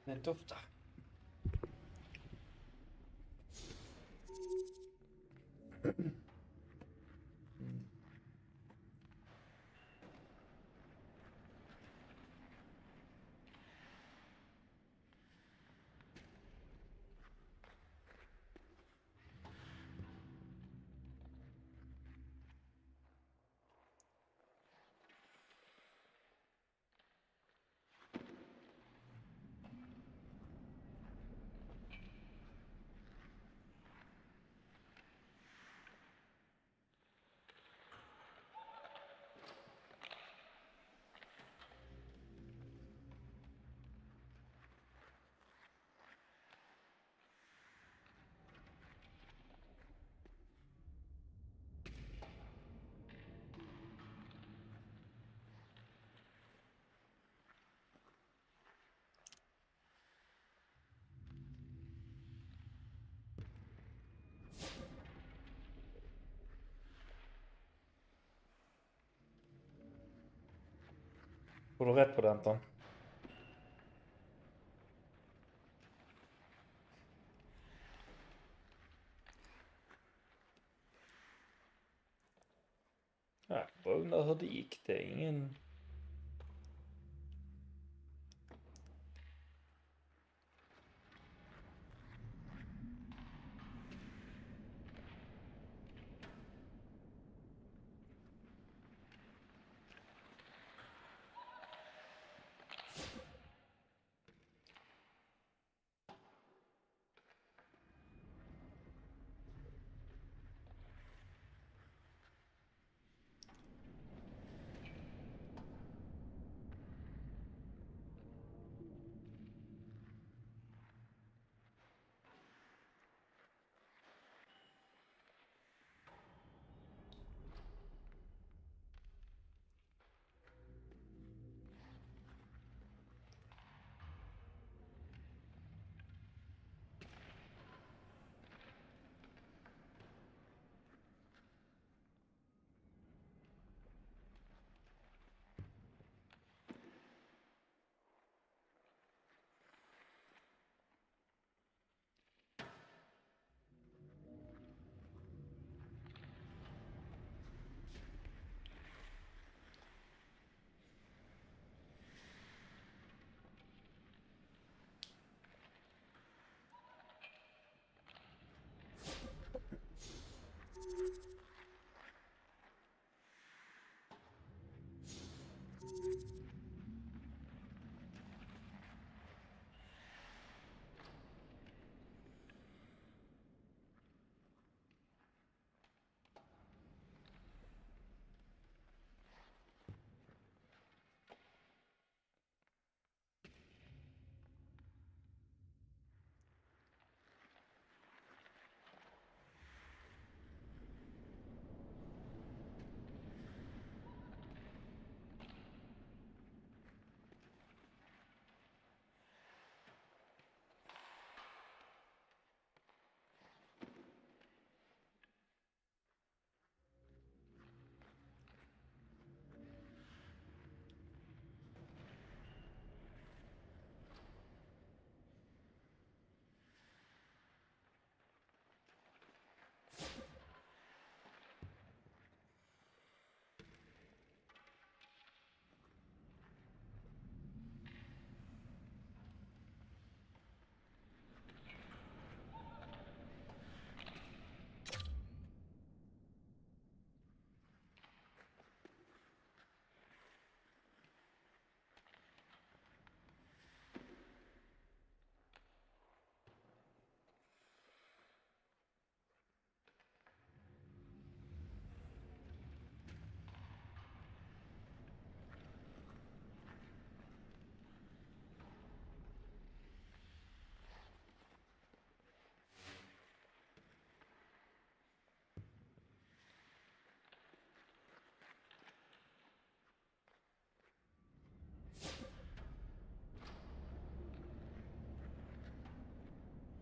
Det doftar. Får du rätt på det, Anton? Ja, bara undrar hur det gick. Det är ingen...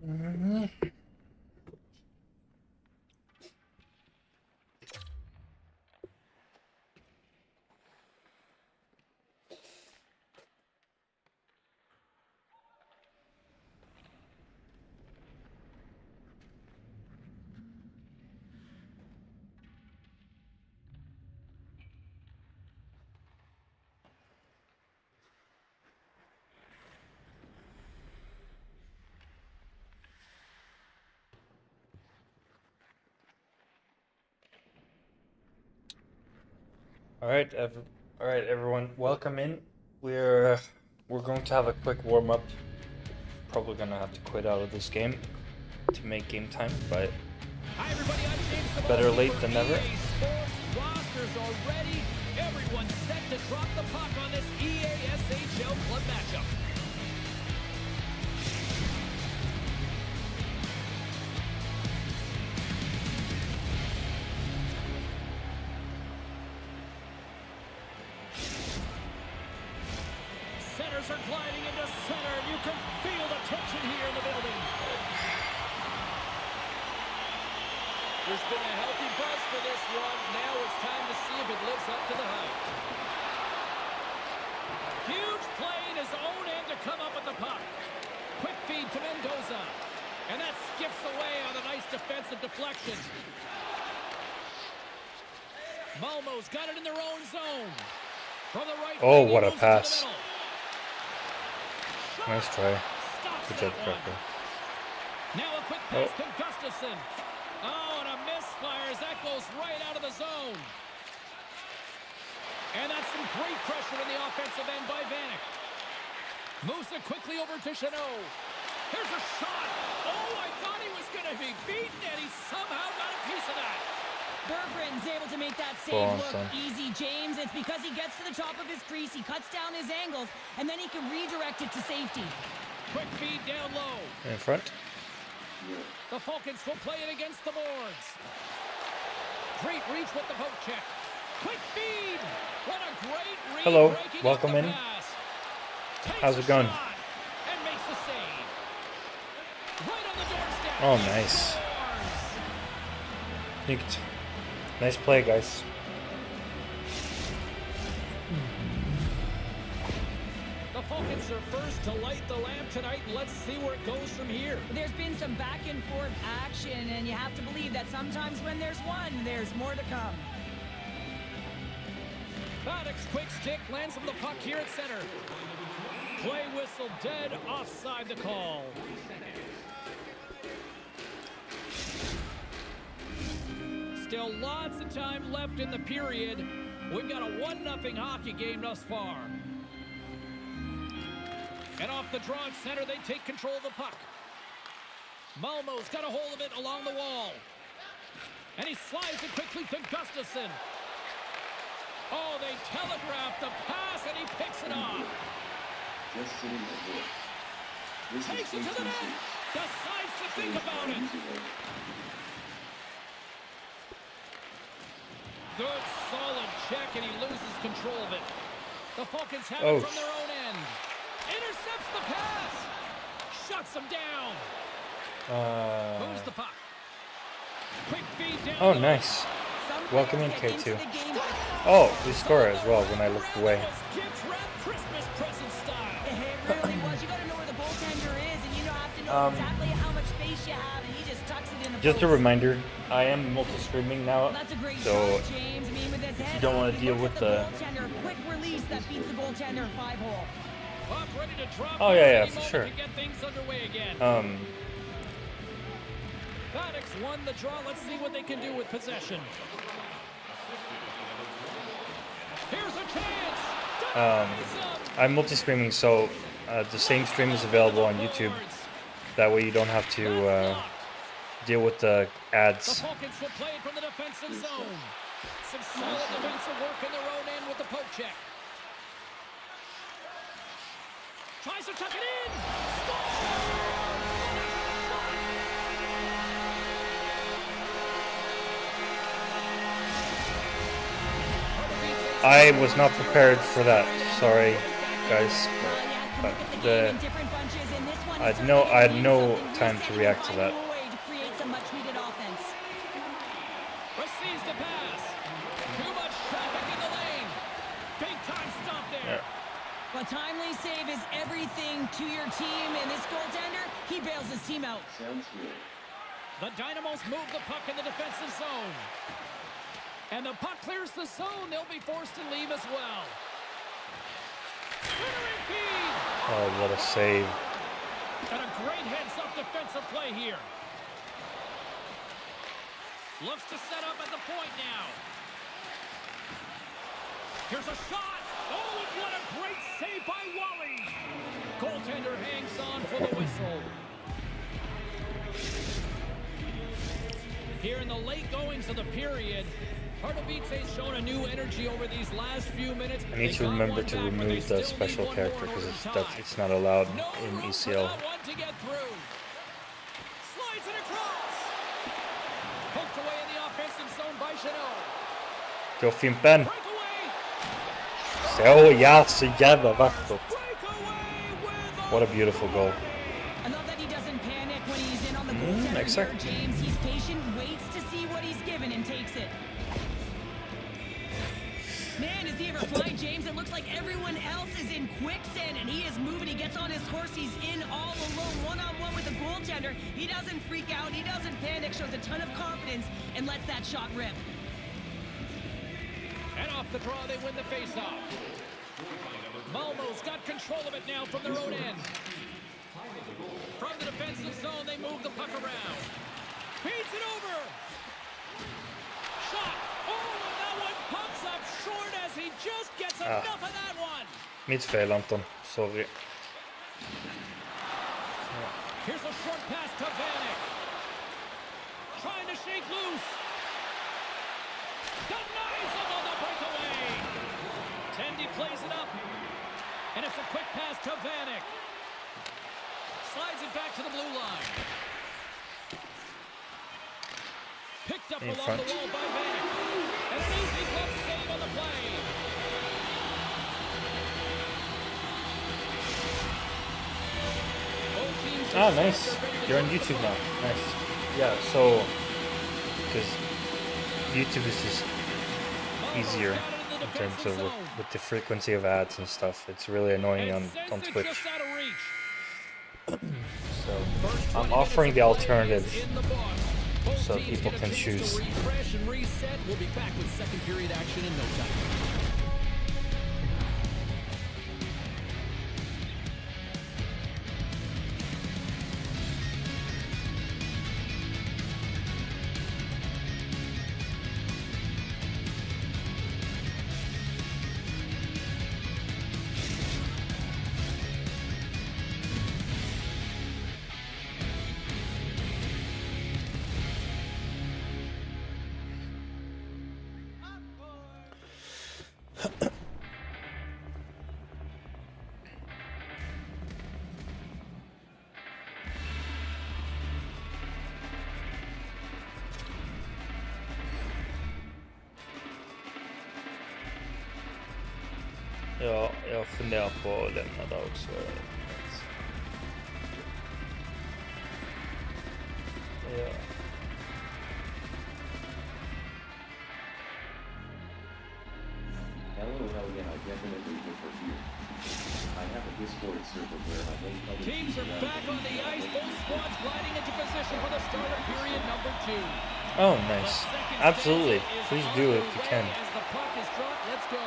Mm. All right, everyone, welcome in. We're going to have a quick warm up. Probably gonna have to quit out of this game to make game time, but Hi everybody, I'm James better Cebulski late for than never. EA Sports. Rosters are ready. Everyone's set to drop the puck on this EA SHL club matchup. Centers are gliding into center, and you can feel the tension here in the building. There's been a healthy buzz for this one. Now it's time to see if it lives up to the hype. Huge play in his own end to come up with the puck. Quick feed to Mendoza. And that skips away on a nice defensive deflection. Malmo's got it in their own zone. From the right Oh, wing, he what a moves it to the pass. middle. Nice try. Stops Good job, that one. Cracker. Now a quick pass to Gustafsson. Oh, and a misfire as that goes right out of the zone. And that's some great pressure in the offensive end by Vanek. Moves it quickly over to Chanot. Here's a shot. Oh, I thought he was going to be beaten, and he somehow got a piece of that. Berggren's able to make that save Well look done. easy, James. It's because he gets to the top of his crease, he cuts down his angles, and then he can redirect it to safety. Quick feed down low. In front. The Falcons will play it against the boards. Great reach with the poke check. Quick feed. What a great read. Hello, breaking up welcome the in. pass. Takes How's a it going? shot and makes the save. Right on the doorstep. Oh, He nice. scores. Sneaked. Nice play, guys. The Falcons are first to light the lamp tonight. Let's see where it goes from here. There's been some back and forth action, and you have to believe that sometimes when there's one, there's more to come. Baddock's quick stick lands him the puck here at center. Play whistle dead, offside the call. Still lots of time left in the period. We've got a 1-0 hockey game thus far. And off the draw at center, they take control of the puck. Malmo's got a hold of it along the wall. And he slides it quickly to Gustafsson. Oh, they telegraphed the pass, and he picks it off. Just sitting at work. This Takes is it to the net. HCC. Decides to think about it. Good, solid check, and he loses control of it. The Falcons have Oh. it from their own end. Intercepts the pass. Shuts them down. Moves the puck. Quick feed down. Oh, low. nice. Some Welcome players in, get into K2. the game by- Oh, we score as well when I looked away. Gift wrap Christmas present style. It really was. You got to know where the goaltender is, and you have to know exactly how much space you have, and he just tucks it in the Just a post. reminder, I am multi-streaming now, That's a great so shot, James. I mean, with his head you don't up, wanna he deal looks with at the- goaltender. Quick release that beats the goaltender 5-hole. Puck ready to drop. Oh, yeah, at yeah, any for moment sure. To get things underway again. Baddock's won the draw. Let's see what they can do with possession. Here's a chance. I'm multi-streaming, so the same stream is available on YouTube. That way you don't have to deal with the The ads. Falcons will play it from the defensive zone. Some solid defensive work in their own end with the poke check. Tries to tuck it in. I was not prepared for that. Sorry, guys. But But the the- game in different bunches, and this one I had certainly no- I had became no something time to recent react to and that. finding a way to create some much-needed offense. Receives the pass. Too much traffic in the lane. Big time stop there. Yeah. A timely save is everything to your team, and this goaltender, he bails his team out. Sounds good. The Dynamos move the puck in the defensive zone. And the puck clears the zone. They'll be forced to leave as well. Centering feed. Oh, what a save. And a great heads-up defensive play here. Looks to set up at the point now. Here's a shot. Oh, and what a great save by Wally. Goaltender hangs on for the whistle. Here in the late goings of the period, Pardubice's shown a new energy over these last few minutes. I need to remember to remove the special character because it's not allowed in ECL. One to get through. Slides it across. Poked away in the offensive zone by Chanel. Gå Fimpen! Breakaway. Så ja, så jävla vackert. Breakaway with What a beautiful goal. I love that he doesn't panic when he's in on the goaltender exact. there, James. He's patient, waits to see what he's given, and takes it. Man, is he ever flying, James? It looks like everyone else is in quicksand, and he is moving. He gets on his horse. He's in all alone, one-on-one with the goaltender. He doesn't freak out. He doesn't panic. Shows a ton of confidence and lets that shot rip. And off the draw, they win the faceoff. Malmo's got control of it now from their own end. From the defensive zone, they move the puck around. Feeds it over. Shot. Oh, and that one pumps up short as he just gets enough of that one. Mitt fel Anton, sorry. Here's a short pass to Vanek. Trying to shake loose. Denies him on the breakaway. Tendy plays it up. And it's a quick pass to Vanek. Slides it back to the blue line. Picked up In along front. the wall by Vanek. And an easy glove save on the play. Both teams Ah, are nice. set. They're ready to You're on go for the YouTube now. draw. Nice. Yeah, so because YouTube is just easier in terms of with the frequency of ads and stuff. It's really annoying on Twitch. So I'm offering the alternative so people can choose. Refresh and reset. We'll be back with second period action in no time. Ja, jag funderar på att lämna där också. Ja. LOL, yeah, I definitely interfere. I have a Discord server where I make public Teams are back on the ice. Both squads gliding into position for the start of period number 2. Oh, nice. Absolutely. Please do if you can. As the puck is dropped, let's go.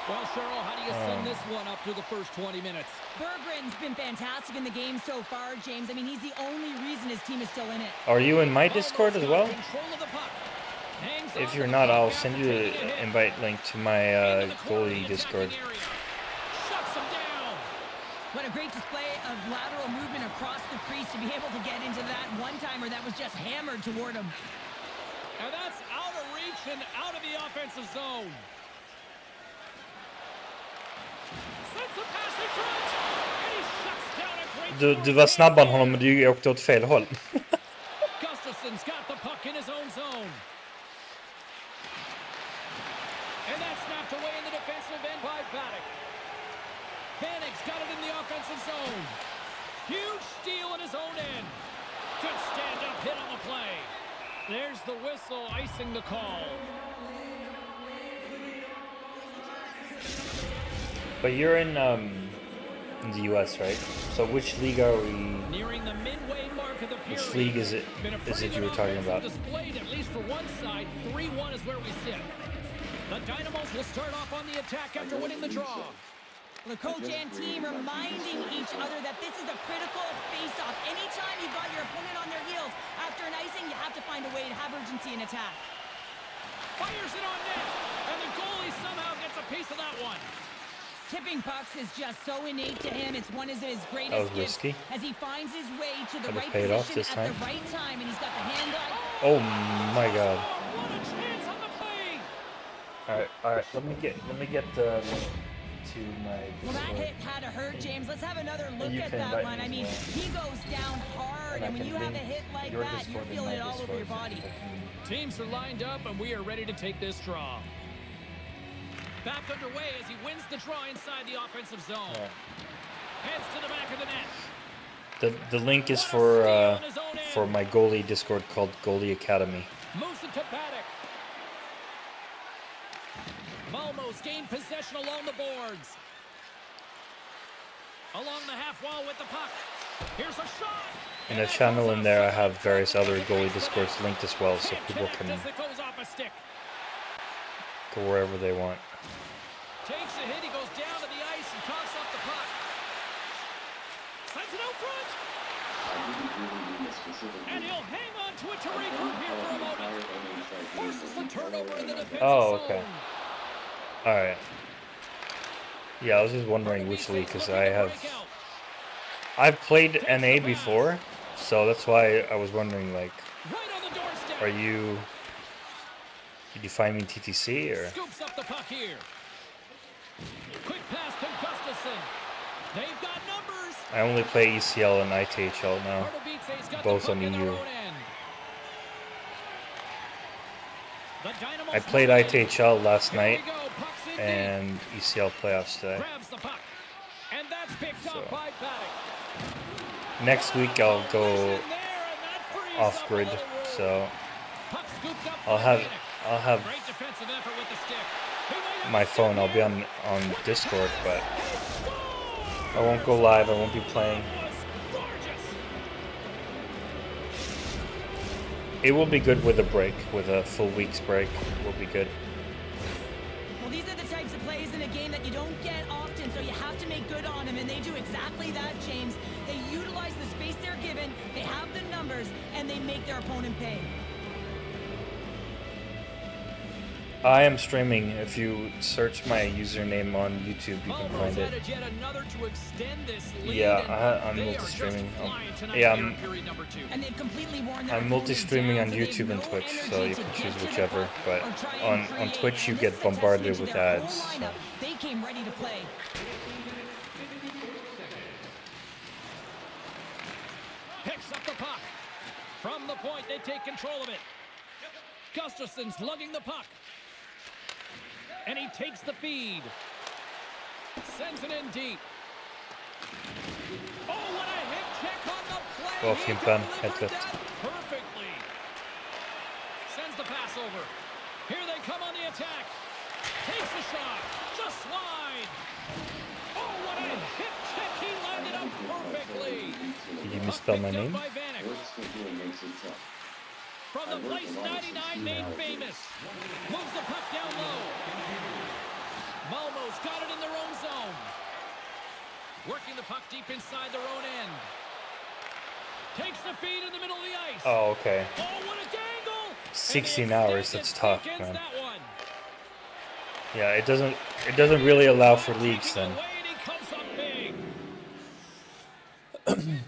Well, Cheryl, how do you sum this one up through the first 20 minutes? Berggren's been fantastic in the game so far, James. I mean, he's the only reason his team is still in it. Are you in my Discord as well? Control of the puck. Hangs If on you're to not, the I'll puck send after you taking a an hit. invite link to my Into the corner, goalie the Discord. attacking area. Shuts him down. What a great display of lateral movement across the crease to be able to get into that one-timer that was just hammered toward him. And that's out of reach and out of the offensive zone. Sends the pass in front. And he shuts down a great Du var snabbare än honom men du åkte åt fel håll. Gustafsson's got the puck in his own zone. And that's snapped away in the defensive end by Vanek. Vanek's got it in the offensive zone. Huge steal in his own end. Good stand-up hit on the play. There's the whistle, icing the call. But you're in the US, right? So which league are we? Nearing the midway mark of the period. Which league is it? Been a Is pretty it good you were talking offensive about? Displayed, at least for one side. 3-1 is where we sit. The Dynamos will start off on the attack after winning the draw. The coach and team reminding each other that this is a critical face-off. Anytime you've got your opponent on their heels after an icing, you have to find a way to have urgency in attack. Fires it on net, and the goalie somehow gets a piece of that one. Tipping pucks is just so innate to him. It's one of his That greatest was gifts risky. as he finds his way to the But it right paid off position this at time. the right time, and he's got the hand eye. Oh my god. What a chance on the play. All right. Let me get the link to my Well, that Discord. hit had to hurt, James. Let's have another look you at can that invite one. me I as mean, well. he goes down hard, And I and when can you have a link hit like your that, Discord you're and feeling my it all over your Discord so body. people can- Teams are lined up, and we are ready to take this draw. Back underway as he wins the draw inside the offensive zone. Yeah. Heads to the back of the net. The link is for my goalie Discord called Goalie Academy. Moves it to Paddock. Malmo's gained possession along the boards. Along the half wall with the puck. Here's a shot. In the channel in there, I have various other goalie Discords linked as well, so people can As it goes off a stick. go wherever they want. Takes a hit. He goes down to the ice and coughs up the puck. Sends it out front. I didn't really need a specific And he'll hang on to it to regroup here for a moment. Forces the turnover in the defensive Oh, okay. zone. All right. Yeah, I was just wondering which league because I've played NA before, so that's why I was wondering like, Right on the doorstep. are you? Did you find me in TTC or? Scoops up the puck here. Quick pass to Gustafson. They've got numbers. I only play ECL and ITHL now. Pardubice's got Both the on puck in their EU. own end. The Dynamos I played move it. ITHL last Here we night go. Puck's in deep. and ECL playoffs today. Grabs the puck. And that's picked up So, by Paddock. Next week I'll go In there, and that frees off up grid, a little room. so Puck scooped up I'll by have Paddock. Great defensive effort with the stick. He might have my a stick phone. I'll be here. on Discord, but He I won't go live. I won't be playing. scores! Gorgeous. It will be good with a break, with a full week's break. Will be good. Well, these are the types of plays in a game that you don't get often, so you have to make good on them, and they do exactly that, James. They utilize the space they're given, they have the numbers, and they make their opponent pay. I am streaming. If you search my username on YouTube, you can Malmo's find it. added yet another to extend this lead, Yeah, and I'm they are just multi-streaming. flying tonight Yeah, here in I'm- period number 2. And they've completely worn their I'm opponent multi-streaming down, on so they have YouTube and no Twitch, so energy you to can get choose to the whichever. puck But or try and on create, Twitch, you and get this set bombarded testament to with their whole ads. so- lineup. They came ready to play. Picks up the puck. From the point, they take control of it. Gustafson's lugging the puck. And he takes the feed. Sends it in deep. Oh, what a hit check on the play. Bra He Fimpen, delivered helt rätt. that perfectly. Sends the pass over. Here they come on the attack. Takes the shot. Just slide. Oh, what a hit check. He lined it up perfectly. Did you misspell my Picked up name? by Vanek. Work schedule makes it tough. From the place 99 made famous. Moves the puck down low. Malmo's got it in their own zone. Working the puck deep inside their own end. Takes the feed in the middle of the ice. Oh, okay. Oh, what a dangle! 16 And the hours, extended that's tough, stick ends man. that one. Yeah, it doesn't really allow for leagues Taking then. away, and he comes up big.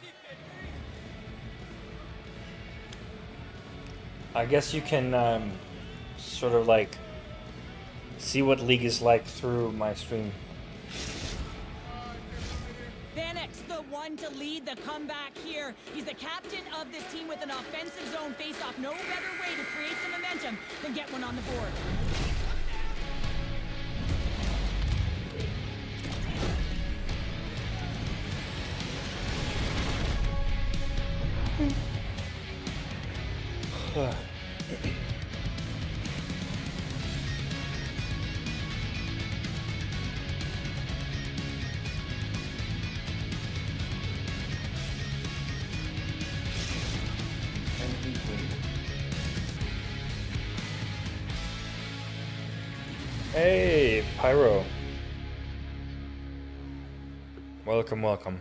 I guess you can sort of like see what league is like through my stream. Vanek's the one to lead the comeback here. He's the captain of this team with an offensive zone face-off. No better way to create some momentum than get one on the board. Hey, Pyro. Welcome, welcome.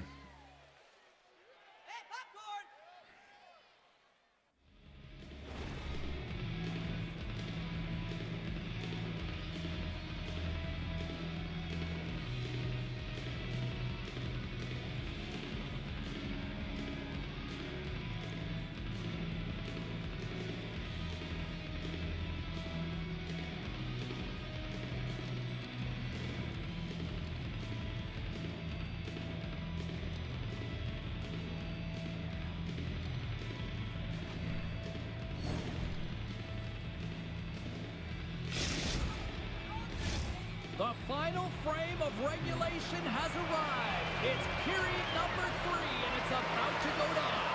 final frame of regulation has arrived. It's period number 3, and it's about to go down.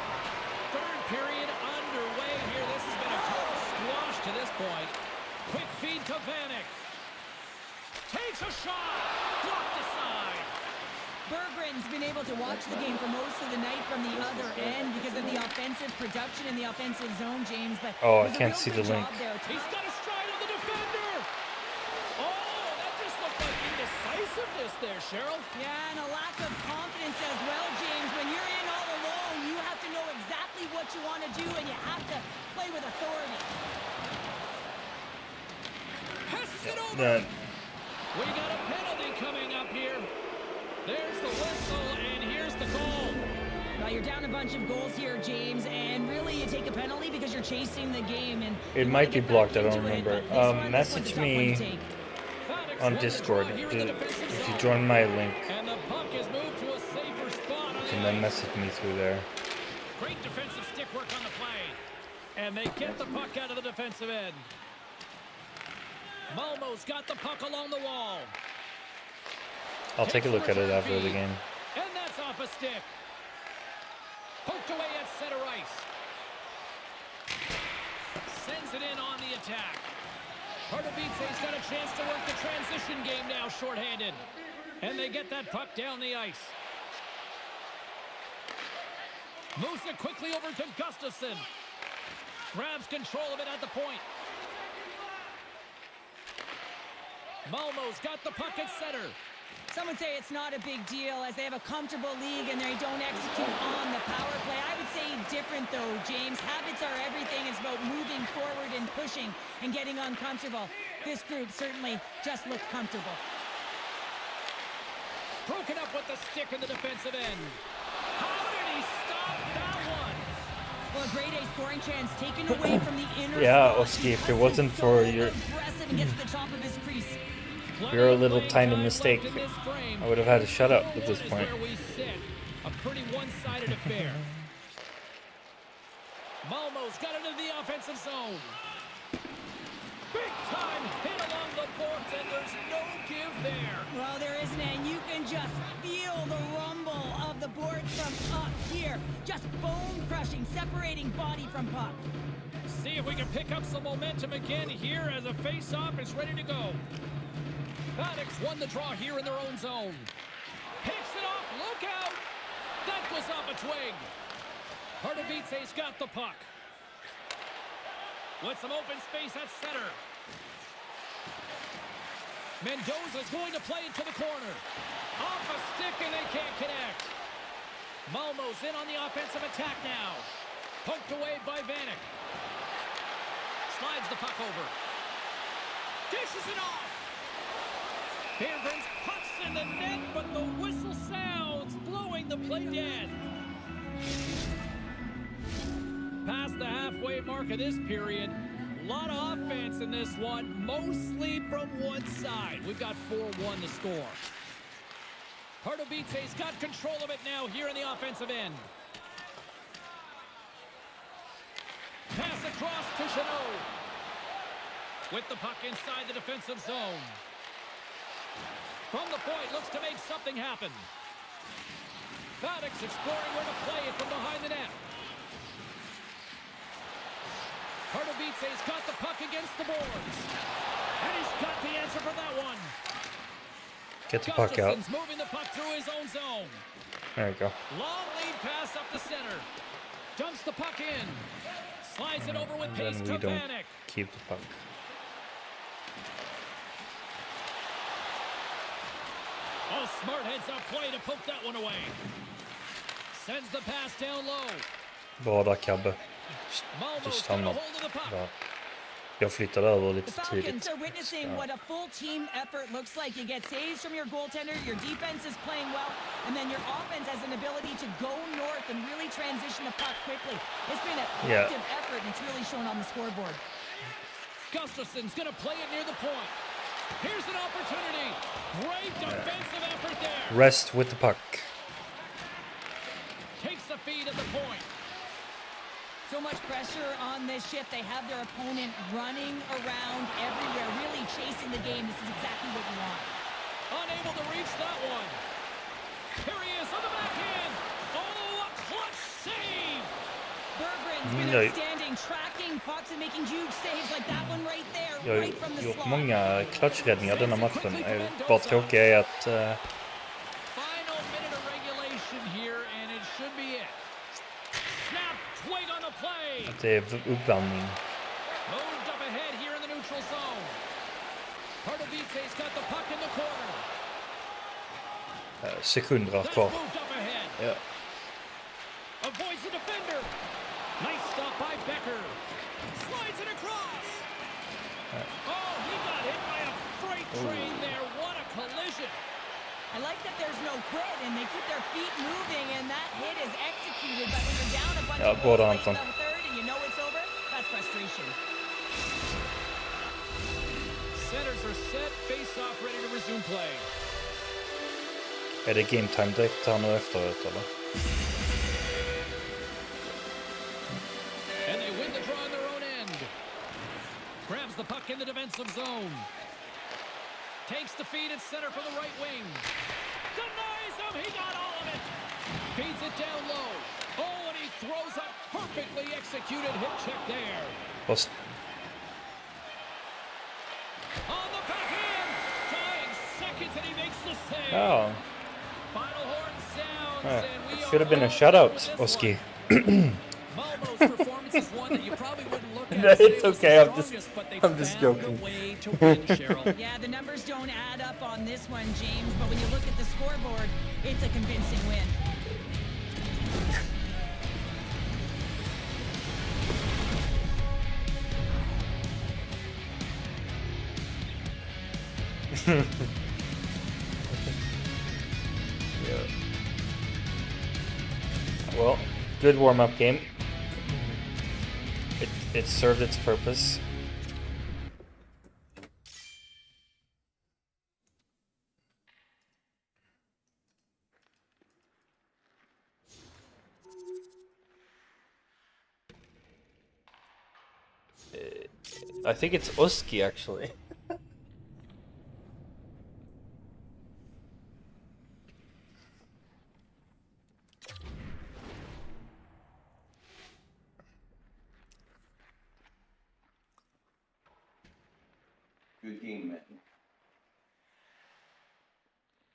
Third period underway here. This has been a total squash to this point. Quick feed to Vanek. Takes a shot. Blocked aside. Berggren's been able to watch the game for most of the night from the other end because of the offensive production in the offensive zone, James. But Oh, I it was a can't real see good the link. job there. He's got a stride on the defender. Oh, that just looked like indecisiveness there, Cheryl. Yeah, and a lack of confidence as well, James. When you're in all alone, you have to know exactly what you want to do, and you have to play with authority. Passes it over. That We got a penalty coming up here. There's the whistle, and here's the goal. Well, you're down a bunch of goals here, James, and really you take a penalty because you're chasing the game. And it you might wanna be get blocked. I back don't into it, remember. but this one's a Message tough one to me take. Vanek on won the Discord. draw here in the defensive If you zone. join my link, And the puck is moved to a safer spot on you the can then ice. message me through there. Great defensive stick work on the play. And they get the puck out of the defensive end. Malmo's got the puck along the wall. I'll take a look at it after the game. And that's off a stick. Poked away at center ice. Sends it in on the attack. Pardubice's got a chance to work the transition game now shorthanded. And they get that puck down the ice. Moves it quickly over to Gustafsson. Grabs control of it at the point. Malmo's got the puck at center. Some would say it's not a big deal as they have a comfortable league and they don't execute on the power play. I would say different though, James. Habits are everything. It's about moving forward and pushing and getting uncomfortable. This group certainly just looked comfortable. Broken up with the stick in the defensive end. How did he stop that one? Well, a grade A scoring chance taken away from the inner Yeah, slot. Oski, if it He's wasn't so for your- aggressive and gets to the top of his crease. Your little tiny mistake, I would have had to shut up at this point. Where we sit. A pretty one-sided affair. Malmo's got it into the offensive zone. Big time hit along the boards, and there's no give there. Well, there isn't, and you can just feel the rumble of the boards from up here. Just bone-crushing, separating body from puck. See if we can pick up some momentum again here as a face-off is ready to go. Vanek's won the draw here in their own zone. Picks it off, look out! That goes off a twig. Pardubice's got the puck. With some open space at center. Mendoza's going to play it to the corner. Off a stick and they can't connect. Malmo's in on the offensive attack now. Poked away by Vanek. Slides the puck over. Dishes it off. Berggren's pucks in the net, but the whistle sounds, blowing the play dead. Past the halfway mark of this period. A lot of offense in this one, mostly from one side. We've got 4-1 to score. Pardubice's got control of it now here in the offensive end. Pass across to Chanot. With the puck inside the defensive zone. From the point, looks to make something happen. Vanek's exploring where to play it from behind the net. Pardubice's got the puck against the boards. And he's got the answer for that one. Get the puck out. Gustafsson's moving the puck through his own zone. There we go. Long lead pass up the center. Dumps the puck in. Slides it over with And pace then to we don't Vanek. keep the puck. Oh, smart heads up play to poke that one away. Sends the pass down low. Bra Cabbe. Malmo's Just got a stanna. hold of the puck. Bra. Jag flyttade över The lite Falcons tidigt. are witnessing Ja. what a full team effort looks like. You get saves from your goaltender, your defense is playing well, and then your offense has an ability to go north and really transition the puck quickly. It's been a Yeah. collective effort, and it's really shown on the scoreboard. Gustafsson's going to play it near the point. Here's an opportunity. Great defensive effort there. Rest with the puck. Takes the feed at the point. So much pressure on this shift. They have their opponent running around everywhere, really chasing the game. This is exactly what you want. Unable to reach that one. Here he is on the backhand. Oh, a clutch save. Berggren's been Ja, outstanding, tracking pucks and making huge saves like that one right there, jag har right from the gjort slot. många clutchräddningar denna matchen. Bara tråkiga är att Final minute of regulation here, and it should be it. Snap, twig on the play. det är uppvärmning. Moved up ahead here in the neutral zone. Pardubice's got the puck in the corner. Sekunder That's kvar. moved up ahead. Ja. Avoids the defender. Nice stop by Becker. Slides it across. Oh, he got hit by a freight train there. What a collision. I like that there's no quit and they keep their feet moving and that hit is executed. But when you're down a bunch Ja, of båda goals late Anton. in the third and you know it's over, that's frustration. Centers are set. Face-off ready to resume play. Är det game time direkt här nu efteråt eller? And they win the draw on their own end. Grabs the puck in the defensive zone. Takes the feed at center for the right wing. Denies him. He got all of it. Feeds it down low. Oh, and he throws a perfectly executed hip check there. Fast On the backhand. Tying seconds and he makes the save. ja. Final horn sounds Yeah. and we Should have been a are shutout, over this Oski. one. Malmo's performance is one that you probably wouldn't look at. No, and say it's it was okay, the I'm just- strongest, but they I'm just found joking. a way to win, Cheryl. Yeah, the numbers don't add up on this one, James, but when you look at the scoreboard, it's a convincing win. Well, good warm-up game. It served its purpose. I think it's Oski actually. Good game, man.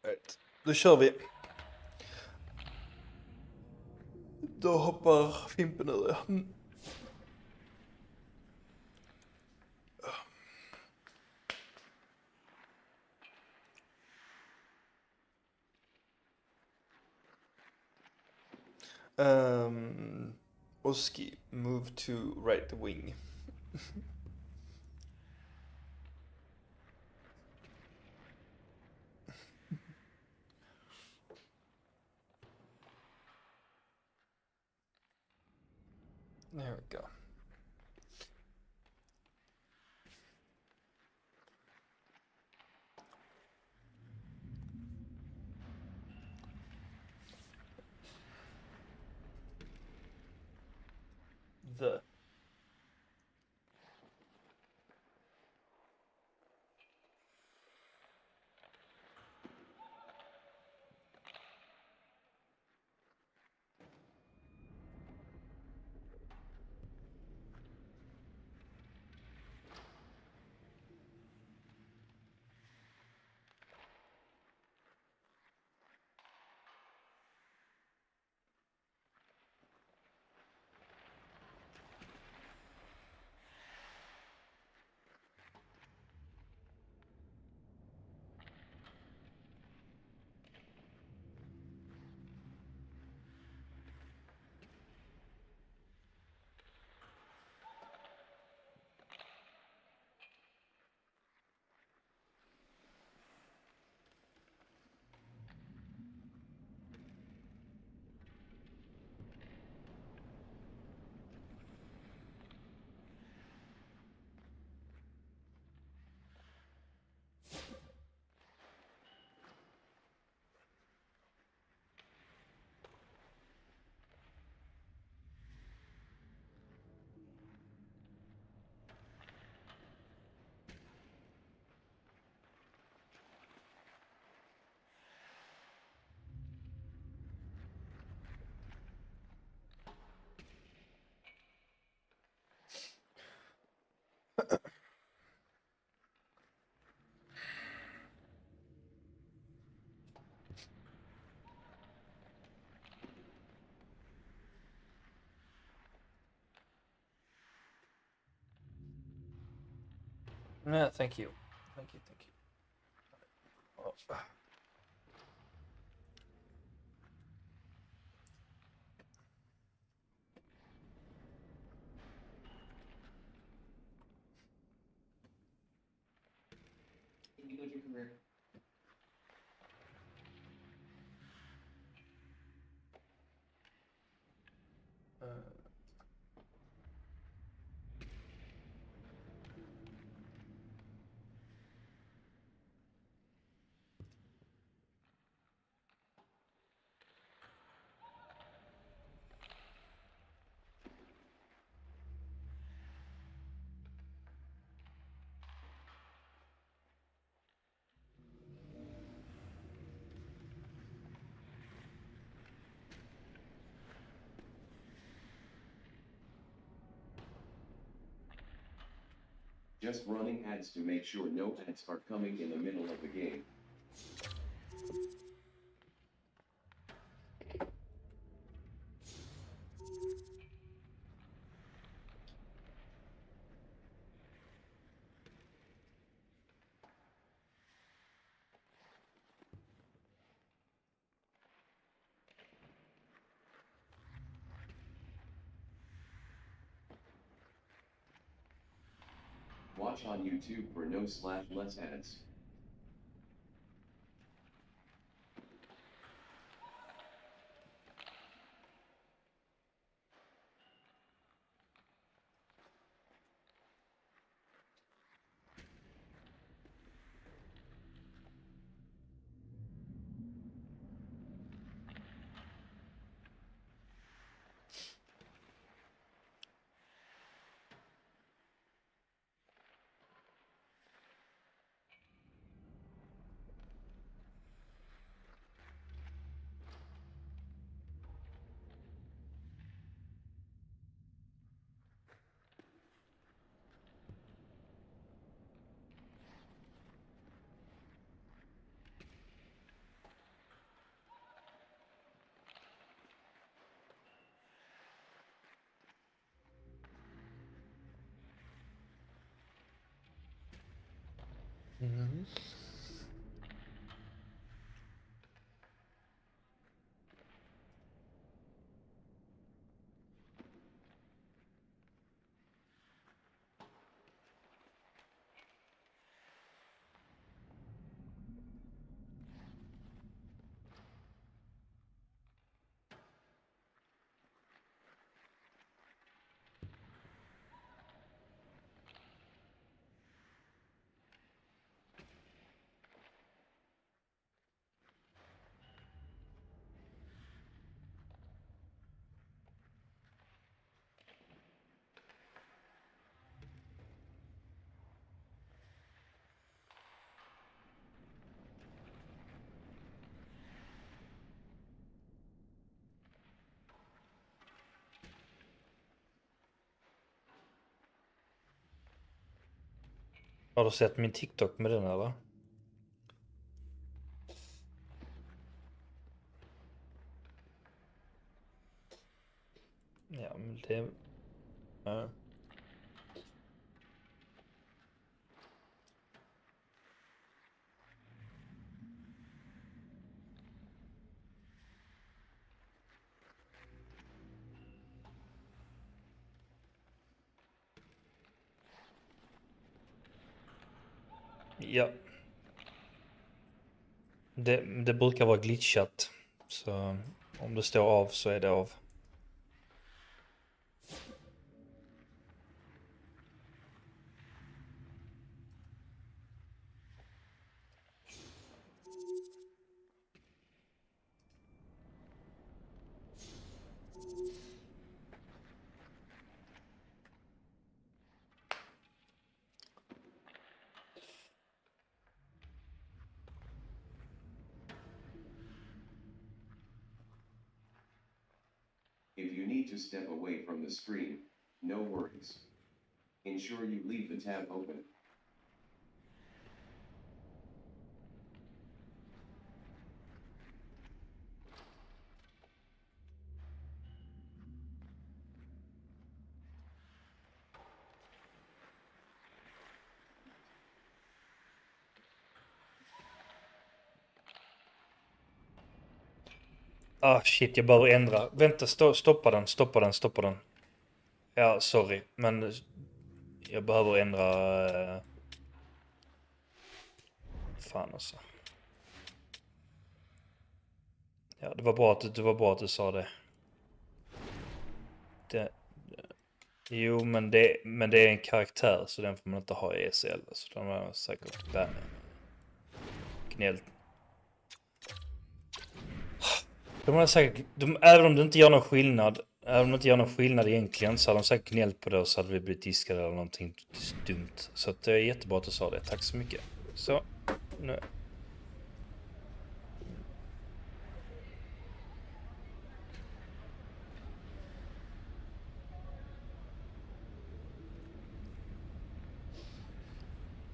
Right. Då kör vi. Då hoppar Fimpen ur. Oski, move to right wing. There we go. The Yeah, thank you. Thank you, thank you. Oh. You go with your career. Uh, Just running ads to make sure no ads are coming in the middle of the game. Watch on YouTube for no/less ads. mhm. Har du sett min TikTok med den eller? Ja, men det... Ja. Ja. Det brukar vara glitchat. Så om det står av så är det av. If you need to step away from the screen, no worries. Ensure you leave the tab open. Ah shit, jag behöver ändra. Vänta, stoppa den. Ja, sorry, men jag behöver ändra... Fan alltså. Ja, det var bra att du sa det. Jo, men det är en karaktär, så den får man inte ha i ESL. Så de har säkert gnällt. De har säkert, även om det inte gör någon skillnad egentligen, så hade de säkert gnällt på det och så hade vi blivit diskade eller någonting dumt. Så att det är jättebra att du sa det. Tack så mycket. Så, nu.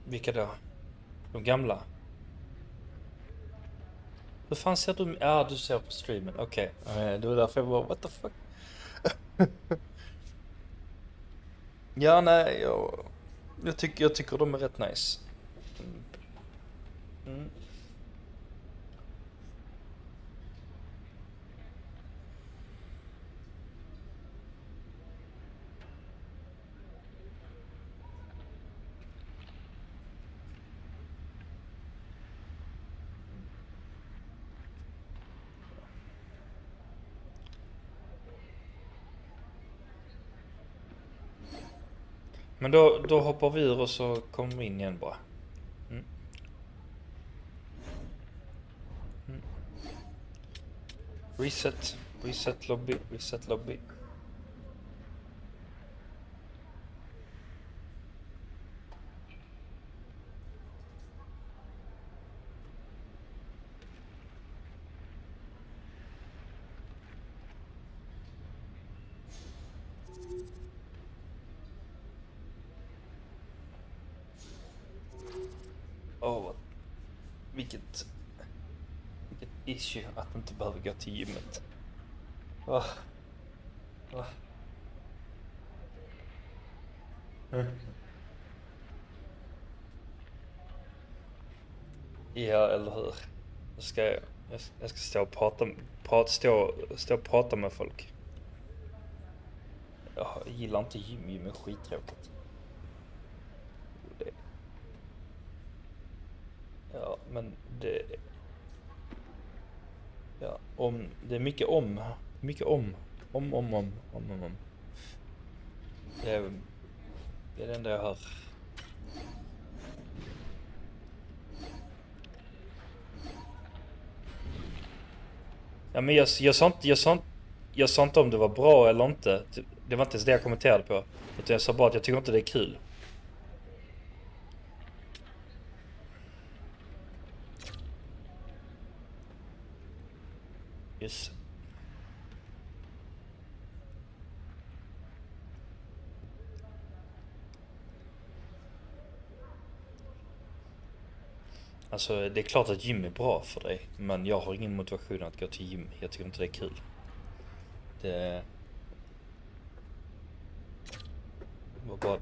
Vilka då? De gamla? Hur fan ser du? Ja, du ser på streamen. Okej. Det var därför jag var what the fuck? Ja, nej, jag tycker de är rätt nice. Mm. Men då hoppar vi ur och så kommer vi in igen bara. Reset lobby. Vilket issue att inte behöva gå till gymmet. Ja, eller hur? Jag ska stå och prata med folk. Jag gillar inte gym. Gym är skittråkigt. Ja, men det... Ja, det är mycket om. Om. Det är det enda jag hör. Ja, men jag sa inte om det var bra eller inte. Det var inte ens det jag kommenterade på. Utan jag sa bara att jag tycker inte det är kul. Yes. Alltså, det är klart att gym är bra för dig. Men jag har ingen motivation att gå till gym. Jag tycker inte det är kul. Det var bara...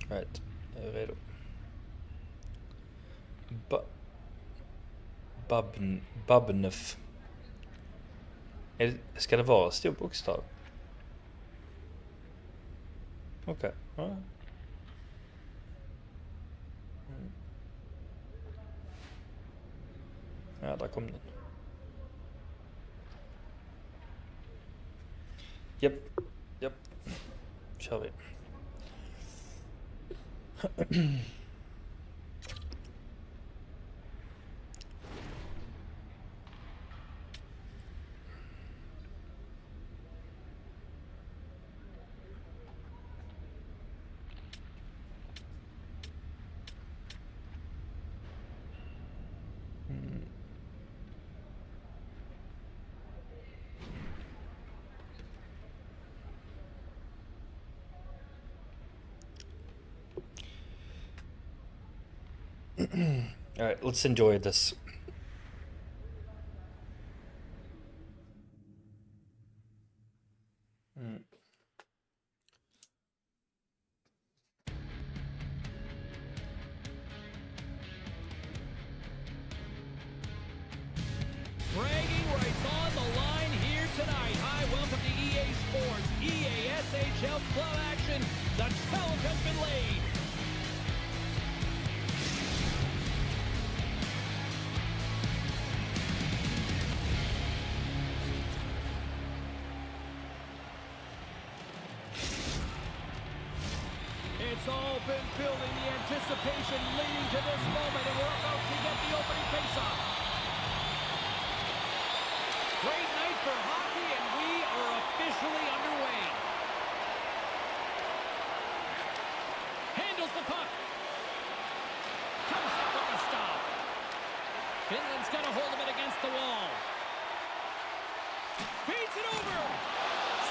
Right, jag är redo. Babnef. Ska det vara stor bokstav? Okej. Ja. Ja, där kom den. Japp. Kör vi. All right, let's enjoy this. Bragging rights on the line here tonight. Hi, welcome to EA Sports, EA SHL club action. The challenge has been laid. It's all been building, the anticipation leading to this moment, and we're about to get the opening faceoff. Great night for hockey, and we are officially underway. Handles the puck. Comes up with a stop. Finland's got a hold of it against the wall. Feeds it over.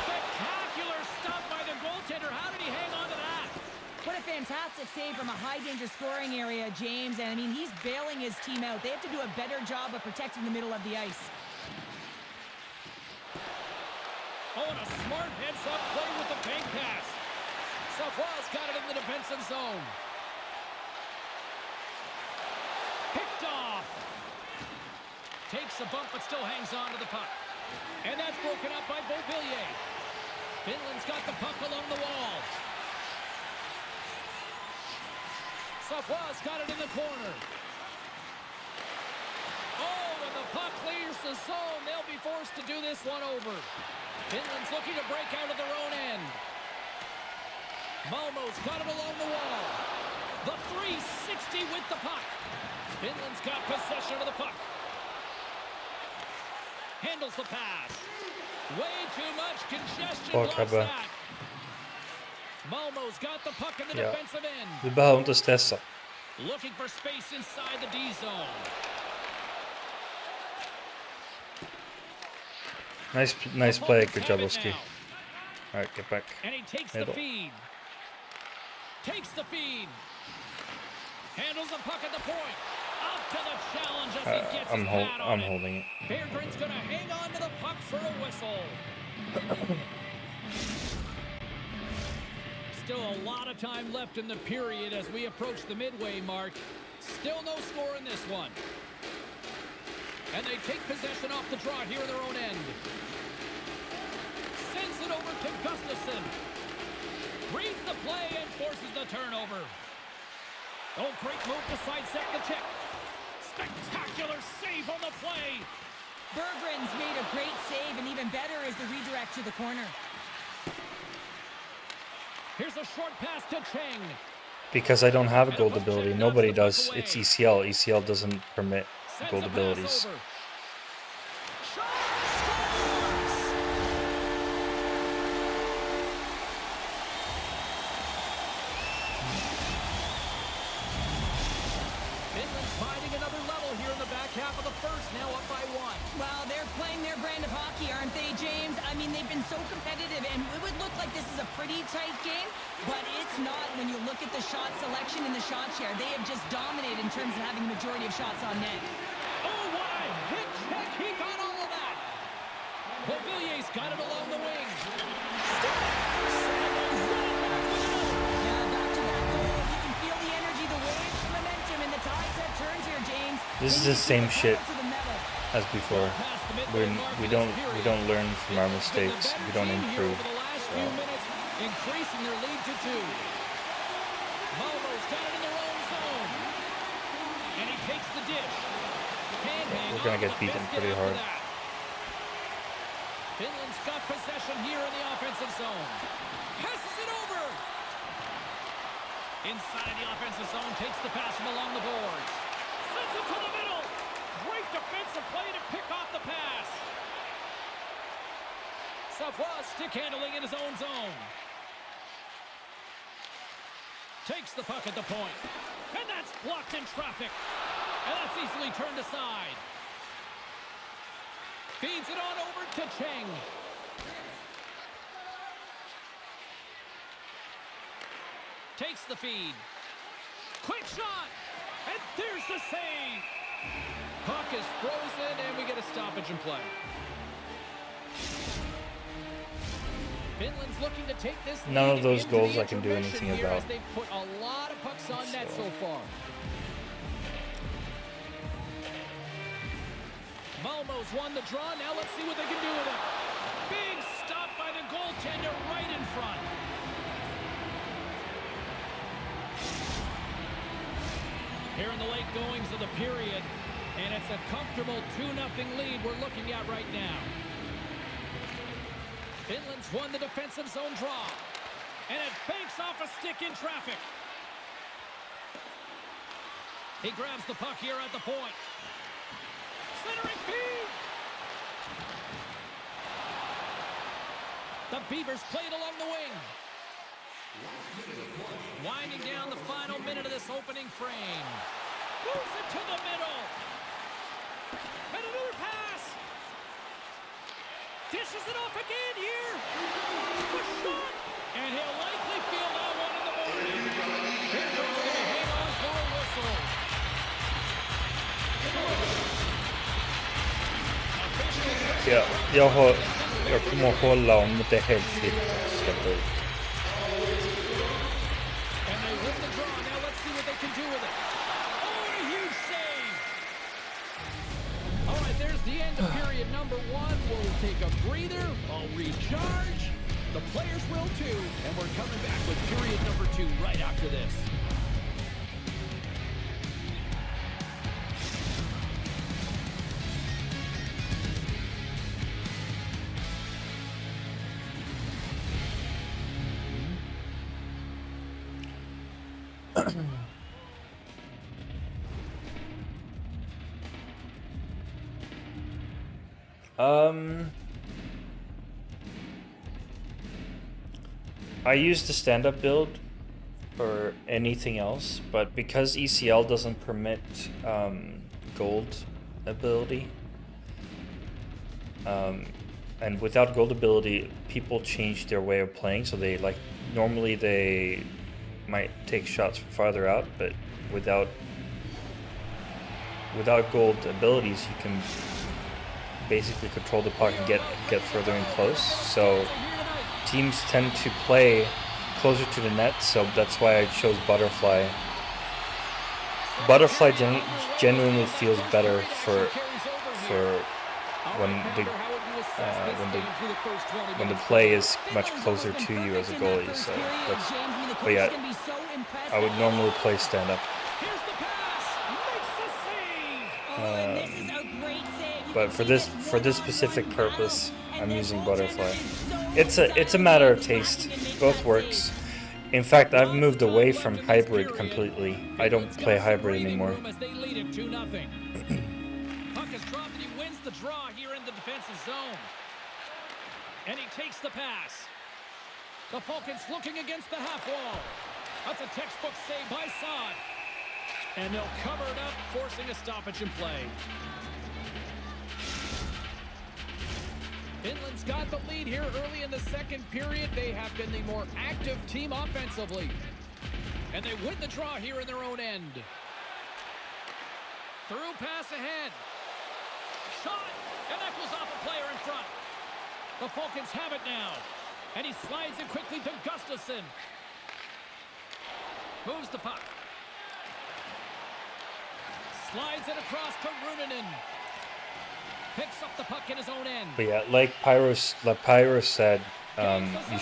Spectacular stuff by the goaltender. How did he hang on to that? What a fantastic save from a high-danger scoring area, James. And, I mean, he's bailing his team out. They have to do a better job of protecting the middle of the ice. Oh, and a smart heads-up play with the bank pass. Savoie's got it in the defensive zone. Picked off. Takes a bump, but still hangs on to the puck. And that's broken up by Beauvillier. Finland's got the puck along the wall. Savoie's got it in the corner. Oh, and the puck clears the zone. They'll be forced to do this one over. Finland's looking to break out of their own end. Malmo's got it along the wall. The 360 with the puck. Finland's got possession of the puck. Handles the pass. Way too much congestion. Lost that. Malmo's got the puck in the defensive end. Du behöver inte stressa. Looking for space inside the D zone. Nice play, Grabowski. All right, get back. And he takes the feed. Takes the feed. Handles the puck at the point. Up to the challenge as he gets his pad on I'm it. holding it. Berggren's going to hang on to the puck for a whistle. Still a lot of time left in the period as we approach the midway mark. Still no score in this one. And they take possession off the draw here in their own end. Sends it over to Gustafsson. Reads the play and forces the turnover. Oh, great move to sidestep the check. Spectacular save on the play. Berggren's made a great save, and even better is the redirect to the corner. Here's a short pass to Cheng. Because I don't have a gold ability. Nobody does. It's ECL. ECL doesn't permit gold abilities. Finland's finding another level here in the back half of the first, now up by 1. Well, they're playing their brand of hockey, aren't they, James? I mean, they've been so competitive, and it would look like this is a pretty tight game, but it's not when you look at the shot selection and the shot share. They have just dominated in terms of having the majority of shots on net. Oh, what a hit check. He got all of that. Beauvillier's got it along the wing. Yeah, back-to-back goal. You can feel the energy, the waves, the momentum, and the tides have turned here, James. This is the same shit as before. We don't learn from our mistakes. We don't improve. So. Increasing their lead to 2. Malmo's got it in their own zone. And he takes the dish. We're gonna get beaten pretty hard. Finland's got possession here in the offensive zone. Passes it over. Inside the offensive zone, takes the pass from along the boards. Sends it to the middle. Great defensive play to pick off the pass. Savoie stick handling in his own zone. Takes the puck at the point. And that's blocked in traffic. And that's easily turned aside. Feeds it on over to Cheng. Takes the feed. Quick shot. And there's the save. Puck is frozen, and we get a stoppage in play. Finland's looking to take this None of lead those into goals the I can do intermission anything here about. as they've put a lot of pucks on net so far. Malmo's won the draw. Now let's see what they can do with it. Big stop by the goaltender right in front. Here in the late goings of the period, and it's a comfortable 2-0 lead we're looking at right now. Finland's won the defensive zone draw, and it banks off a stick in traffic. He grabs the puck here at the point. Centering feed. The Beavers play it along the wing. Winding down the final minute of this opening frame. Moves it to the middle. And another pass. Dishes it off again here. A shot. And he'll likely feel that one in the morning. Here goes to hang on for a whistle. Ja, jag kommer att hålla om det är helt fritt att släppa ut. And they win the draw. Now let's see what they can do with it. Oh, and a huge save. All right, there's the end of period number 1. We'll take a breather. I'll recharge. The players will too. And we're coming back with period number 2 right after this. I use the stand-up build for anything else, but because ECL doesn't permit gold ability, and without gold ability, people change their way of playing. So they normally they might take shots from farther out, but without gold abilities, you can basically control the puck and get further in close. So teams tend to play closer to the net, so that's why I chose Butterfly. Butterfly genuinely feels better for when the play is much closer to you as a goalie. So that's, but yeah, I would normally play stand up. But for this specific purpose, I'm using Butterfly. It's a matter of taste. Both works. In fact, I've moved away from hybrid completely. I don't play hybrid anymore. Puck is dropped and he wins the draw here in the defensive zone. And he takes the pass. The Falcons looking against the half wall. That's a textbook save by Saad. And they'll cover it up, forcing a stoppage in play. Finland's got the lead here early in the second period. They have been the more active team offensively. And they win the draw here in their own end. Through pass ahead. Shot! And that goes off a player in front. The Falcons have it now. And he slides it quickly to Gustafsson. Moves the puck. Slides it across to Runanen. Picks up the puck in his own end. But yeah, like Pyro said, you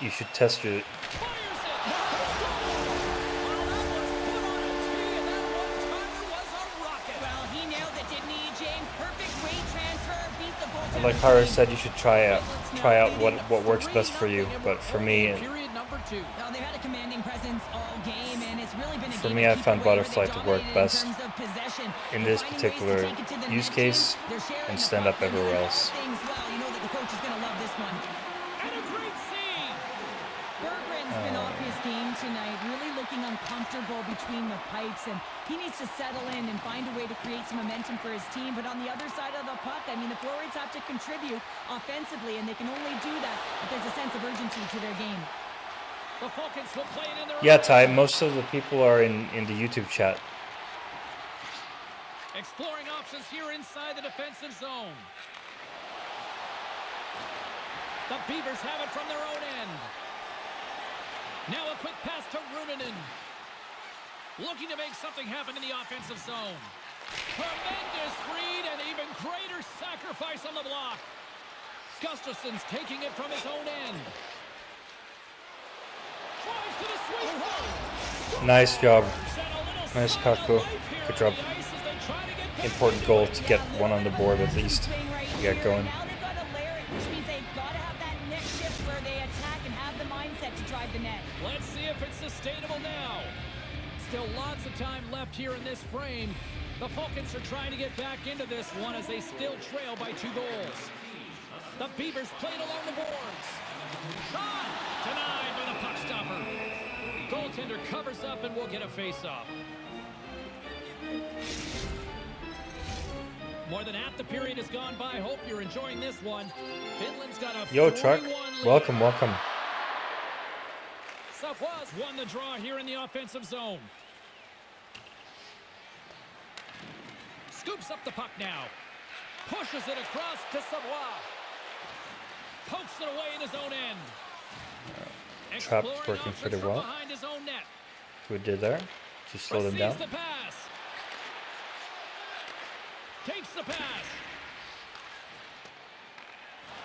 should test your. Fires it. Well, that was put on a tee, and that one-timer was a rocket. Well, he nailed it, didn't he, James? Perfect weight transfer, beat the goaltender. Like Pyro said, you should try out what works best for you. But for me, Period number 2. Well, they've had a commanding presence all game, and it's really been a For game me, of I keep found away where Butterfly they to work dominated best in terms of possession. in They're this finding ways to particular take it to the use net, case They're sharing and the stand puck, up everywhere and else. things well. You know that the coach is going to love this one. And a great save. Berggren's been off his game tonight, really looking uncomfortable between the pipes, and he needs to settle in and find a way to create some momentum for his team. But on the other side of the puck, I mean, the forwards have to contribute offensively, and they can only do that if there's a sense of urgency to their game. The Falcons will play it in their Yeah, own Ty, end. most of the people are in the YouTube chat. Exploring options here inside the defensive zone. The Beavers have it from their own end. Now a quick pass to Runanen. Looking to make something happen in the offensive zone. Tremendous read and even greater sacrifice on the block. Gustafson's taking it from his own end. Drives to the sweet spot. Nice job. Nice Kakko. Good job. Important goal to get one on the board at least. To get going. Now they've got to layer it, which means they've got to have that next shift where they attack and have the mindset to drive the net. Let's see if it's sustainable now. Still lots of time left here in this frame. The Falcons are trying to get back into this one as they still trail by 2 goals. The Beavers played along the boards. Shot! Denied by the puck stopper. Goaltender covers up and will get a face-off. More than half the period has gone by. Hope you're enjoying this one. Finland's got a Yo, Chuck. 41 lead. Welcome, welcome. Savoie's won the draw here in the offensive zone. Scoops up the puck now. Pushes it across to Savoie. Pokes it away in his own end. Trap's Exploring working offense pretty from well. behind his own net. We did there to slow them down. Receives the pass. Takes the pass.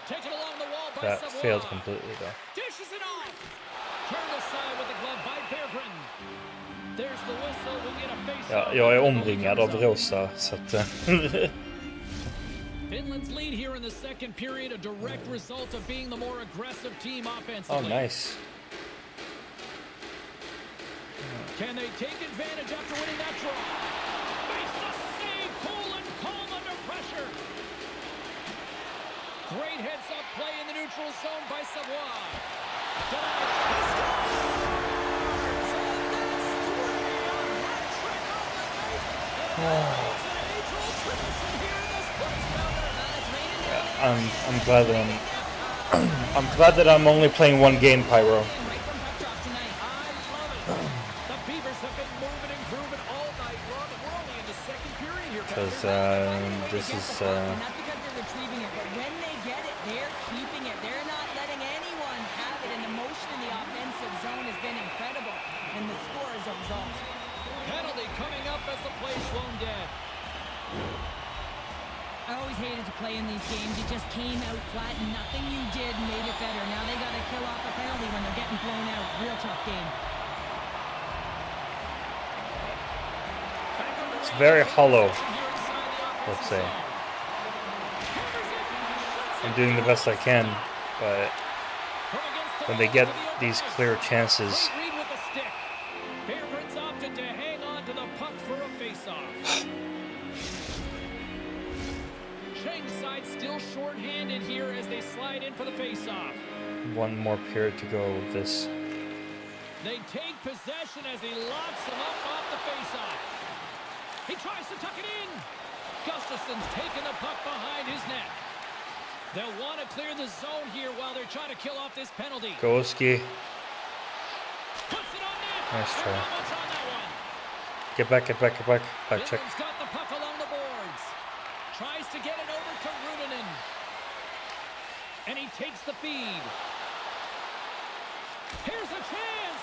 Taken along the wall by That Savoie. failed completely though. Dishes it off. Turned aside with the glove by Berggren. There's the whistle. We'll get a face Ja, jag är omringad av rosa så att... Finland's lead here in the second period, a direct result of being the more aggressive team oh, offensively. nice. Can they take advantage after winning that draw? Makes the save, cool and calm under pressure. Great heads-up play in the neutral zone by Savoie. I'm glad that I'm glad that I'm only playing one game, Pyro. The Beavers have been moving and grooving all night long. We're only in the second period here. Because this is Not because they're retrieving it, but when they get it, they're keeping it. They're not letting anyone have it, and the motion in the offensive zone has been incredible, and the score is a result. Penalty coming up as the play's blown dead. I always hated to play in these games. You just came out flat, and nothing you did made it better. Now they got to kill off a penalty when they're getting blown out. Real tough game. it's very hollow, let's say. I'm doing the best I can, but when they get these clear chances, Great read with the stick. Berggren's opted to hang on to the puck for a face-off. Chang's side still short-handed here as they slide in for the face-off. one more period to go with this. They take possession as he locks him up off the face-off. He tries to tuck it in. Gustafson's taking the puck behind his net. They'll want to clear the zone here while they're trying to kill off this penalty. Goski, Puts it on net. Nice try. Not much on that one. get back, get back, get back. Back check. Finland's got the puck along the boards. Tries to get it over to Runanen. And he takes the feed. Here's a chance.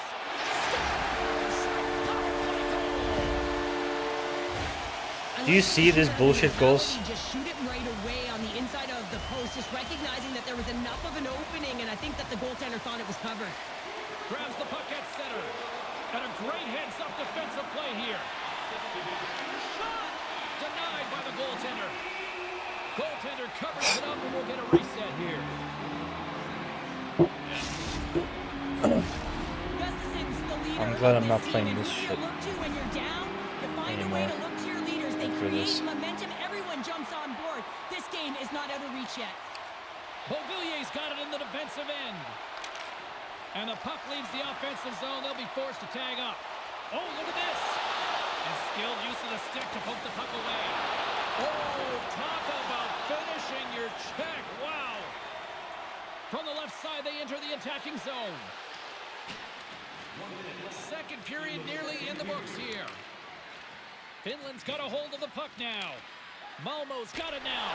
Do you see these bullshit goals? Just shoot it right away on the inside of the post, just recognizing that there was enough of an opening, and I think that the goaltender thought it was covered. Grabs the puck at center. And a great heads-up defensive play here. Shot! Denied by the goaltender. Goaltender covers it up and we'll get a reset here. Gustafson's the leader I'm glad of I'm not team, playing and this who shit you look to when you're down, you find a way anymore to look to your leaders. They after create this. momentum. Everyone jumps on board. This game is not out of reach yet. Beauvillier's got it in the defensive end. And the puck leaves the offensive zone. They'll be forced to tag up. Oh, look at this. And skilled use of the stick to poke the puck away. Oh, talk about finishing your check. Wow. From the left side, they enter the attacking zone. Second period nearly in the books here. Finland's got a hold of the puck now. Malmo's got it now.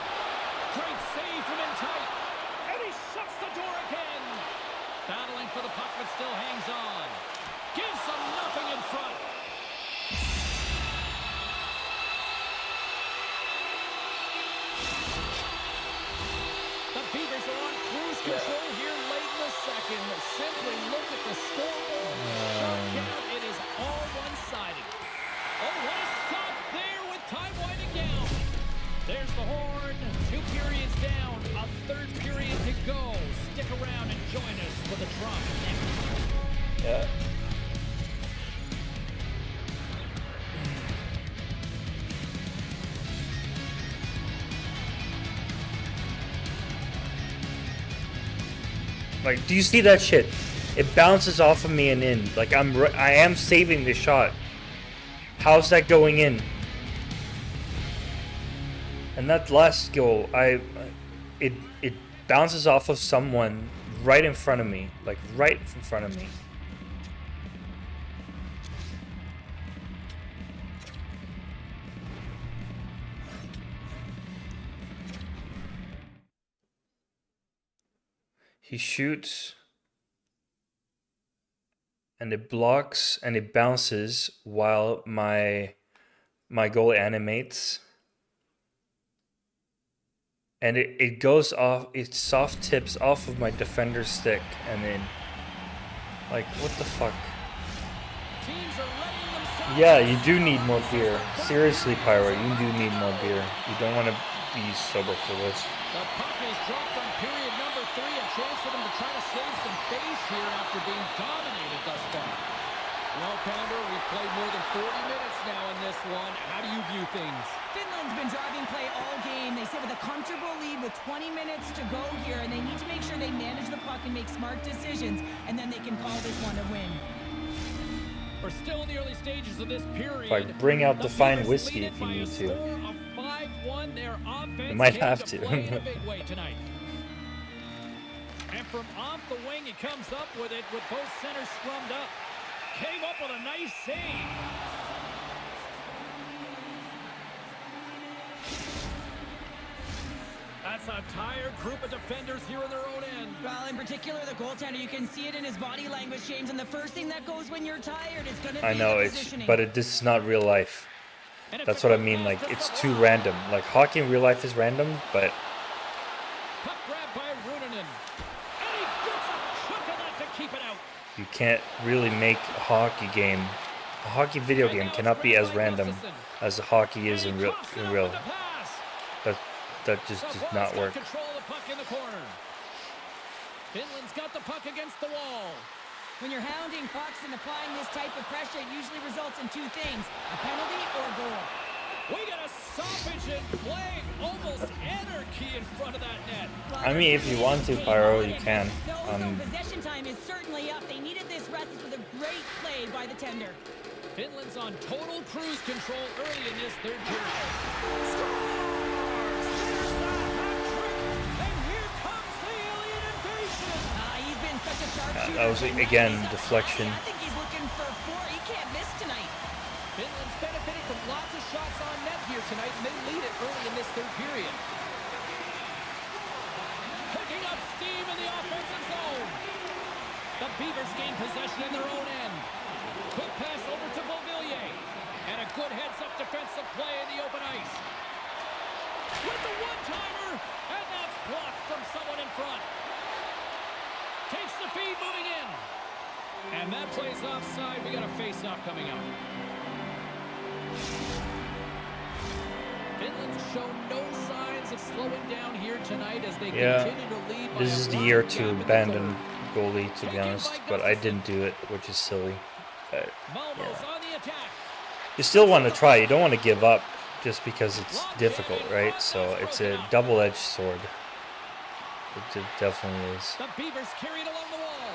Great save from in tight. And he shuts the door again. Battling for the puck, but still hangs on. Gives them nothing in front. The Beavers are on cruise control here late in the second. Simply look at the scoreboard. Shutdown. It is all one-sided. Oh, what a stop there with time winding down. There's the horn. 2 periods down. A third period to go. Stick around and join us for the drop next. Yeah. Like, do you see that shit? It bounces off of me and in. Like, I am saving the shot. How's that going in? And that last goal, it bounces off of someone right in front of me, like right in front of me. He shoots, and it blocks, and it bounces while my goal animates. And it goes off, it soft tips off of my defender's stick, and then, like, what the fuck? Yeah, you do need more beer. Seriously, Pyro, you do need more beer. You don't want to be sober for this. The puck is dropped on period number 3. A chance for them to try to save some face here after being dominated thus far. Well, Pander, we've played more than 40 minutes now in this one. How do you view things? Finland's been driving play all game. They sit with a comfortable lead with 20 minutes to go here, and they need to make sure they manage the puck and make smart decisions, and then they can call this one a win. We're still in the early stages of this period. Like, bring out the fine whiskey if you need to. You might have to. And from off the wing, he comes up with it with both centers scrummed up. Came up with a nice save. That's a tired group of defenders here in their own end. Well, in particular, the goaltender, you can see it in his body language, James, and the first thing that goes when you're tired is going to be I know, positioning. this is not real life. That's what I mean, like, it's too random. Like, hockey in real life is random, but... Puck grabbed by Runanen. And he gets a chunk of that to keep it out. You can't really make a hockey game. A hockey video game cannot be as random as a hockey is in real. That just does not work. Control the puck in the corner. Finland's got the puck against the wall. When you're hounding pucks and applying this type of pressure, it usually results in 2 things, a penalty or a goal. We got a stoppage in play, almost anarchy in front of that net. I mean, if you want to, Pyro, you can. Possession time is certainly up. They needed this rest with a great play by the tender. Finland's on total cruise control early in this third period. That was, again, deflection. I think he's looking for 4. He can't miss tonight. Finland's benefiting from lots of shots on net here tonight, and they lead it early in this third period. Picking up steam in the offensive zone. The Beavers gain possession in their own end. Quick pass over to Beauvillier. And a good heads-up defensive play in the open ice. With the one-timer, and that's blocked from someone in front. Takes the feed, moving in. And that play's offside. We got a face-off coming up. Finland's shown no signs of slowing down here tonight as they continue to lead. This is the year to abandon goalie, to be honest, but I didn't do it, which is silly. But, yeah. You still want to try. You don't want to give up just because it's difficult, right? So it's a double-edged sword. It definitely is. The Beavers carried along the wall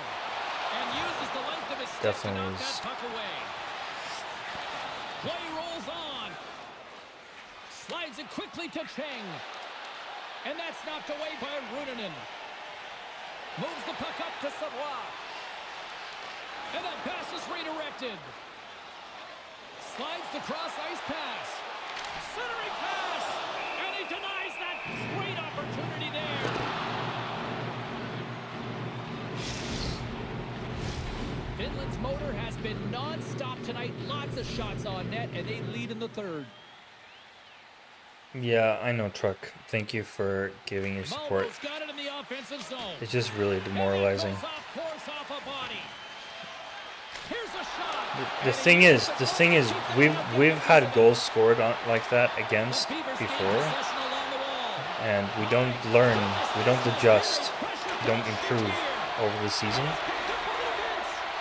and uses the length of his stick to knock that puck away. Play rolls on. Slides it quickly to Cheng. And that's knocked away by Runanen. Moves the puck up to Savoie. And that pass is redirected. Slides the cross-ice pass. Centering pass. And he denies that great opportunity there. Finland's motor has been non-stop tonight. Lots of shots on net, and they lead in the third. Yeah, I know, Truck. Thank you for giving your support. Malmo's got it in the offensive zone. It's just really demoralizing. And that goes off course off a body. Here's a shot. The thing is, we've had goals scored on, like that against before, and we don't learn, we don't adjust, we don't improve over the season,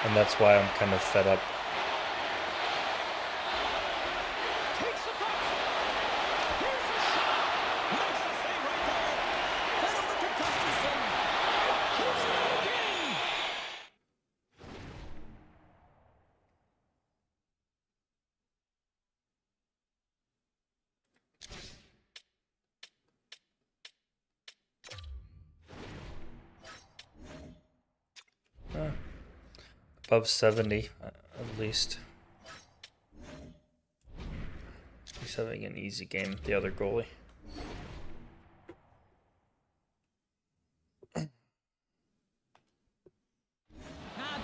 and that's why I'm kind of fed up. Above 70, at least. He's having an easy game, the other goalie.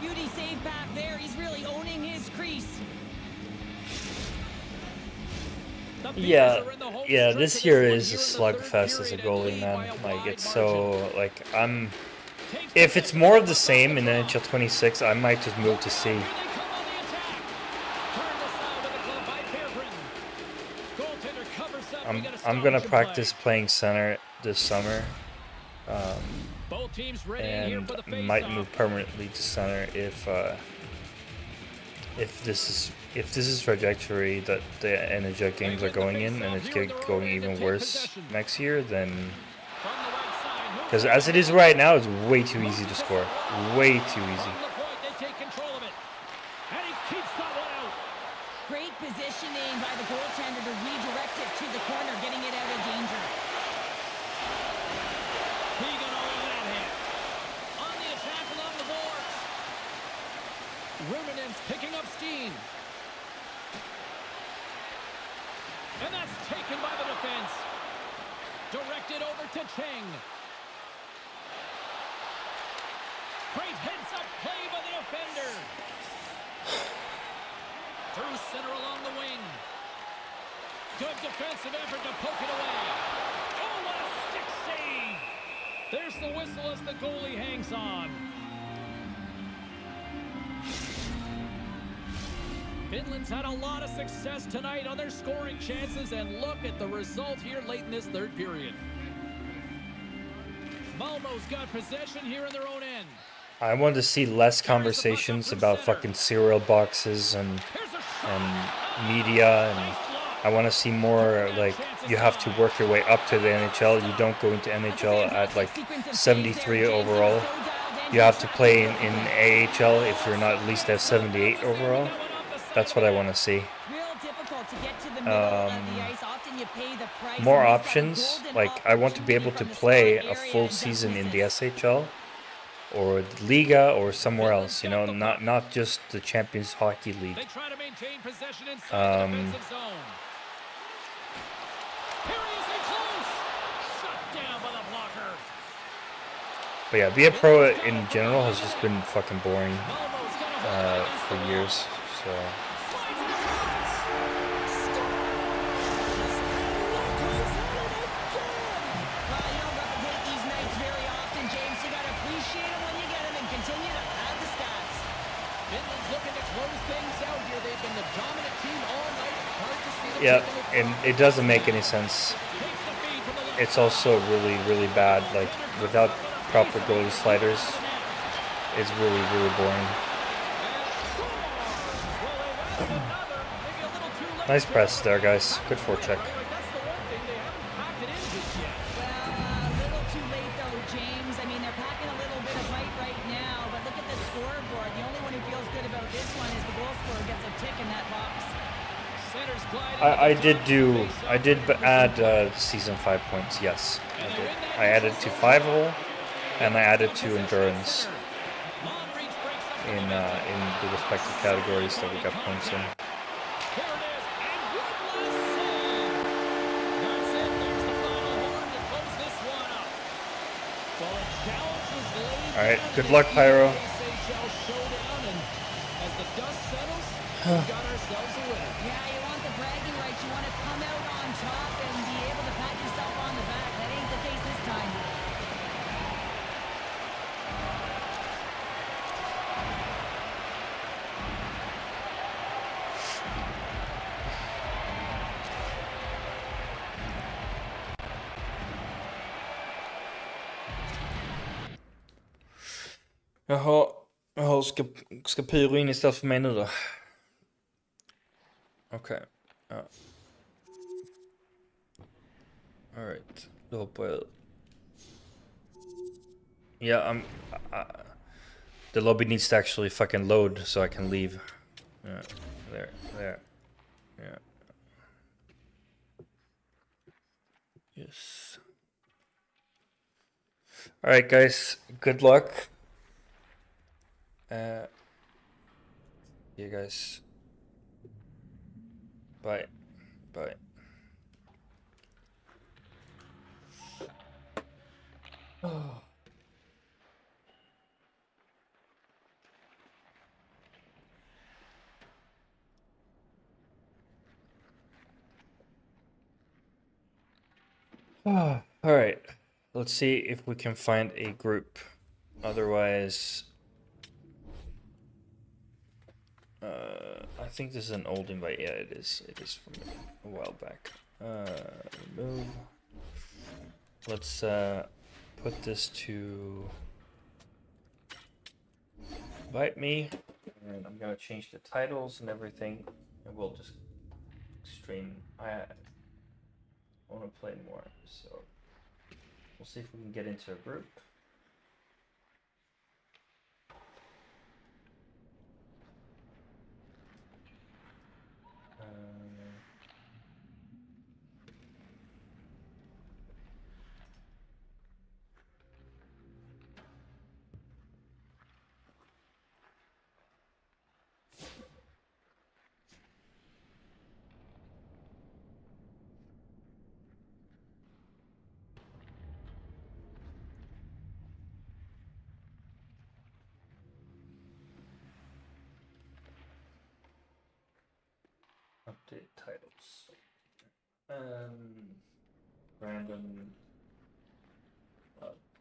Beauty save back there. He's really owning his crease. Yeah, this year is a slugfest as a goalie, man. Like, it's so, like, if it's more of the same in NHL 26, I might just move to C. I'm gonna practice playing center this summer, and might move permanently to center if this is trajectory that the NHL games are going in, and it's going even worse next year, then. Because as it is right now, it's way too easy to score. Way too easy. Great positioning by the goaltender to redirect it to the corner, getting it out of danger. He got all of that hit. On the attack along the boards. Ruminen's picking up steam. And that's taken by the defense. Directed over to Cheng. Great heads-up play by the defender. Through center along the wing. Good defensive effort to poke it away. Oh, what a stick save. There's the whistle as the goalie hangs on. Finland's had a lot of success tonight on their scoring chances, and look at the result here late in this third period. Malmo's got possession here in their own end. I want to see less conversations about fucking cereal boxes and media, and I want to see more like you have to work your way up to the NHL. You don't go into NHL at like 73 overall. You have to play in AHL if you're not at least at 78 overall. That's what I want to see. More options. Like, I want to be able to play a full season in the SHL or the Liga or somewhere else, you know, not just the Champions Hockey League. They try to maintain possession inside the defensive zone. Here he is in close. Shut down by the blocker. But yeah, be a pro in general has just been fucking boring for years. So. Yeah, and it doesn't make any sense. It's also really, really bad. Like, without proper goalie sliders, it's really, really boring. Nice press there, guys. Good forecheck. I did add season 5 points. Yes, I did. I added to 5-hole, and I added to endurance in the respective categories that we got points in. All right, good luck, Pyro. As the dust settles, we got ourselves a winner. Yeah, you want the bragging rights. You want to come out on top and be able to pat yourself on the back. That ain't the case this time. Jaha, ska Pyro in istället för mig nu då? Okej, ja. Alright, då hoppar jag. Yeah, the lobby needs to actually fucking load so I can leave. Yeah, there, yeah. Yes. Alright guys, good luck. You guys. Bye. Bye. Alright. Let's see if we can find a group. Otherwise, I think this is an old invite. Yeah, it is. It is from a while back. Remove. Let's put this to invite me, and I'm gonna change the titles and everything, and we'll just stream. I want to play more, so we'll see if we can get into a group. Update titles. Random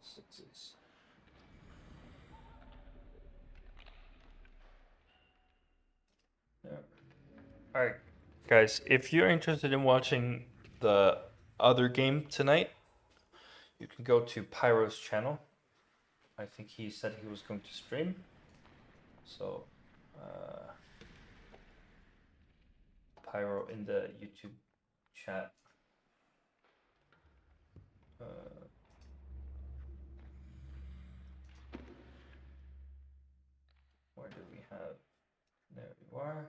sixes. Yeah. All right, guys. If you're interested in watching the other game tonight, you can go to Pyro's channel. I think he said he was going to stream. So, Pyro in the YouTube chat. Where do we have? There you are.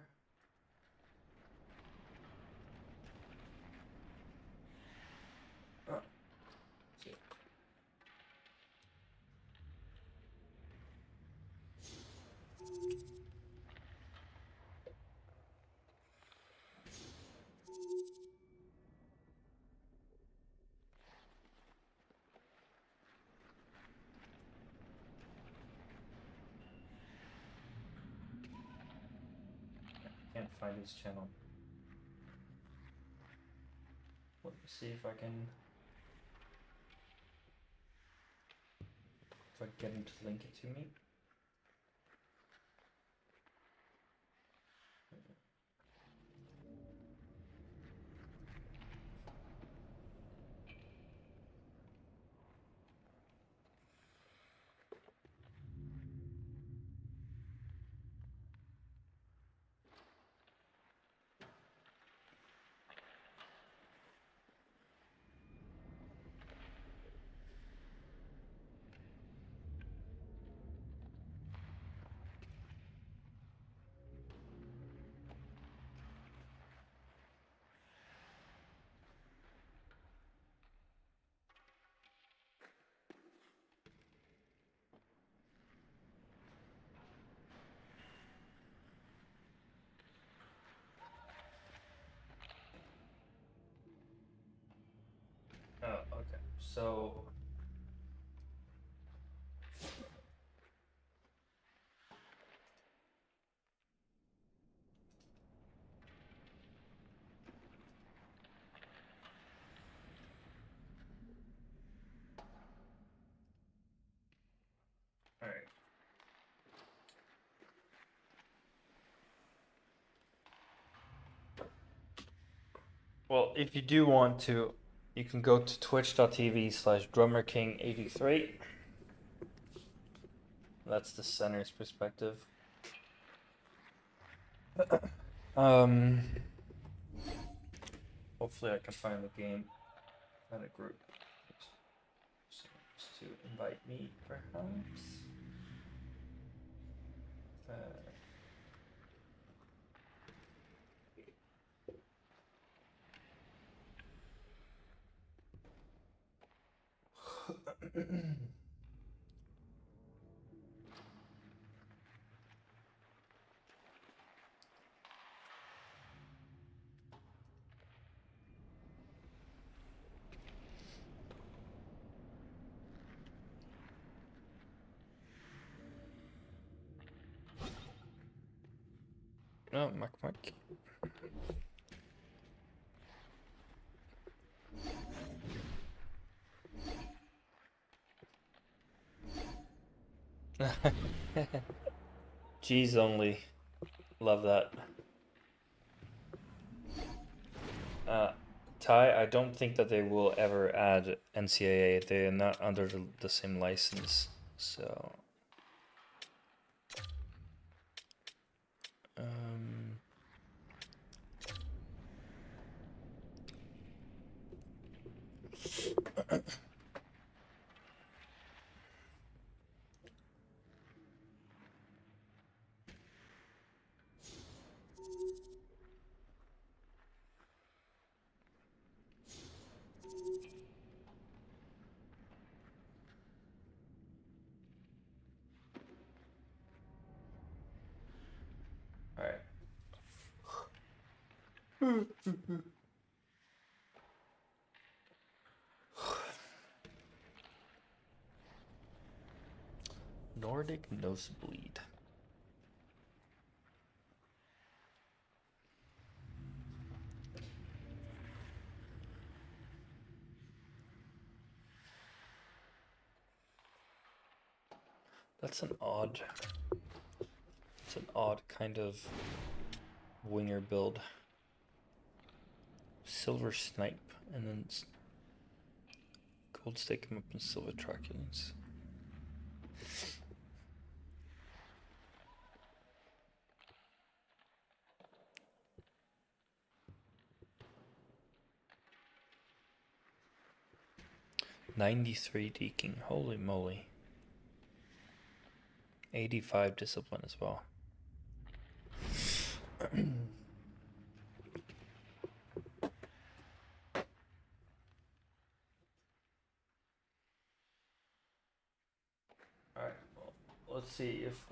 Can't find his channel. Let me see if I can get him to link it to me. Oh, okay. So Well, if you do want to, you can go to twitch.tv/drummerking83. That's the center's perspective. Hopefully I can find the game and a group to invite me, perhaps. No, Mac. G's only. Love that. Ty, I don't think that they will ever add NCAA. They are not under the same license, so. All right. Nordic Nosebleed. That's an odd. It's an odd kind of winger build. Silver Snipe, and then gold stake him up in silver truculence. $93 deking, holy moly. 85 discipline as well. Alright, well, let's see if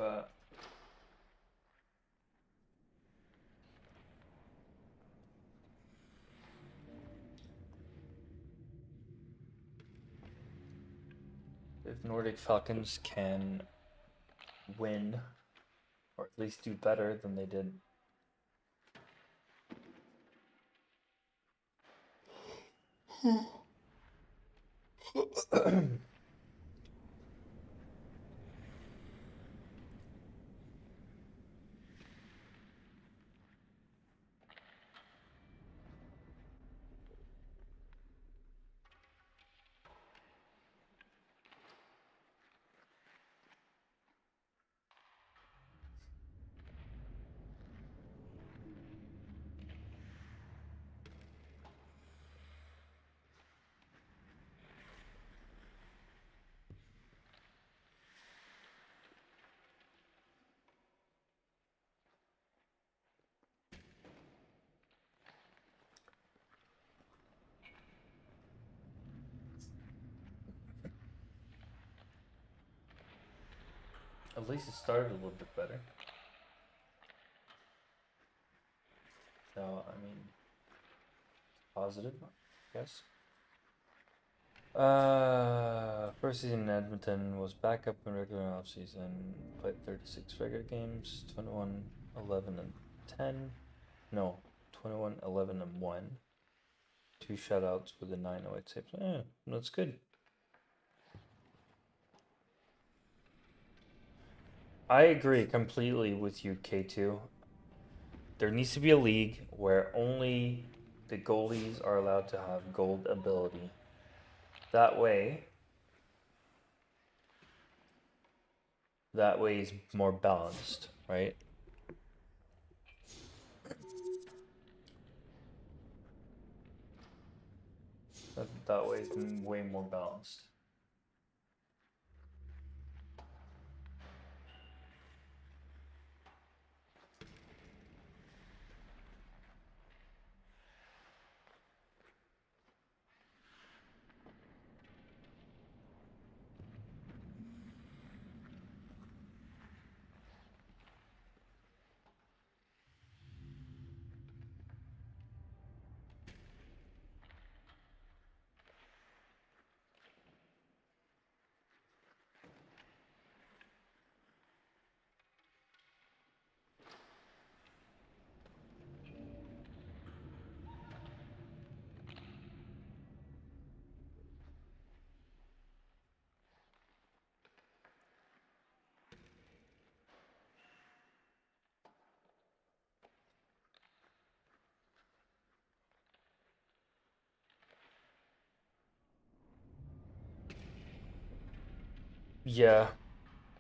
Nordic Falcons can win, or at least do better than they did. At least it started a little bit better. So, I mean, positive, I guess. First season in Edmonton was back up in regular offseason. Played 36 regular games, 21, 11, and 10. No, 21, 11, and 1. 2 shutouts with a 908 saves. That's good. I agree completely with you, K2. There needs to be a league where only the goalies are allowed to have gold ability. That way it's more balanced, right? That way it's way more balanced. Yeah,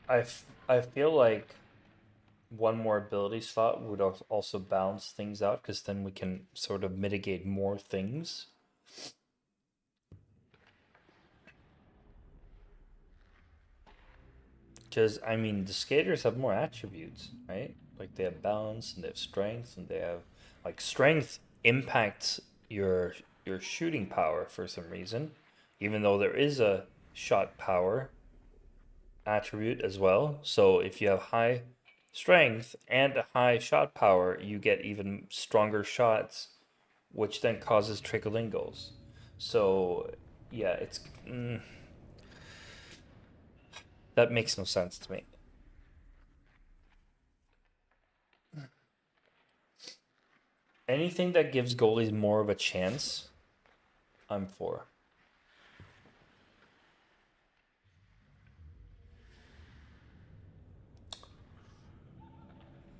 I feel like one more ability slot would also balance things out because then we can sort of mitigate more things. Because, I mean, the skaters have more attributes, right? Like they have balance and they have strength and they have like strength impacts your shooting power for some reason, even though there is a shot power attribute as well. So if you have high strength and a high shot power, you get even stronger shots, which then causes trickling goals. So yeah, it's that makes no sense to me. Anything that gives goalies more of a chance, I'm for.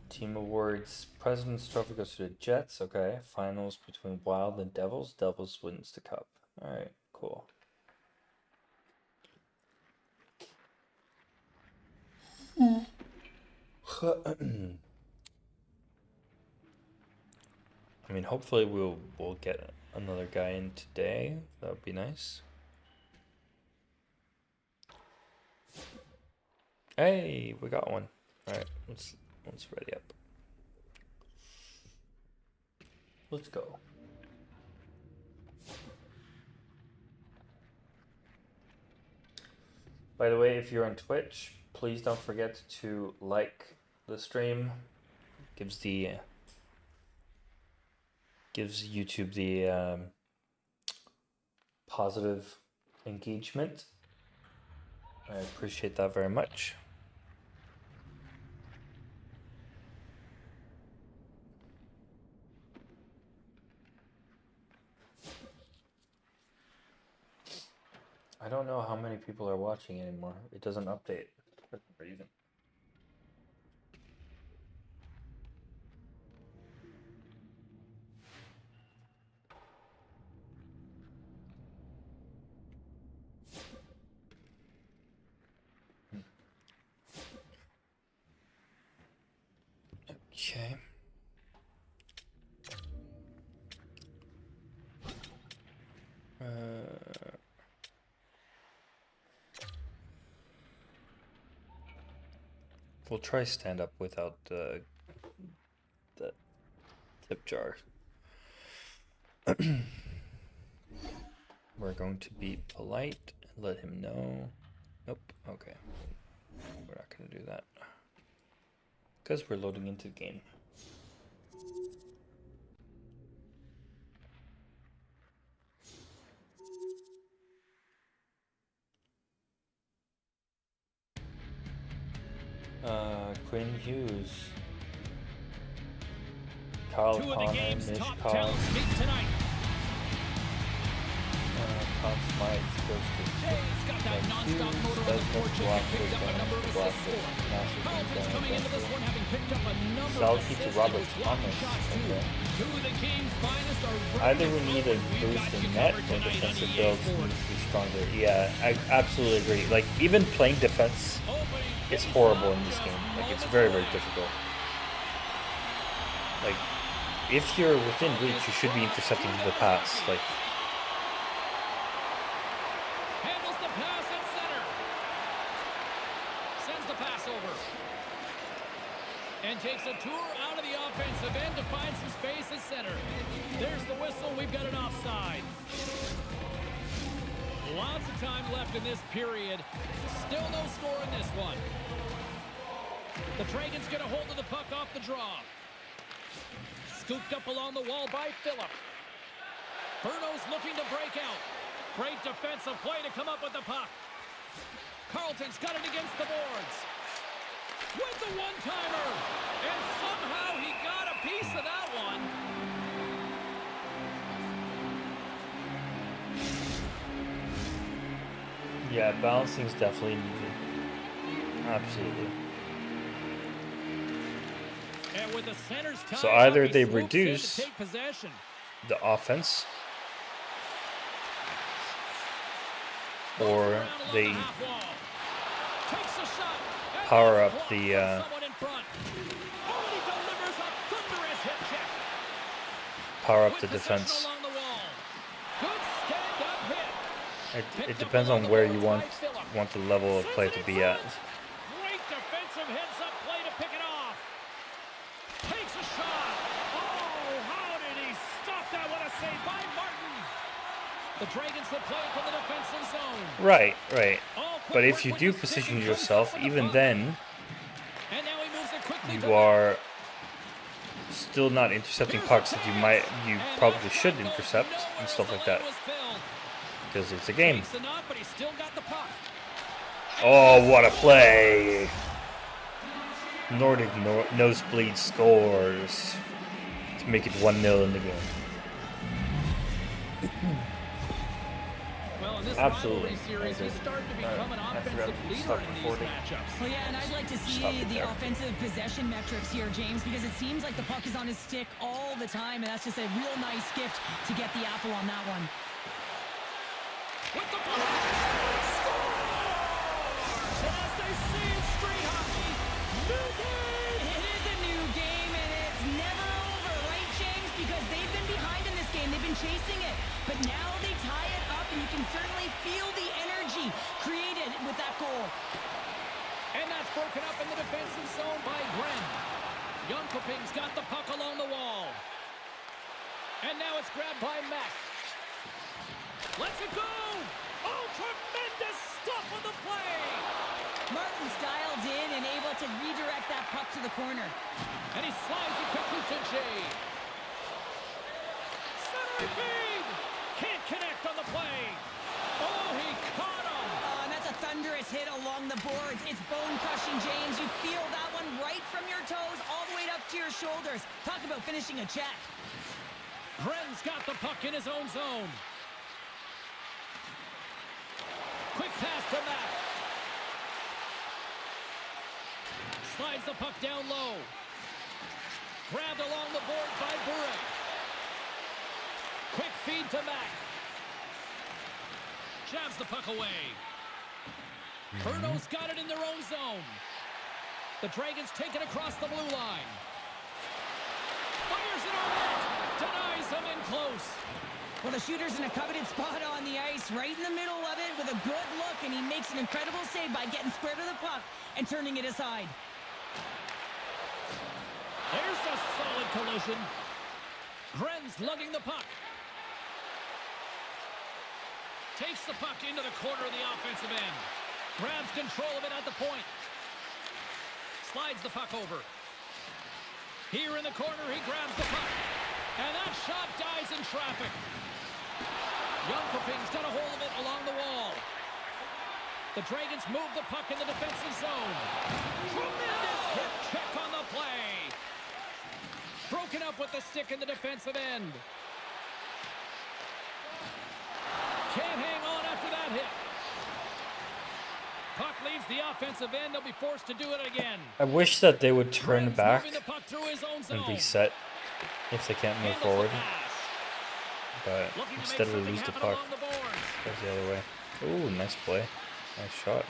Team awards. President's Trophy goes to the Jets. Okay. Finals between Wild and Devils. Devils wins the cup. All right. Cool. I mean, hopefully we'll get another guy in today. That would be nice. Hey, we got one. All right, let's ready up. Let's go. By the way, if you're on Twitch, please don't forget to like the stream. Gives YouTube the positive engagement. I appreciate that very much. I don't know how many people are watching anymore. It doesn't update for some reason. Okay. We'll try stand up without the tip jar. We're going to be polite and let him know. Nope. Okay. We're not going to do that because we're loading into the game. Quinn Hughes, Carl Two of the Connor, game's Mitch top Carl, talents meet tonight. Conn Smythe goes to Jay's got that non-stop motor on the fortune and picked up a number of assists for him. Carlton's coming into this one having picked up a number Salty to Robert Thomas. Okay. Two of the game's finest are Either we need a boost in net or defensive builds need to be stronger. Yeah, I absolutely agree. Like, even playing defense is horrible in this game. Like, it's very, very difficult. Like, if you're within reach, you should be intercepting the pass. Like, handles the pass at center. Sends the pass over. And takes a tour out of the offensive end to find some space at center. There's the whistle. We've got an offside. Lots of time left in this period. Still no score in this one. The Dragons get a hold of the puck off the draw. Scooped up along the wall by Phillip. Berno's looking to break out. Great defensive play to come up with the puck. Carlton's got it against the boards. With the one-timer. And somehow he got a piece of that one. yeah, balancing is definitely needed. Absolutely. And with the centers So tied either up, he they swoops in to reduce take possession. the offense, or they Takes a shot. And power that's up blocked the, by someone in front. Oh, and he delivers a thunderous hip check. power up With the possession defense. along the wall. Good stand-up hit. It depends on where you want the level of play to be at. Great defensive heads-up play to pick it off. Takes a shot. Oh, how did he stop that? What a save by Martin. The Dragons will play it from the defensive zone. Right, right. Oh, quick But if work you with do the stick position and comes yourself, up with the even puck. then, And now he moves it quickly to you are still not intercepting pucks that you probably should intercept and stuff like that, because it's a game. But he still got the puck. Oh, what a play! Nordic Nosebleed scores to make it 1-0 in the game. Well, in this Absolutely. rivalry series, he's starting to become an I forgot offensive to leader stop in these recording. matchups. Well, yeah, and I'd like to see Stop it the there. offensive possession metrics here, James, because it seems like the puck is on his stick all the time, and that's just a real nice gift to get the apple on that one. With the puck. Scores! And as they say in street hockey, new game! It is a new game, and it's never over, right, James? Because they've been behind in this game. They've been chasing it. But now they tie it up, and you can certainly feel the energy created with that goal. And that's broken up in the defensive zone by Gren. Jönköping's got the puck along the wall. And now it's grabbed by Mack. Lets it go! Oh, tremendous stuff on the play! Martin's dialed in and able to redirect that puck to the corner. And he slides it quickly to Jay. Center feed! Can't connect on the play. Oh, he caught him! And that's a thunderous hit along the boards. It's bone-crushing, James. You feel that one right from your toes all the way up to your shoulders. Talk about finishing a check. Gren's got the puck in his own zone. Quick pass to Matt. Slides the puck down low. Grabbed along the board by Bure. Quick feed to Mack. Jabs the puck away. Berno's got it in their own zone. The Dragons take it across the blue line. Fires it on net. Denies him in close. Well, the shooter's in a coveted spot on the ice, right in the middle of it with a good look, and he makes an incredible save by getting square to the puck and turning it aside. There's a solid collision. Gren's lugging the puck. Takes the puck into the corner of the offensive end. Grabs control of it at the point. Slides the puck over. Here in the corner, he grabs the puck. And that shot dies in traffic. Jönköping's got a hold of it along the wall. The Dragons move the puck in the defensive zone. Tremendous hip check on the play. Broken up with the stick in the defensive end. Can't hang on after that hit. Puck leaves the offensive end. They'll be forced to do it again. I wish that they would turn Gren's back moving the puck through and zone. reset if they can't move Handles the forward. pass. But Looking to make instead we something lose the happen puck. along the boards. Goes the other way. Ooh, nice play. Nice shot.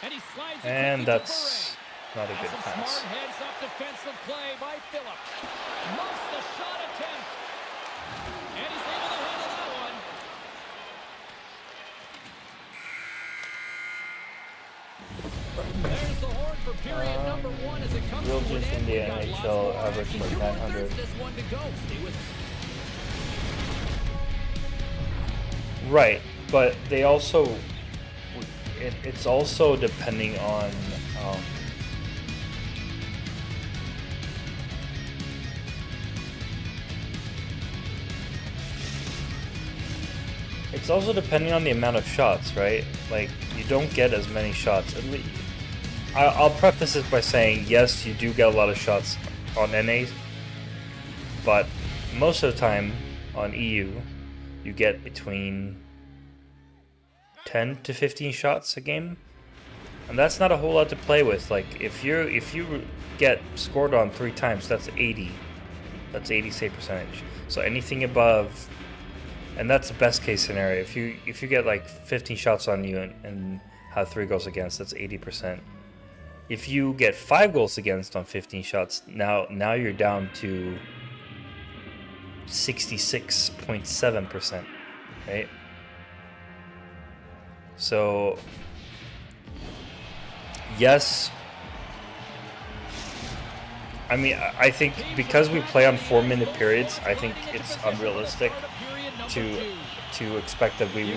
And he slides it And quickly to that's not a That's good some pass. smart heads-up defensive play by Phillip. Muffs the shot attempt. And he's able to handle that one. There's the horn for period number 1 as it comes to an Realtors in end. the We've got lots NHL more average action. like 2 1/3 900. this one to go. Stay with us. Right, but they also, it's also depending on it's also depending on the amount of shots, right? Like, you don't get as many shots. I'll preface this by saying, yes, you do get a lot of shots on NA, but most of the time on EU, you get between 10 to 15 shots a game, and that's not a whole lot to play with. Like, if you get scored on 3 times, that's 80 save percentage. So anything above, and that's the best case scenario. If you get like 15 shots on you and have 3 goals against, that's 80%. If you get 5 goals against on 15 shots, now you're down to 66.7%, right? So yes, I mean, I think because we play on 4-minute periods, I think it's unrealistic to expect that we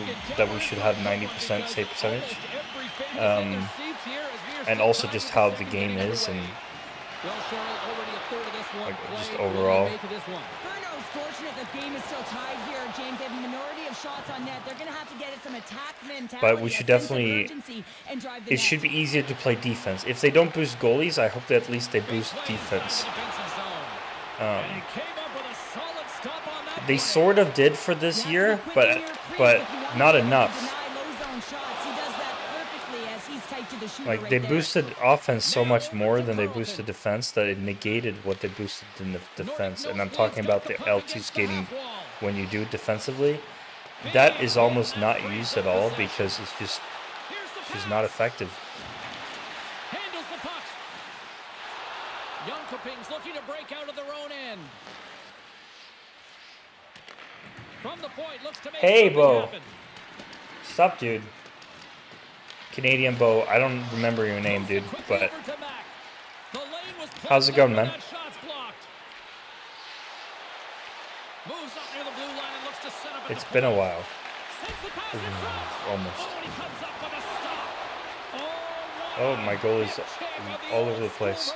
should have 90% save percentage, and also just how the game is, and like, just overall. Bruno's fortunate the game is still tied here, James. They have a minority of shots on net. They're going to have to get some attack mentality. But we should definitely. It should be easier to play defense. If they don't boost goalies, I hope that at least they boost defense. They sort of did for this year, but not enough. Like, they boosted offense so much more than they boosted defense that it negated what they boosted in the defense. And I'm talking about the L2 skating when you do it defensively. That is almost not used at all because it's just not effective. Handles the puck. Jönköping's looking to break out of their own end. From the point, looks to make Hey, something Bo. happen. Stop, dude. Canadian Bo, I don't remember your name, dude, but how's it going, man? It's been a while. Almost. Oh, my goal is all over the place.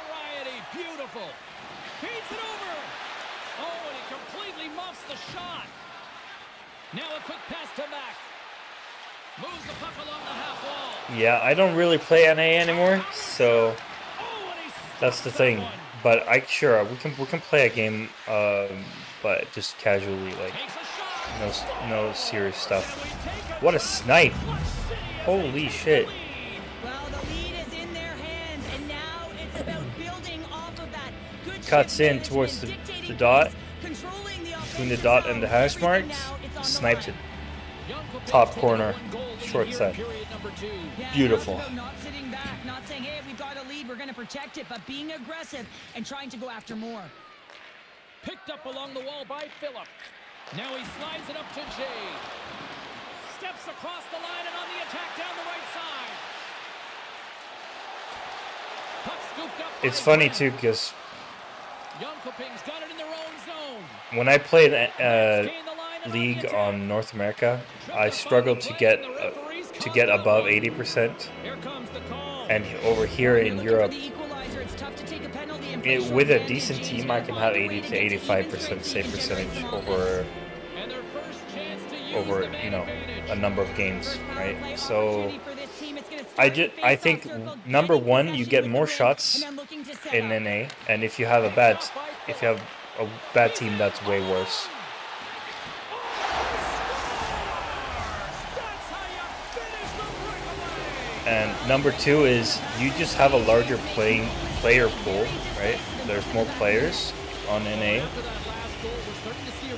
Beautiful. Feeds it over. Oh, and he completely muffs the shot. Now a quick pass to Mack. Moves the puck along the half wall. Yeah, I don't really play NA anymore, so that's the thing. But we can play a game, but just casually, like no serious stuff. What a snipe! Holy shit! Well, the lead is in their hands, and now it's about building off of that. Good Cuts in shift towards the management, dot, controlling the between the dot and the hash marks, snipes it. Top corner, short side. Beautiful. Not sitting back, not saying, hey, we've got a lead, we're going to protect it, but being aggressive and trying to go after more. Picked up along the wall by Phillip. Now he slides it up to Jay. Steps across the line and on the attack down the right side. Puck scooped up. It's funny too, because Jönköping's got it in their own zone. when I played League on North America, I struggled to get above 80%, and over here in Europe, with a decent team, I can have 80 to 85% save percentage over a number of games, right? So I think number one, you get more shots in NA, and if you have a bad team, that's way worse. And number 2 is you just have a larger player pool, right? There's more players on NA,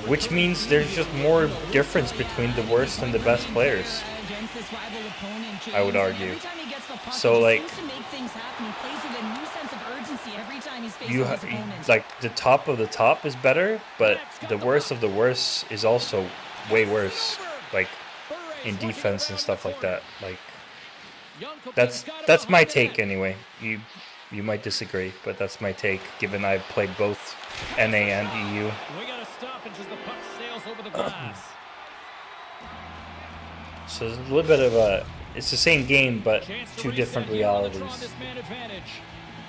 which means there's just more difference between the worst and the best players, I would argue. So like like the top of the top is better, but the worst of the worst is also way worse, like in defense and stuff like that. Like that's my take anyway. You might disagree, but that's my take, given I've played both NA and EU. We got a stoppage as the puck sails over the glass. So it's a little bit of a, it's the same game, but two different realities,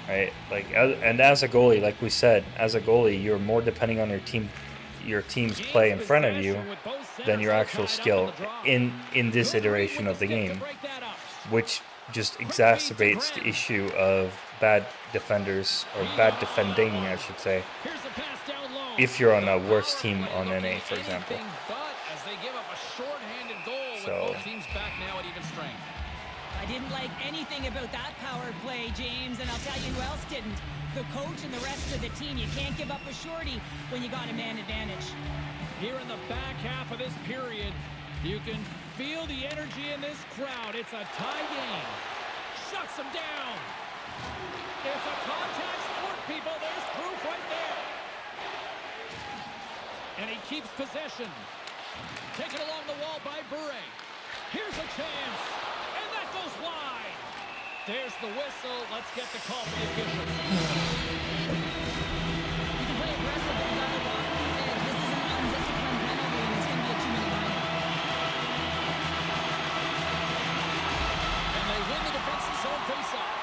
right? Like, and as a goalie, like we said, as a goalie, you're more depending on your team's play in front of you than your actual skill in this iteration of the game, which just exacerbates the issue of bad defenders, or bad defending, I should say, if you're on a worse team on NA, for example. So I didn't like anything about that power play, James, and I'll tell you who else didn't. The coach and the rest of the team. You can't give up a shorty when you got a man advantage. Here in the back half of this period, you can feel the energy in this crowd. It's a tie game. Shuts them down. It's a contact sport, people. There's proof right there. And he keeps possession. Taken along the wall by Bure. Here's a chance. And that goes wide. There's the whistle. Let's get the call from the officials. You can play aggressive and run the ball. This is an undisciplined penalty, and it's going to be a 2-minute lineup. And they win the defensive zone faceoff.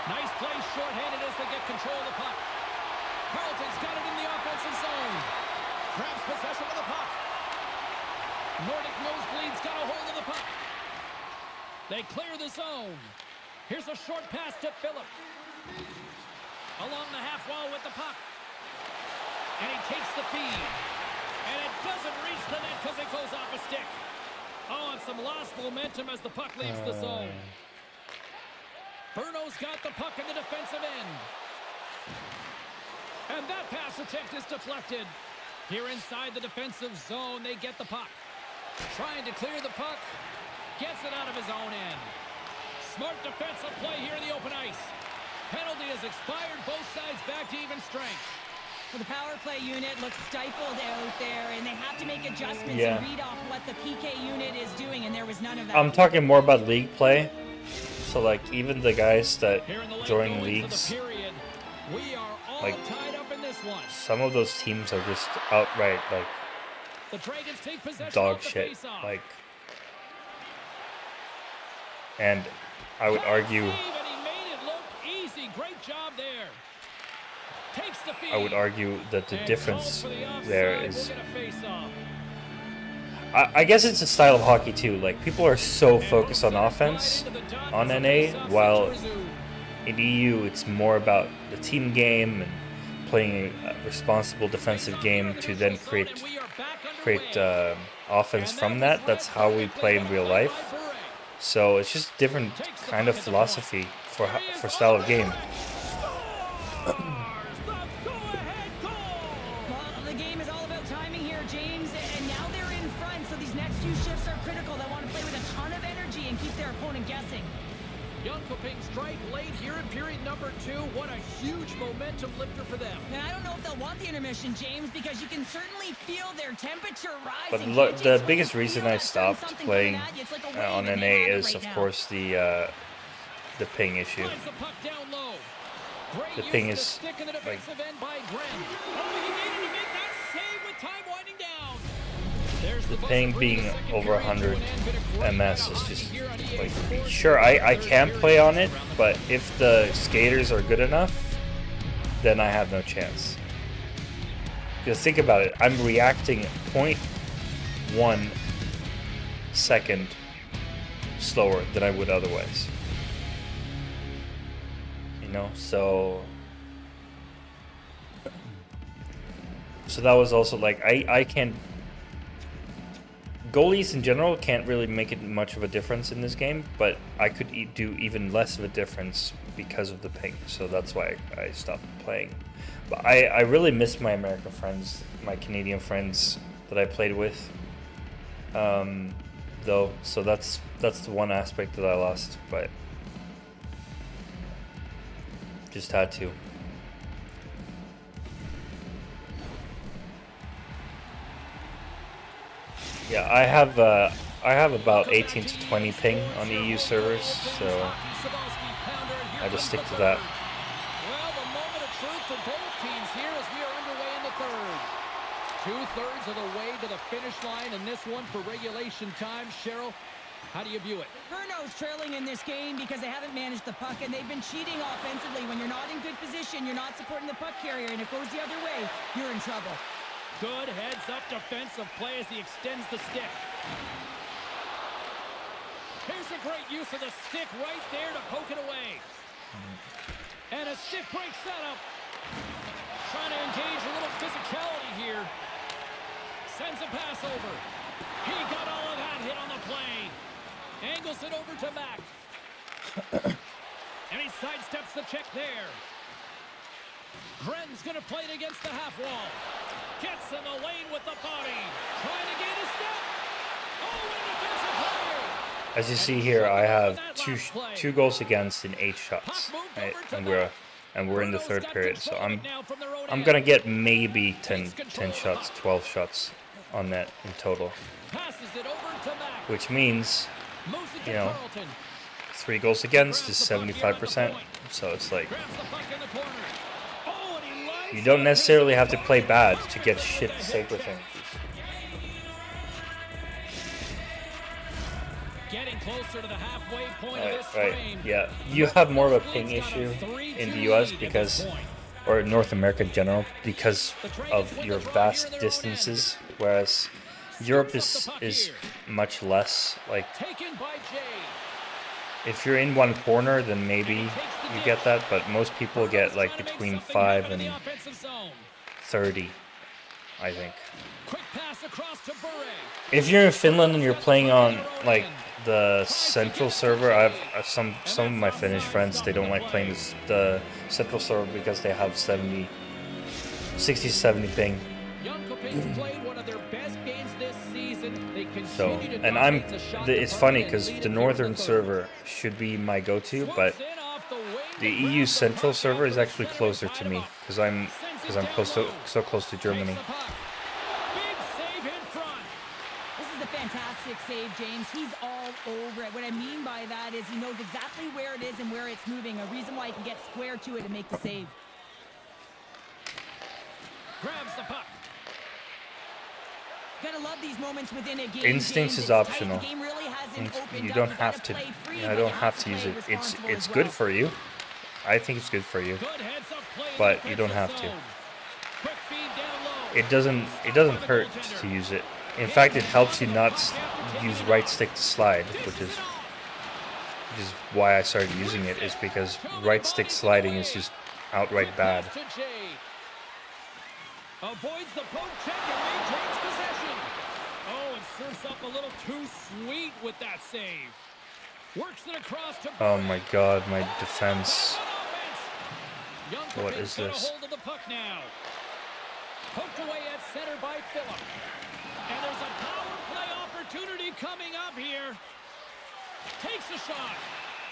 Nice play shorthanded as they get control of the puck. Carlton's got it in the offensive zone. Grabs possession of the puck. Nordic Nosebleed's got a hold of the puck. They clear the zone. Here's a short pass to Phillip. Along the half wall with the puck. And he takes the feed. And it doesn't reach the net because it goes off a stick. Oh, and some lost momentum as the puck leaves the zone. Bruno's got the puck in the defensive end. And that pass attempt is deflected. Here inside the defensive zone, they get the puck. Trying to clear the puck. Gets it out of his own end. Smart defensive play here in the open ice. Penalty has expired. Both sides back to even strength. Well, the power play unit looks stifled out there, and they have to make adjustments Yeah. and read off what the PK unit is doing, and there was none of that. I'm talking more about league play. So like even the guys that Here in the late join going for the leagues, period, we are all like, tied up in this one. some of those teams are just outright like The Dragons take possession dog off the shit. faceoff. Like, and I would argue, Save, and he made it look easy. Great job there. Takes the feed. I would argue that the And difference calls for the offside. there We'll is, get a face-off. I guess it's a style of hockey too. Like people are so focused on offense on NA, while in EU it's more about the team game and playing a responsible defensive game to then create offense from that. That's how we play in real life. So it's just different kind of philosophy for style of game. Well, the game is all about timing here, James, and now they're in front, so these next few shifts are critical. They want to play with a ton of energy and keep their opponent guessing. Jönköping strike late here in period number 2. What a huge momentum lifter for them. And I don't know if they'll want the intermission, James, because you can certainly feel their temperature rising. But Can't look, you the just biggest feel reason that I certain stopped something playing coming at you? It's like a wave on that NA they have is, right of now. course, the ping issue. Finds the puck down low. Great The use thing to is, stick in the like, defensive end by Gren. Oh, he needed to make that save with time winding down. There's The buzzer ping bringing being the second over period to 100 an end. Been a great MS night is of just hockey here on EA like, Sports. sure, I can play on it, but if the skaters are good enough, then I have no chance. Because think about it, I'm reacting 0.1 second slower than I would otherwise. You know, so that was also like I can't goalies in general can't really make it much of a difference in this game, but I could do even less of a difference because of the ping, so that's why I stopped playing. But I really miss my American friends, my Canadian friends that I played with, though, so that's the one aspect that I lost, but just had to. Yeah, I have about 18 to 20 ping on the EU servers, so I just stick to that. Well, the moment of truth for both teams here as we are underway in the third. 2/3 of the way to the finish line in this one for regulation time. Cheryl, how do you view it? Bruno's trailing in this game because they haven't managed the puck, and they've been cheating offensively. When you're not in good position, you're not supporting the puck carrier, and it goes the other way, you're in trouble. Good heads-up defensive play as he extends the stick. Here's a great use of the stick right there to poke it away. And a stick break setup. Trying to engage a little physicality here. Sends a pass over. He got all of that hit on the play. Angles it over to Max. And he sidesteps the check there. Gren's going to play it against the half wall. Gets in the lane with the body. Trying to gain a step. Oh, what a defensive play. As you see here, I have two goals against in 8 shots, right? And we're in the third period, so I'm gonna get maybe 10 shots, 12 shots on net in total, which means, you know, 3 goals against is 75%. So it's like, you don't necessarily have to play bad to get shit saved with him. Getting closer to the halfway point of this frame. Yeah. You have more of a ping issue in the US because, or North America in general, because of your vast distances, whereas Europe is much less. Like, if you're in one corner, then maybe you get that, but most people get like between 5 and 30, I think. If you're in Finland and you're playing on like the central server, I have some of my Finnish friends, they don't like playing the central server because they have 60, 70 ping. So, and it's funny because the northern server should be my go-to, but the EU central server is actually closer to me because I'm so close to Germany. Fantastic save, James. He's all over it. What I mean by that is he knows exactly where it is and where it's moving. A reason why he can get square to it and make the save. Grabs the puck. Gotta love these moments within a game. Instincts is optional. You don't have to. I don't have to use it. It's good for you. I think it's good for you, but you don't have to. It doesn't hurt to use it. In fact, it helps you not use right stick to slide, which is why I started using it, is because right stick sliding is just outright bad. Avoids the poke check and maintains possession. Oh, and surfs up a little too sweet with that save. Works it across to Oh my god, my defense. What is this? Hold of the puck now. Poked away at center by Phillip. And there's a power play opportunity coming up here. Takes a shot.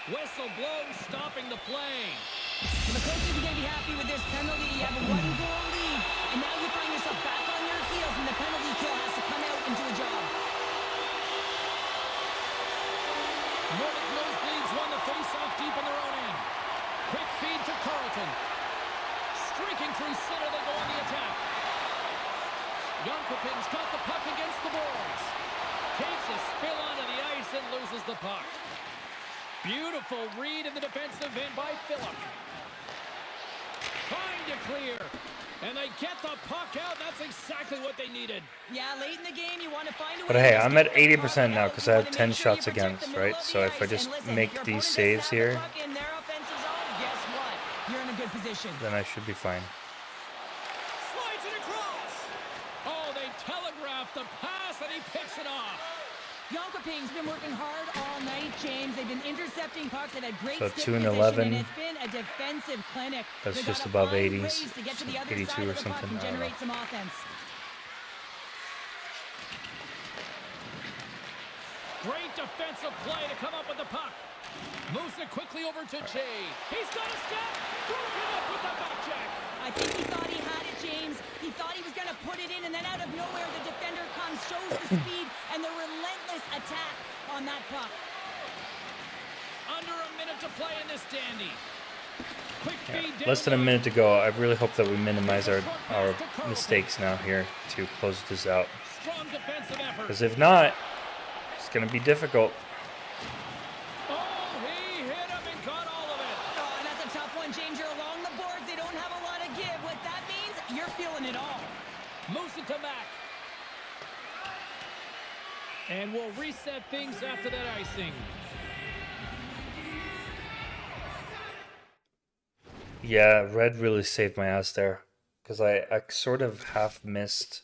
Whistle blows, stopping the play. Well, the coaches are going to be happy with this penalty. You have a 1-goal lead, and now you find yourself back on your heels, and the penalty kill has to come out and do a job. Nordic Nosebleeds won the face-off deep in their own end. Quick feed to Carlton. Streaking through center, they go on the attack. Yonkopin's got the puck against the boards. Takes a spill onto the ice and loses the puck. Beautiful read in the defensive end by Phillip. Trying to clear. And they get the puck out. That's exactly what they needed. Yeah, late in the game, you want to find a way. But hey, I'm at 80% now because I have 10 shots against, right? So if I just make these saves here, you're in a good position. Then I should be fine. Slides it across. Oh, they telegraphed the pass and he picks it off. Jönköping's been working hard all night, James. They've been intercepting pucks. They've had great So stick 2 and position, 11. and it's been a defensive clinic. That's They've just got to above find 80s, ways to get to the other 82 side or of the puck something, and I don't know. generate some offense. Great defensive play to come up with the puck. Moves it quickly over to Jay. He's got a step. Broken up with the back check. I think he thought he had it, James. He thought he was going to put it in, and then out of nowhere, the defender comes, shows the speed, and the relentless attack on that puck. Under a minute to play in this dandy. Quick feed down Less than a low. minute to go. I really hope that we minimize our mistakes now here to close this out. Strong defensive effort. Because if not, it's going to be difficult. Oh, he hit him and got all of it. Oh, and that's a tough one, James. You're along the boards. They don't have a lot of give. What that means, you're feeling it all. Moves it to Mac. And we'll reset things after that icing. Yeah, red really saved my ass there. Because I sort of half missed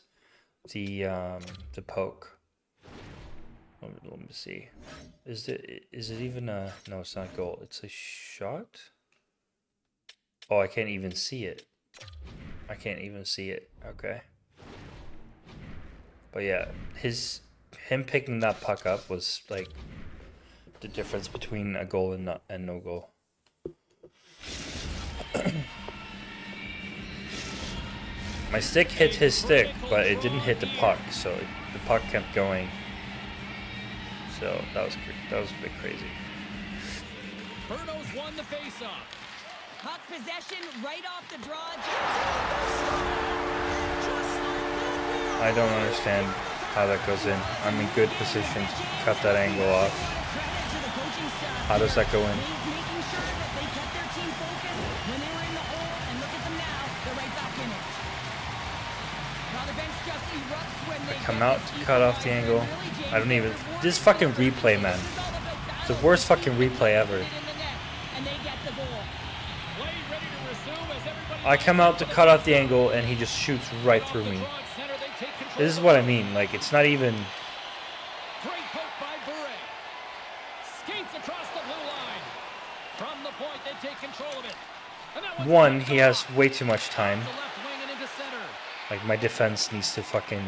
the poke. Let me see. Is it even a... No, it's not a goal. It's a shot? Oh, I can't even see it. I can't even see it. Okay. But yeah, him picking that puck up was like the difference between a goal and no goal. My stick hit his stick, but it didn't hit the puck, so the puck kept going. So that was a bit crazy. Berno's won the faceoff. Puck possession right off the draw. I don't understand how that goes in. I'm in good position to cut that angle off. Credit to the coaching staff. How does that go in? Making sure that they kept their team focused when they were in the hole, and look at them now. They're right back in it. Now the bench just erupts when they Come get out this to cut off the angle. I don't even... This fucking replay, man. It's the worst fucking replay ever. And they get the goal. Play ready to resume as everybody... I come out to cut off the angle and he just shoots right through me. This is what I mean. Like, it's not even... Great poke by Bure. Skates across the blue line. From the point, they take control of it. And that one's One, knocked he off. has way too much time. The left wing and into center. Like, my defense needs to fucking...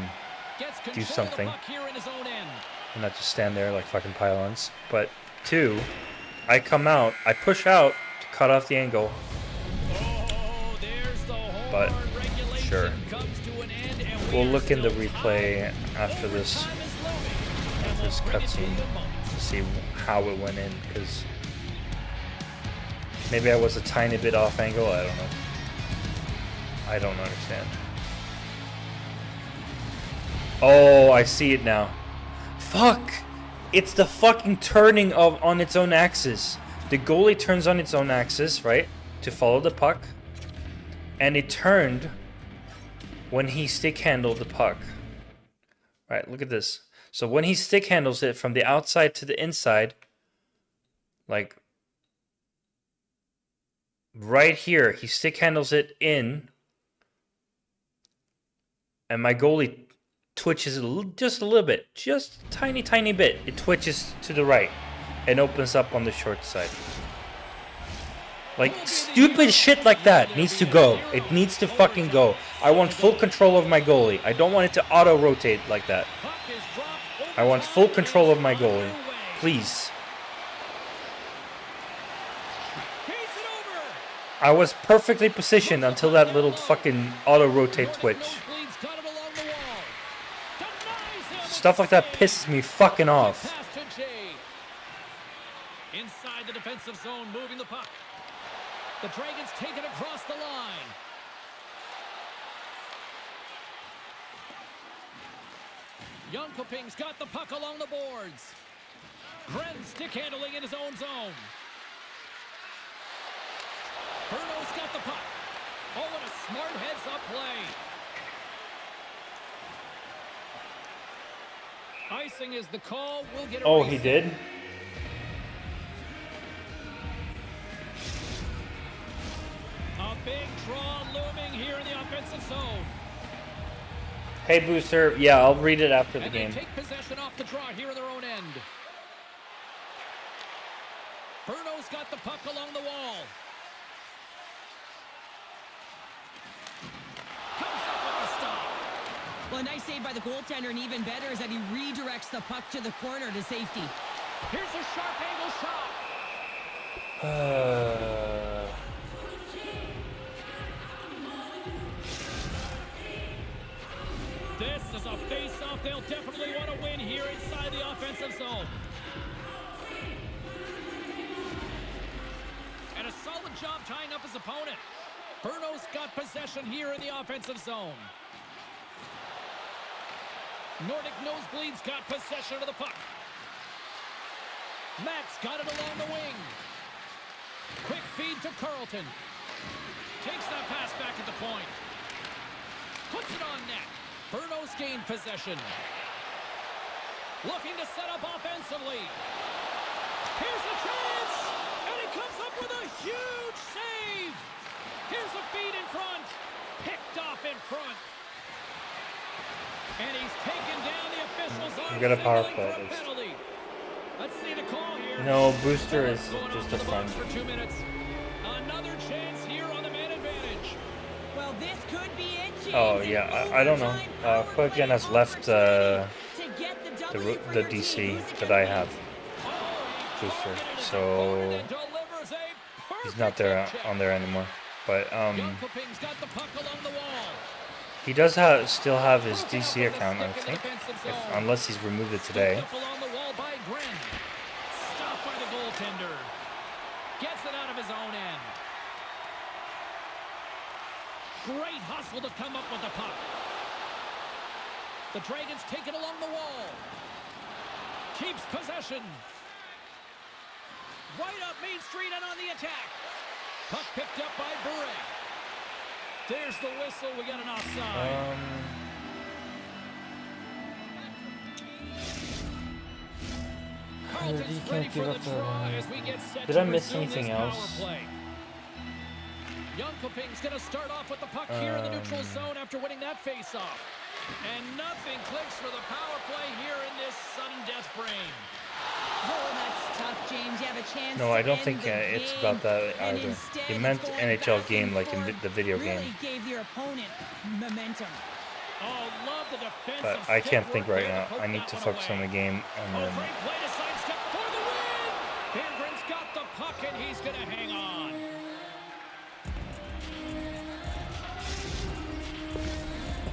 Gets control do of the something. puck here in his own end. And not just stand there like fucking pylons. But two, I come out, I push out to cut off the angle. Oh, there's the home But, run regulation sure. comes to an end, and We'll we're look in the still replay tied. after this Overtime is looming, and this we'll bring it to cutscene you in moments. to see how it went in, because maybe I was a tiny bit off angle, I don't know. I don't understand. Oh, I see it now. Fuck! It's the fucking turning on its own axis. The goalie turns on its own axis, right? To follow the puck. And it turned when he stick handled the puck. Right, look at this. So when he stick handles it from the outside to the inside, like right here, he stick handles it in, and my goalie twitches just a little bit, just a tiny bit. It twitches to the right and opens up on the short side. Like, stupid shit like that needs to go. It needs to fucking go. I want full control of my goalie. I don't want it to auto-rotate like that. Puck is dropped. I want full control of my goalie. Underway. Please. Feeds it over. I was perfectly positioned until that little fucking auto-rotate twitch. Nosebleeds got it along the wall. Denies him. Stuff like that pisses me fucking off. Pass to Jay. Inside the defensive zone, moving the puck. The Dragons take it across the line. Jönköping's got the puck along the boards. Gren stick handling in his own zone. Berno's got the puck. Oh, what a smart heads-up play. Icing is the call. We'll get a Oh, he reset. did? A big draw looming here in the offensive zone. Hey, Booster. Yeah, I'll read it after the And game. they take possession off the draw here in their own end. Bruno's got the puck along the wall. Comes up with the stop. Well, a nice save by the goaltender, and even better is that he redirects the puck to the corner to safety. Here's a sharp angle shot. This is a face-off they'll definitely want to win here inside the offensive zone. And a solid job tying up his opponent. Bruno's got possession here in the offensive zone. Nordic Nosebleeds got possession of the puck. Matt's got it along the wing. Quick feed to Carlton. Takes that pass back at the point. Puts it on net. Bruno's gained possession. Looking to set up offensively. Here's a chance! And he comes up with a huge save! Here's a feed in front. Picked off in front. And he's taken down the official's arm. You got a power signaling play, for a at least. penalty. Let's see the call here. No, Booster is Going just off a the friend. box for 2 minutes. Another chance here on the man advantage. Well, this could be it, James. Oh, An yeah, I don't know. overtime power Quick play has left opportunity to get the W for the your team. DC Who's it that gonna I be? have. Booster, so he's not there on there anymore. But Jönköping's got the puck along the wall. he does still have his DC account, I think, unless he's removed it today. Picked up along the wall by Gren. Stopped by the goaltender. Gets it out of his own end. Great hustle to come up with the puck. The Dragons take it along the wall. Keeps possession. Right up Main Street and on the attack. Puck picked up by Bure. There's the whistle. We got an offside. Carlton's you ready can't for give the up the- draw as we get set Did to I miss resume anything this power else? play. Jönköping's going to start off with the puck here in the neutral zone after winning that faceoff. And nothing clicks for the power play here in this sudden death frame. Oh, that's tough, James. You have a chance. No, I to don't end think the it's game, about that and either. instead He it's meant going NHL back game, and like in forth. the video Really game. gave your opponent momentum. Oh, love the defensive But I can't stick think work right there now. to poke I need that to one focus on away. the game, and Oh, then great play to sidestep for the win! Berggren's got the puck and he's going to hang on.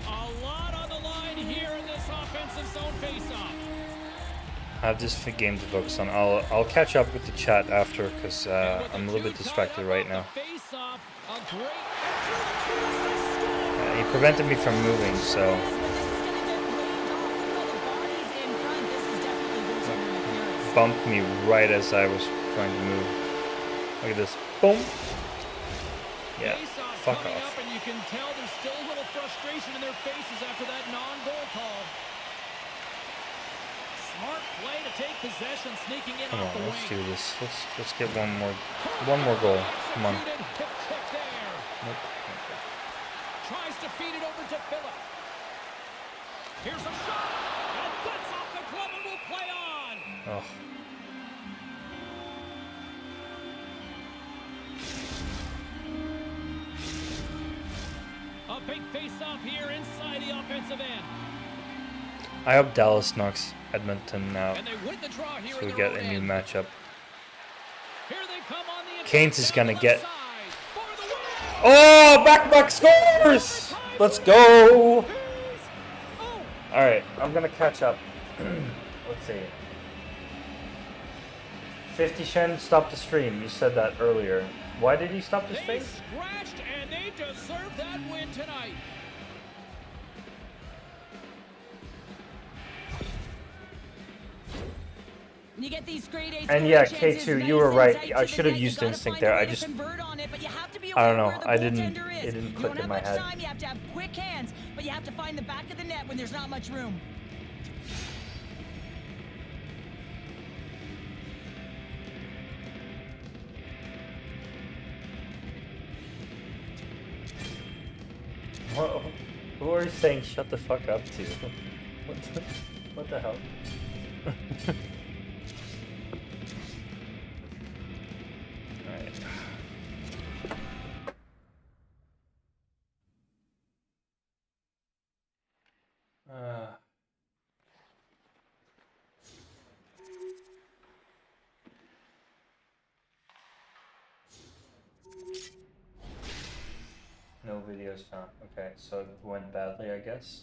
A lot on the line here in this offensive zone faceoff. I have this game to focus on. I'll catch up with the chat after because I'm a little bit distracted right now. Face-off, a great He prevented me from moving, so But this is going to get waved off. Look at all the bodies in front. This is definitely goaltender interference. bumped me right as I was trying to move. Look at this. Boom. Yeah. Face-off Fuck coming off. up, and you can tell there's still a little frustration in their faces after that non-goal call. Smart play to take possession, sneaking in Come off on, the let's wing. do this. Let's get one more goal. Come on. Executed, hip check there. Nope. Tries to feed it over to Phillip. Here's a shot, and that's off the glove and will play on. Oh. A big face-off here inside the offensive end. I hope Dallas knocks Edmonton out And they win the draw here so in we their get own a new end. matchup. Here they come on the attack Canes is down gonna the get- left side for the win. Oh, back scores! Let's go! Oh, Alright, I'm gonna catch up. Let's see. 50 Shen stopped the stream. You said that earlier. Why did he stop the they stream? scratched and they deserve that win tonight. You get these grade A And scoring yeah, chances, K2, nice you were right. inside I to the should have net. You used gotta instinct find there. a way I to just- convert on it, but you have to be I don't aware know. where the I didn't- goaltender it is. didn't You click don't in have my much head. time. You have to have quick hands, but you have to find the back of the net when there's not much room. Whoa. Who are you saying shut the fuck up to? What the hell? Alright. No videos found. Okay, so it went badly, I guess.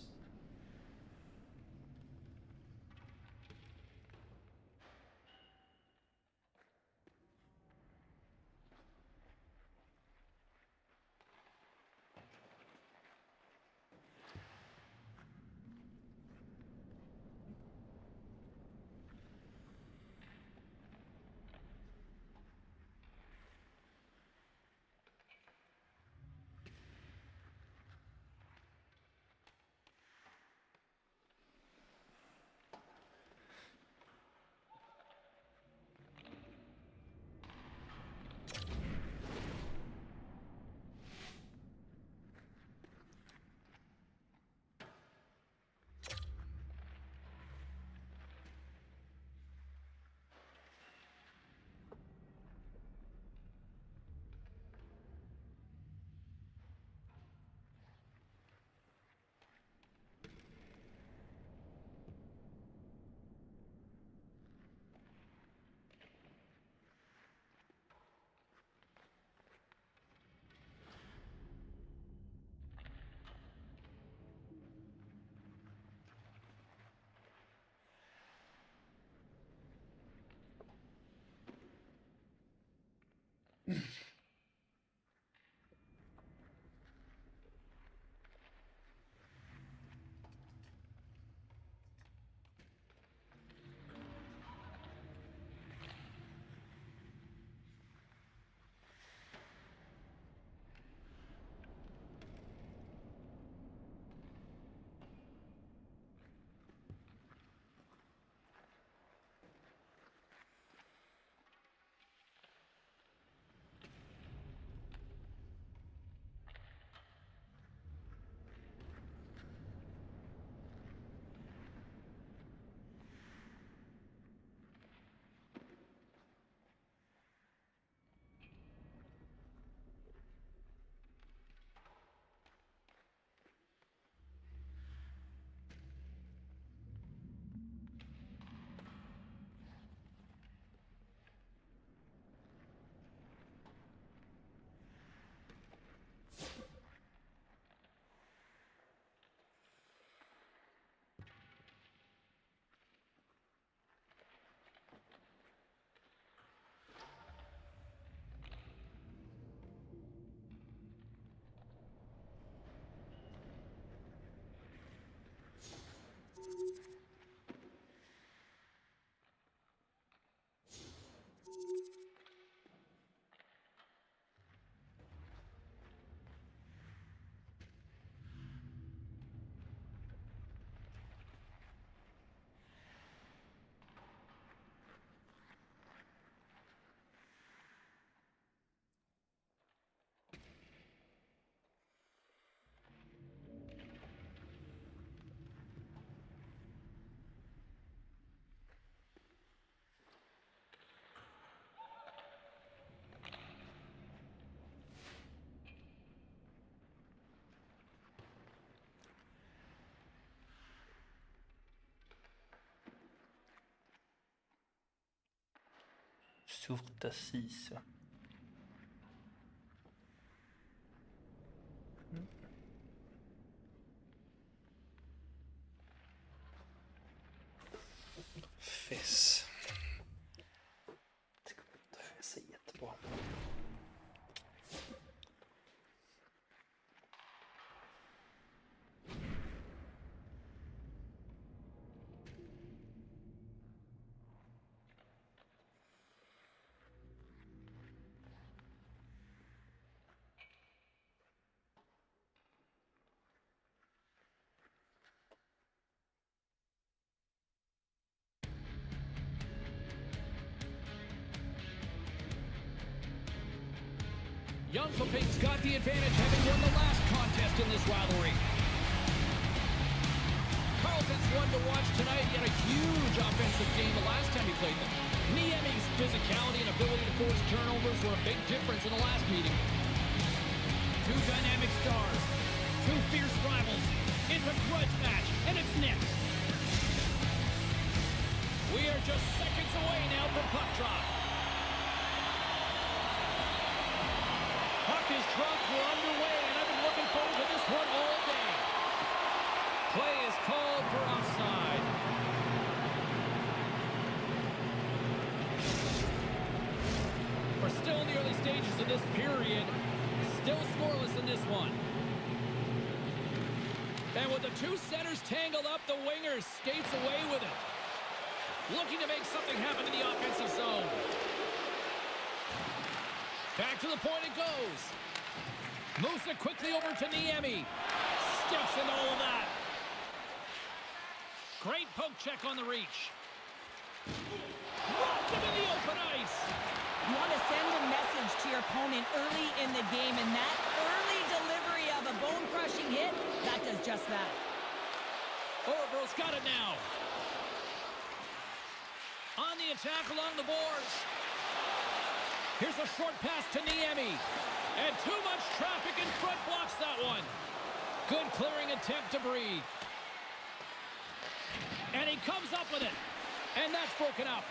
Sorta Sisu. Fess. Fess är jättebra. Young Paping's got the advantage, having won the last contest in this rivalry. one to watch tonight. He had a huge offensive game the last time he played them. Niemi's physicality and ability to force turnovers were a big difference in the last meeting. Two dynamic stars, two fierce rivals. It's a grudge match, and it's next. We are just seconds away now from puck drop. Puck is dropped, we're underway, and I've been looking forward to this one all day. Play is called for offside. We're still in the early stages of this period. Still scoreless in this one. And with the two centers tangled up, the winger skates away with it. Looking to make something happen in the offensive zone. Back to the point it goes. Moves it quickly over to Niemi. Sticks and all of that. Great poke check on the reach. Rocked him in the open ice. You want to send a message to your opponent early in the game, and that early delivery of a bone-crushing hit, that does just that. Orebro's got it now. On the attack along the boards. Here's a short pass to Niemi. And too much traffic in front blocks that one. Good clearing attempt to breathe. And he comes up with it. And that's broken up.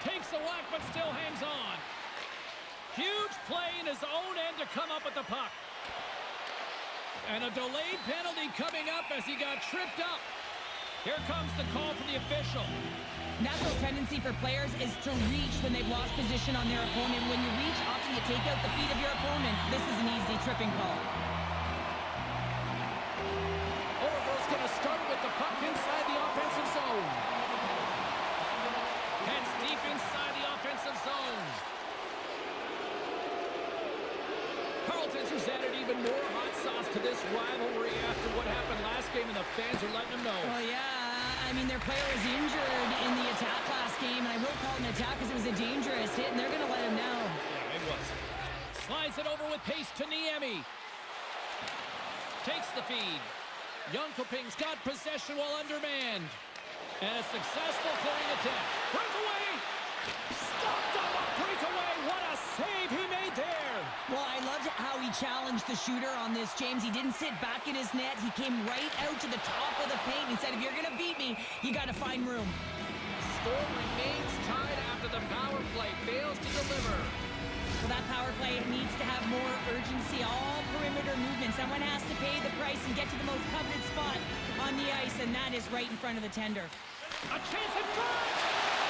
Takes a whack but still hangs on. Huge play in his own end to come up with the puck. And a delayed penalty coming up as he got tripped up. Here comes the call from the official. Natural tendency for players is to reach when they've lost position on their opponent. When you reach, often you take out the feet of your opponent. This is an easy tripping call. Orebro's going to start with the puck inside the offensive zone. Heads deep inside the offensive zone. Carlton's has added even more hot sauce to this rivalry after what happened last game, and the fans are letting them know. Well, yeah, I mean, their player was injured in the attack last game, and I will call it an attack because it was a dangerous hit, and they're going to let him know. Yeah, it was. Slides it over with pace to Niemi. Takes the feed. Jönköping's got possession while undermanned. And a successful clearing attempt. Breakaway! Stopped on the breakaway! What a save he made there! Well, I loved how he challenged the shooter on this, James. He didn't sit back in his net. He came right out to the top of the paint and said, if you're going to beat me, you got to find room. Score remains tied after the power play fails to deliver. So that power play needs to have more urgency, all perimeter movement. Someone has to pay the price and get to the most coveted spot on the ice, and that is right in front of the tender. A chance in front!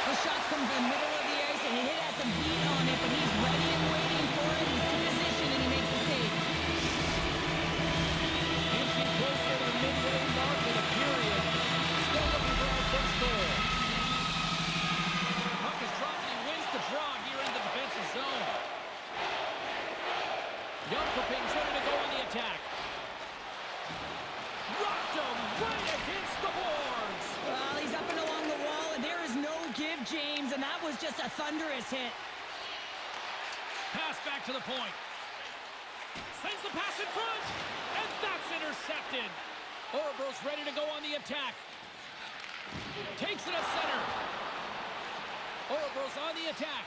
The shots come from the middle of the ice, and he has some heat on it, but he's ready and waiting for it. He's to position, and he makes the save. Inching closer to the midway mark of the period. Still looking for our first goal. Puck is dropped, and he wins the draw here in the defensive zone. Jönköping's ready to go on the attack. Rocked him right against the boards. Well, he's up and along the wall, and there is no give, James, and that was just a thunderous hit. Pass back to the point. Sends the pass in front, and that's intercepted. Orebro's ready to go on the attack. Takes it at center. Orebro's on the attack.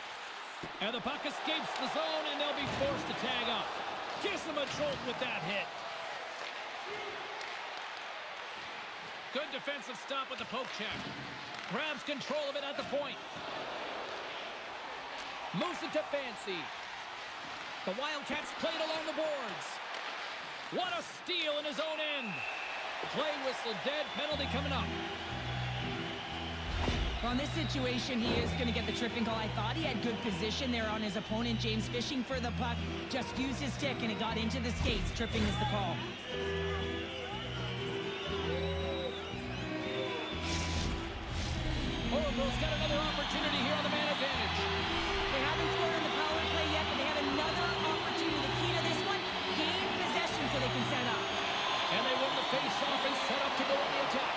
And the puck escapes the zone, and they'll be forced to tag up. Gives them a jolt with that hit. Good defensive stop with the poke check. Grabs control of it at the point. Moves it to Fancy. The Wildcats played along the boards. What a steal in his own end. Play whistle dead, penalty coming up. Well, in this situation, he is going to get the tripping call. I thought he had good position there on his opponent. James fishing for the puck, just used his stick, and it got into the skates. Tripping is the call. Orebro's got another opportunity here on the man advantage. They haven't scored on the power play yet, but they have another opportunity. The key to this one, gain possession so they can set up. And they win the face-off and set up to go on the attack.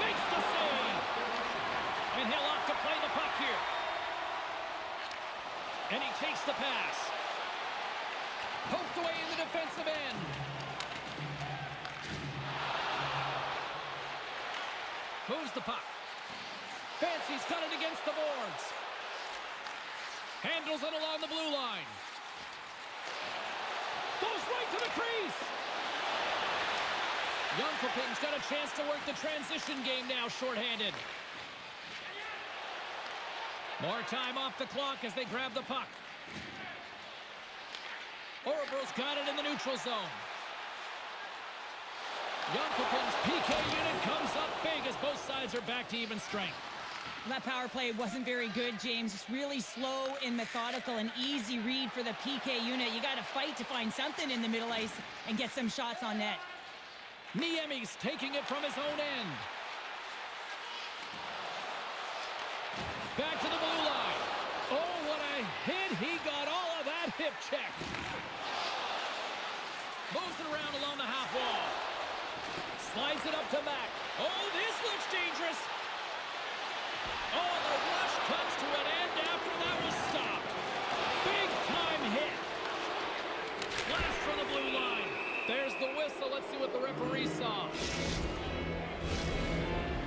Makes the save. And he'll opt to play the puck here. And he takes the pass. Poked away in the defensive end. the puck. Fancy's got it against the boards. Handles it along the blue line. Goes right to the crease. Jönköping's got a chance to work the transition game now, shorthanded. More time off the clock as they grab the puck. Örebro's got it in the neutral zone. Jönköping's PK unit comes up big as both sides are back to even strength. That power play wasn't very good, James. It's really slow and methodical, an easy read for the PK unit. You got to fight to find something in the middle ice and get some shots on net. Niemi's taking it from his own end. Back to the blue line. Oh, what a hit. He got all of that hip check. Moves it around along the half wall. Slides it up to Mack. Oh, this looks dangerous. Oh, the rush comes to an end after that was stopped. Big time hit. Blast from the blue line. There's the whistle. Let's see what the referee saw.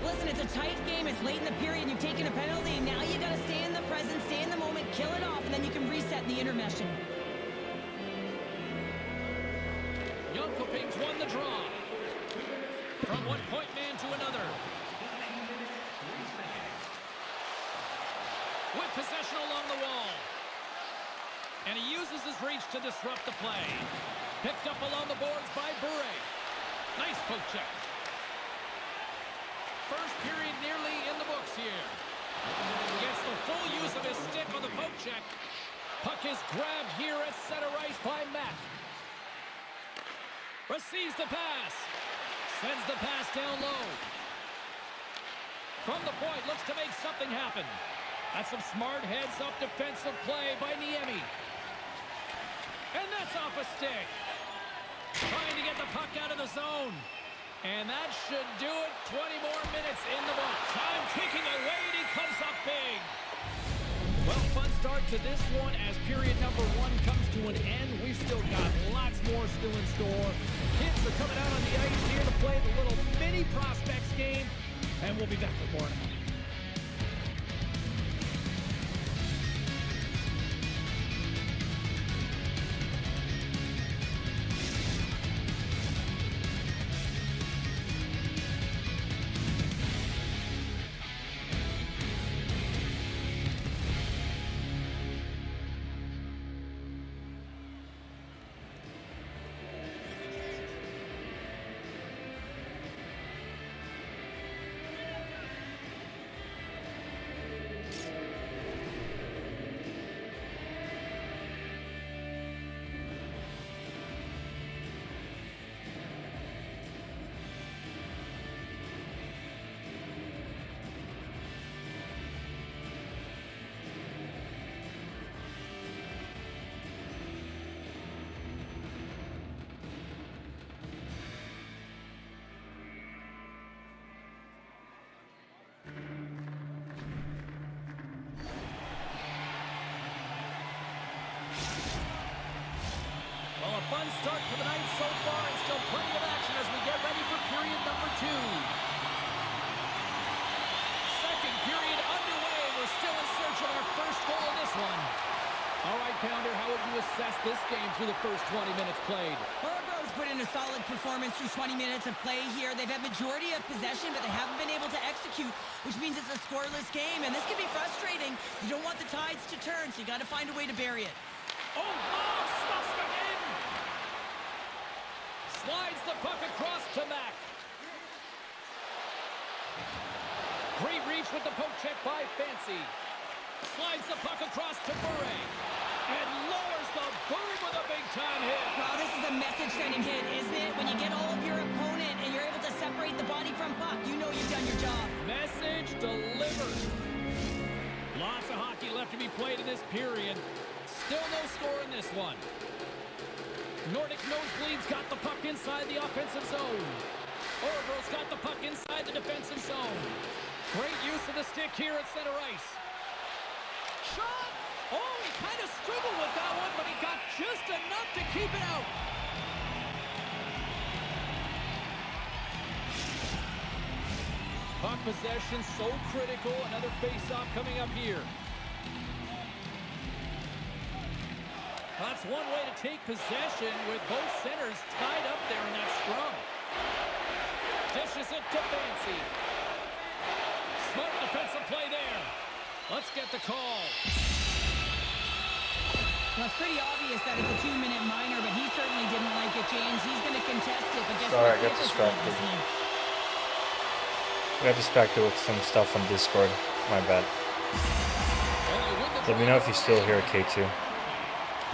Listen, it's a tight game. It's late in the period. You've taken a penalty. Now you got to stay in the present, stay in the moment, kill it off, and then you can reset in the intermission. Jönköping's won the draw. From one point man to another. With possession along the wall. And he uses his reach to disrupt the play. Picked up along the boards by Bure. Nice poke check. First period nearly in the books here. Gets the full use of his stick on the poke check. Puck is grabbed here at center ice by Mack. Receives the pass. Sends the pass down low. From the point, looks to make something happen. That's some smart heads-up defensive play by Niemi. And that's off a stick. Trying to get the puck out of the zone. And that should do it. 20 more minutes in the book. Time ticking away, and he comes up big. Well, fun start to this one as period number 1 comes to an end. We've still got lots more still in store. Kids are coming out on the ice here to play the little mini prospects game. And we'll be back with more in a moment. Fun start to the night so far, and still plenty of action as we get ready for period number 2. Second period underway. We're still in search of our first goal in this one. All right, Pounder, how would you assess this game through the first 20 minutes played? Örebro's put in a solid performance through 20 minutes of play here. They've had majority of possession, but they haven't been able to execute, which means it's a scoreless game, and this can be frustrating. You don't want the tides to turn, so you got to find a way to bury it. Oh, stuffs him again! Slides the puck across to Mack. Great reach with the poke check by Fancy. Slides the puck across to Bure. And lowers the boom with a big-time hit. Wow, this is a message-sending hit, isn't it? When you get all of your opponent and you're able to separate the body from puck, you know you've done your job. Message delivered. Lots of hockey left to be played in this period. Still no score in this one. Nordic Nosebleeds got the puck inside the offensive zone. Örebro's got the puck inside the defensive zone. Great use of the stick here at center ice. Shot! Oh, he kind of struggled with that one, but he got just enough to keep it out. Puck possession, so critical. Another face-off coming up here. That's one way to take possession with both centers tied up there in that scrum. Dishes it to Fancy. Smart defensive play there. Let's get the call. Well, it's pretty obvious that it's a 2-minute minor, but he certainly didn't like it, James. He's going to contest it, but guess Sorry, what? I got This is distracted. this one. I got distracted with some stuff on Discord. My bad. Let me know if you're still here, K2.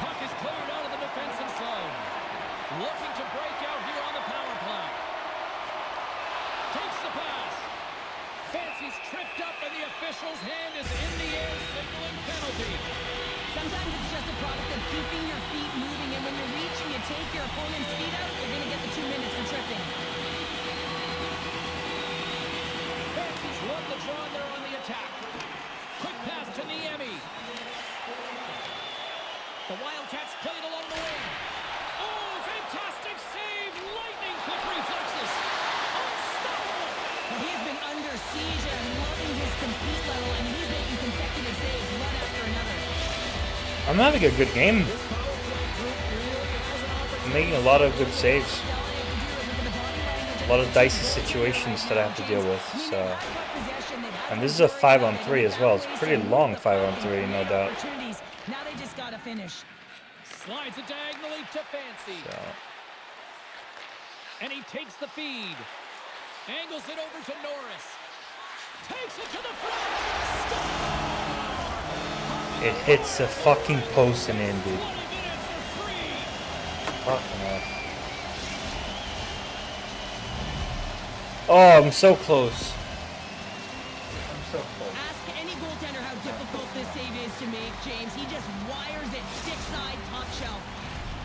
Puck is cleared out of the defensive zone. Looking to break out here on the power play. Takes the pass. Fancy's tripped up, and the official's hand is in the air, signaling penalty. Sometimes it's just a product of keeping your feet moving, and when you reach and you take your opponent's feet out, you're going to get the 2 minutes for tripping. Fancy's won the draw there on the attack. Quick pass to Niemi. The Wildcats played along the wing. Oh, fantastic save! Lightning quick reflexes. Unstoppable! Well, he has been under siege, and I'm loving his compete level, and he's making consecutive saves one after another. I'm having a good game. I'm making a lot of good saves. A lot of dicey situations that I have to deal with. So, and this is a 5-on-3 as well. It's a pretty long 5-on-3, no doubt. Now they just got to finish. Slides it diagonally to Fancy. So, And he takes the feed. Angles it over to Norris. Takes it to the front. Stop! it hits the fucking post and in, dude. 20 minutes are free. Fucking hell. Oh, I'm so close. I'm so close. Ask any goaltender how difficult this save is to make, James. He just wires it stick side, top shelf.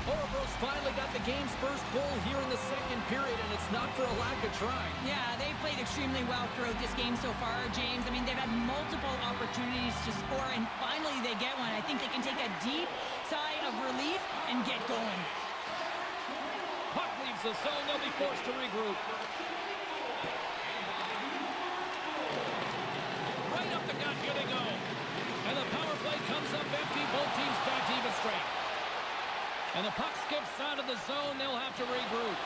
Orebro's finally got the game's first goal here in the second period, and it's not for a lack of trying. Yeah, they've played extremely well throughout this game so far, James. I mean, they've had multiple opportunities to score, and finally they get one. I think they can take a deep sigh of relief and get going. Puck leaves the zone. They'll be forced to regroup. Right up the gut, here they go. And the power play comes up empty. Both teams back to even strength. And the puck skips out of the zone. They'll have to regroup.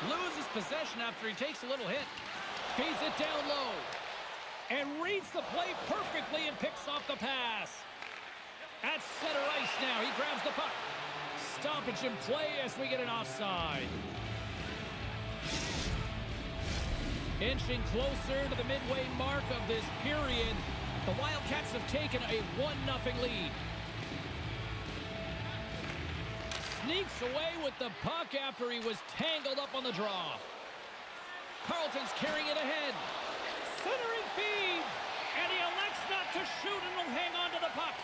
Loses possession after he takes a little hit. Feeds it down low. And reads the play perfectly and picks off the pass. At center ice now. He grabs the puck. Stoppage in play as we get an offside. Inching closer to the midway mark of this period. The Wildcats have taken a 1-0 lead. Sneaks away with the puck after he was tangled up on the draw. Carlton's carrying it ahead. Centering feed. And he elects not to shoot and will hang on to the puck.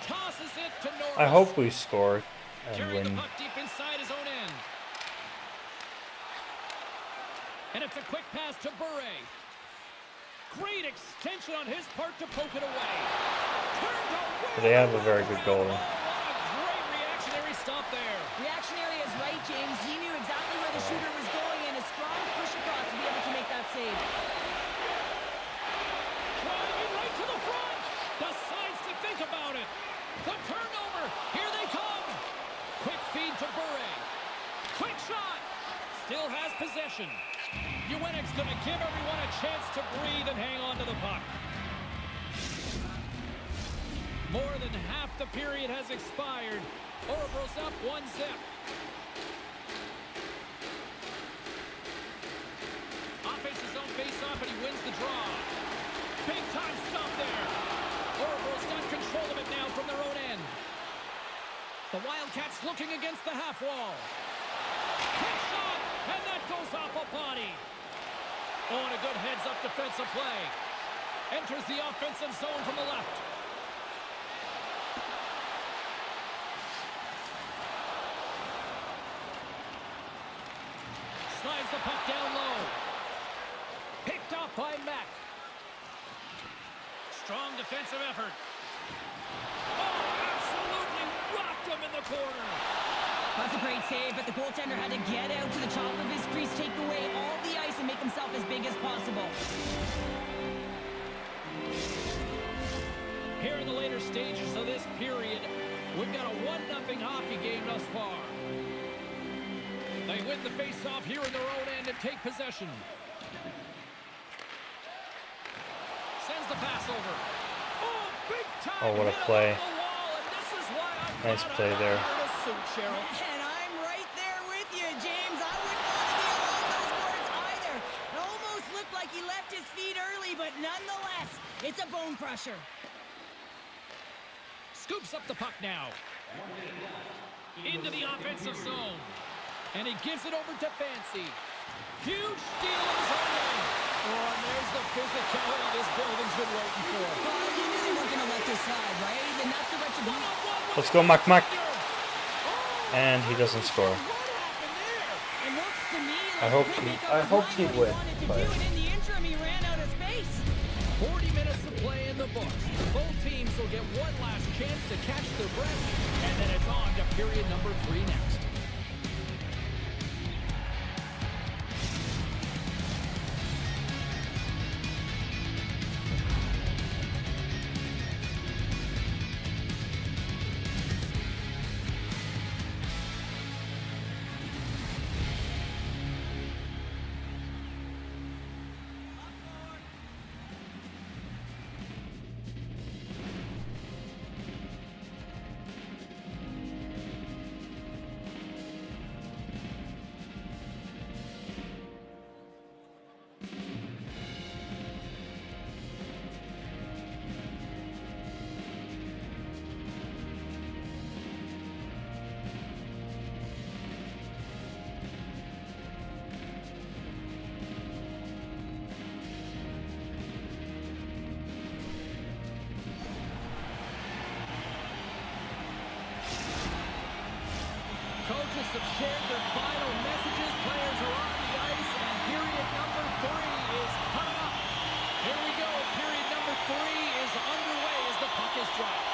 Tosses it to Norris. I hope we score and Carrying the win. puck deep inside his own end. And it's a quick pass to Bure. Great extension on his part to poke it away. Turned away. They have a very good goal. What a great reactionary stop there. Reactionary is right, James. He knew exactly where the shooter was going and is strong to push across to be able to make that save. Driving right to the front. Decides to think about it. The turnover. Here they come. Quick feed to Bure. Quick shot. Still has possession. Uenic's going to give everyone a chance to breathe and hang on to the puck. More than half the period has expired. Orebro's up 1-0. Offense his own face-off, and he wins the draw. Big time stop there. Orebro's got control of it now from their own end. The Wildcats looking against the half wall. Quick shot, and that goes off a body. Oh, and a good heads-up defensive play. Enters the offensive zone from the left. Slides the puck down low. Picked off by Mack. Strong defensive effort. Oh, absolutely rocked him in the corner. That's a great save, but the goaltender had to get out to the top of his crease, take away all the ice, and make a himself as big as possible. Here in the later stages of this period, we've got a 1-0 hockey game thus far. They win the face-off here in their own end and take possession. Sends the pass over. Oh, big time! Oh, what a hit play. along the wall, and this is why I'm Nice glad play I'm there. wearing a suit, Cheryl. And I'm right there with you, James. I wouldn't want to be along those boards either. It almost looked like he left his feet early, but nonetheless, it's a bone crusher. Scoops up the puck now. Into the offensive zone. And he gives it over to Fancy. Huge steal of his own end. Oh, and there's the physicality this building's been waiting for. Well, you knew they weren't going to let this slide, right? And that's the retribution. One-on-one with Let's go, Mac Mac. Oh, And he doesn't score. what happened there? It looks to me I like hope he he- couldn't make up I his hoped mind he'd what win, wanted to but- do, and in the interim, he ran out of space. 40 minutes of play in the books. Both teams will get one last chance to catch their breath, and then it's on to period number 3 next. Coaches have shared their final messages. Players are on the ice, and period number 3 is coming up. Here we go. Period number 3 is underway as the puck is dropped.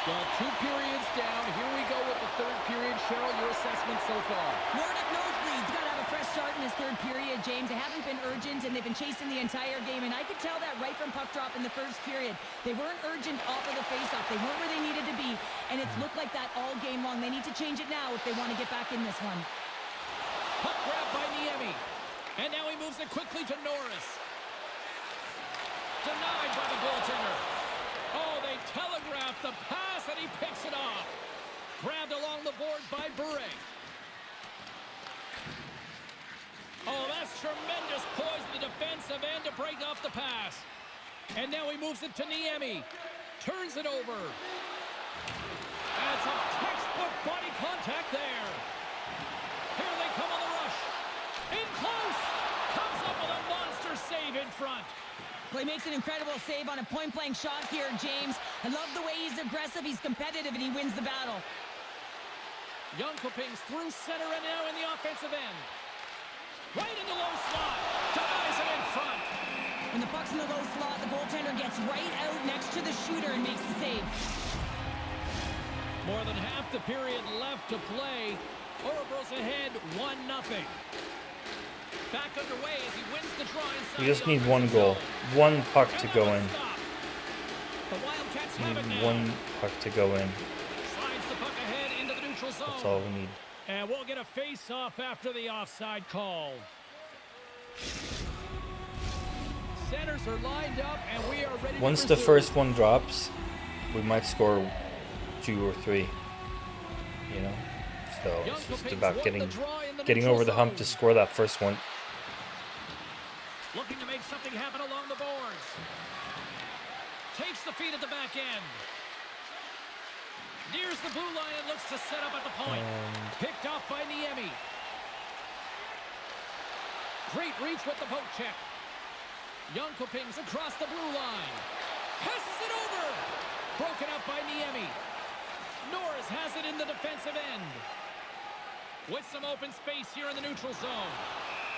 Well, 2 periods down. Here we go with the 3rd period. Cheryl, your assessment so far? Nordic nosebleeds got to have a fresh start in this 3rd period, James. They haven't been urgent, and they've been chasing the entire game, and I could tell that right from puck drop in the 1st period. They weren't urgent off of the faceoff. They weren't where they needed to be, and it's looked like that all game long. They need to change it now if they want to get back in this one. Puck grab by Niemi. And now he moves it quickly to Norris. Denied by the goaltender. Oh, they telegraphed the pass, and he picks it off. Grabbed along the boards by Bure. Oh, that's tremendous poise in the defensive end to break off the pass. And now he moves it to Niemi. Turns it over. That's a textbook body contact there. Here they come on the rush. In close. Comes up with a monster save in front. Well, he makes an incredible save on a point-blank shot here, James. I love the way he's aggressive, he's competitive, and he wins the battle. Jönköping's through center and now in the offensive end. Right in the low slot. Denies it in front. When the puck's in the low slot, the goaltender gets right out next to the shooter and makes the save. More than half the period left to play. Orebro's ahead 1-0. Back underway as he wins the draw inside. We just the need one offensive goal. zone. One puck to And go now in. it's stopped. The Wildcats We have it need now. one puck to go in. Slides the puck ahead into the neutral zone. That's all we need. And we'll get a face-off after the offside call. Centers are lined up, and we are ready Once to the resume. first one drops, we might score 2 or 3. You know? So it's just Jönköping's about won getting the draw in the getting neutral over the hump to zone. score that first one. Looking to make something happen along the boards. Takes the feed at the back end. Nears the blue line and looks to set up at the point. And Picked off by Niemi. Great reach with the poke check. Jönköping's across the blue line. Passes it over. Broken up by Niemi. Norris has it in the defensive end. With some open space here in the neutral zone.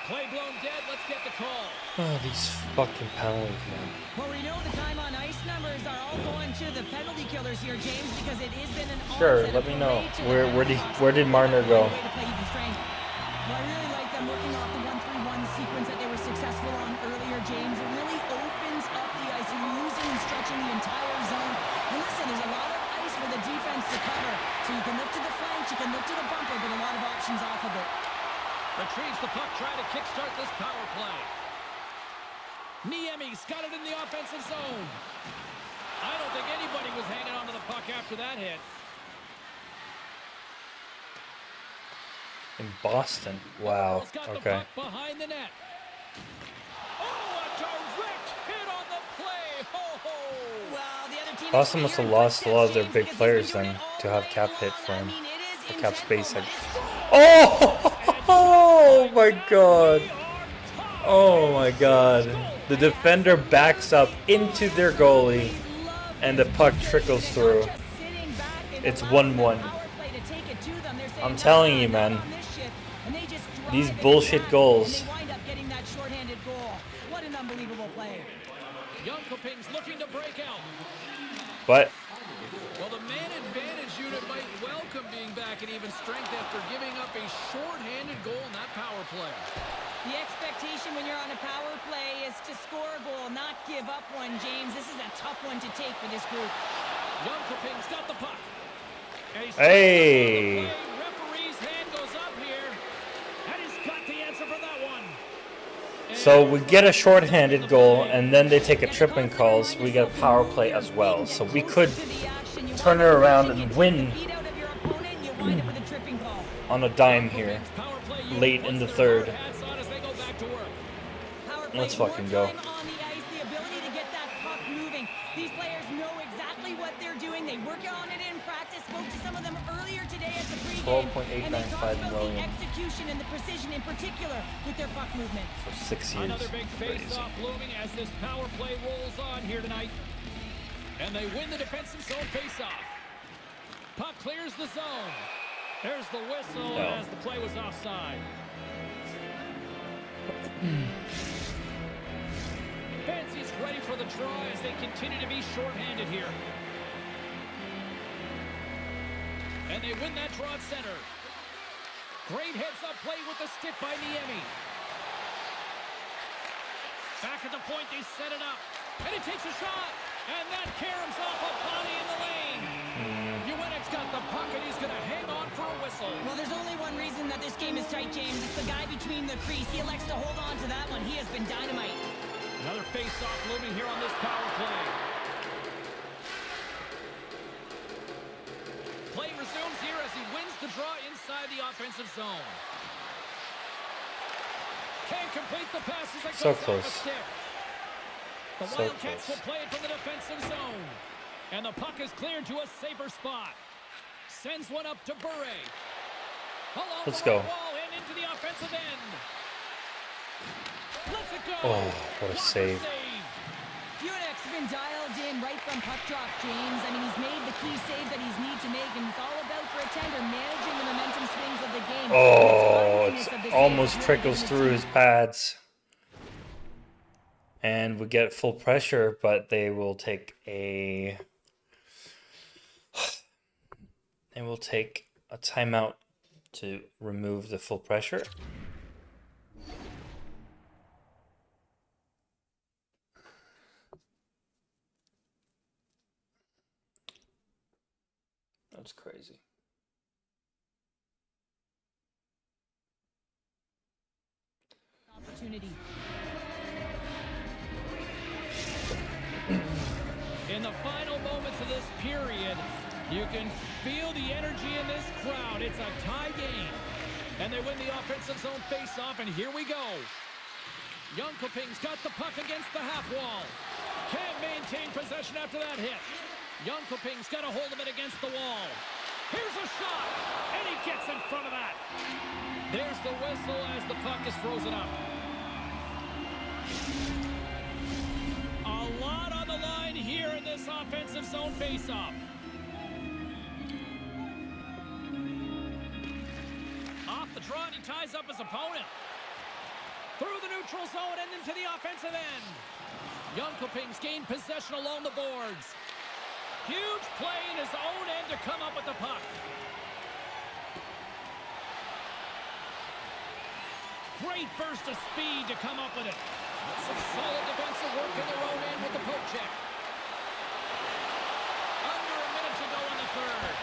Play blown dead. Let's get the call. oh, these fucking penalties, man. Well, we know the time on ice numbers are all going to the penalty killers here, James, because it has been an Sure, onset let of me know. parade to the Where Blackhawks. did Marner go? Way to play even strength. Well, I really like them working off the 1-3-1 sequence that they were successful on earlier, James. It really opens up the ice. You're using and stretching the entire zone. And listen, there's a lot of ice for the defense to cover. So you can look to the flanks, you can look to the bumper, but a lot of options off of it. Retrieves the puck, trying to kickstart this power play. Niemi's got it in the offensive zone. I don't think anybody was hanging on to the puck after that hit. In Boston. Wow. Got the Okay. puck behind the net. Oh, a direct hit on the play. Ho, ho. Well, the other team Boston must have lost a lot of their big because players he's been then doing it to all have night cap hit long. for I him. mean, it is The cap space. intentional, Oh! Oh my god. Oh my god. The defender backs up into their goalie and the puck trickles through. It's 1-1. I'm telling you, man. These bullshit goals. And they wind up getting that shorthanded goal. What an unbelievable play. Jönköping's looking to break out. But Well, the man advantage unit might welcome being back at even strength after giving up a shorthanded goal in that power play. The expectation when you're on a power play is to score a goal, not give up one, James. This is a tough one to take for this group. Jönköping's got the puck. And he's Hey. Referee's hand goes up here. And he's got the answer for that one. so we get a shorthanded goal and then they take a tripping call, so we get a power play as well. So we could turn it around and win on a dime here. Late in the third. Let's fucking go. These players know exactly what they're doing. They work on it in practice. Spoke to some of them earlier today at the pregame. And they talked about the execution and the precision in particular with their puck movement. For 6 years. Another big Crazy. face-off looming as this power play rolls on here tonight. And they win the defensive zone face-off. Puck clears the zone. There's the whistle as the play was offside. Fancy's ready for the draw as they continue to be shorthanded here. And they win that draw at center. Great heads-up play with the stick by Niemi. Back at the point, they set it up. And he takes a shot. And that caroms off a body in the lane. Uenik's got the puck, and he's going to hang on for a whistle. Well, there's only one reason that this game is tight, James. It's the guy between the crease. He elects to hold on to that one. He has been dynamite. Another face-off looming here on this power play. Play resumes here as he wins the draw inside the offensive zone. Can't complete the passes that So goes off close. the stick. The So Wildcats close. will play it from the defensive zone. And the puck is cleared to a safer spot. Sends one up to Bure. Along Let's the go. right wall and into the offensive end. Let's it go. Oh, what a save. Uenik's been dialed in right from puck drop, James. I mean, he's made the key save that he's need to make, and it's all about for a tender managing the momentum swings of the game. Oh, And the it timeliness of the save almost has really trickles been the through key. his pads. And we get full pressure, but they will take a timeout to remove the full pressure. That's crazy. Opportunity. In the final moments of this period, you can feel the energy in this crowd. It's a tie game. And they win the offensive zone face-off, and here we go. Jönköping's got the puck against the half wall. Can't maintain possession after that hit. Jönköping's got a hold of it against the wall. Here's a shot, and he gets in front of that. There's the whistle as the puck is frozen up. A lot on the line here in this offensive zone face-off. Off the draw, and he ties up his opponent. Through the neutral zone and into the offensive end. Jönköping's gained possession along the boards. Huge play in his own end to come up with the puck. Great burst of speed to come up with it. Some solid defensive work in their own end with the poke check. Under a minute to go in the third.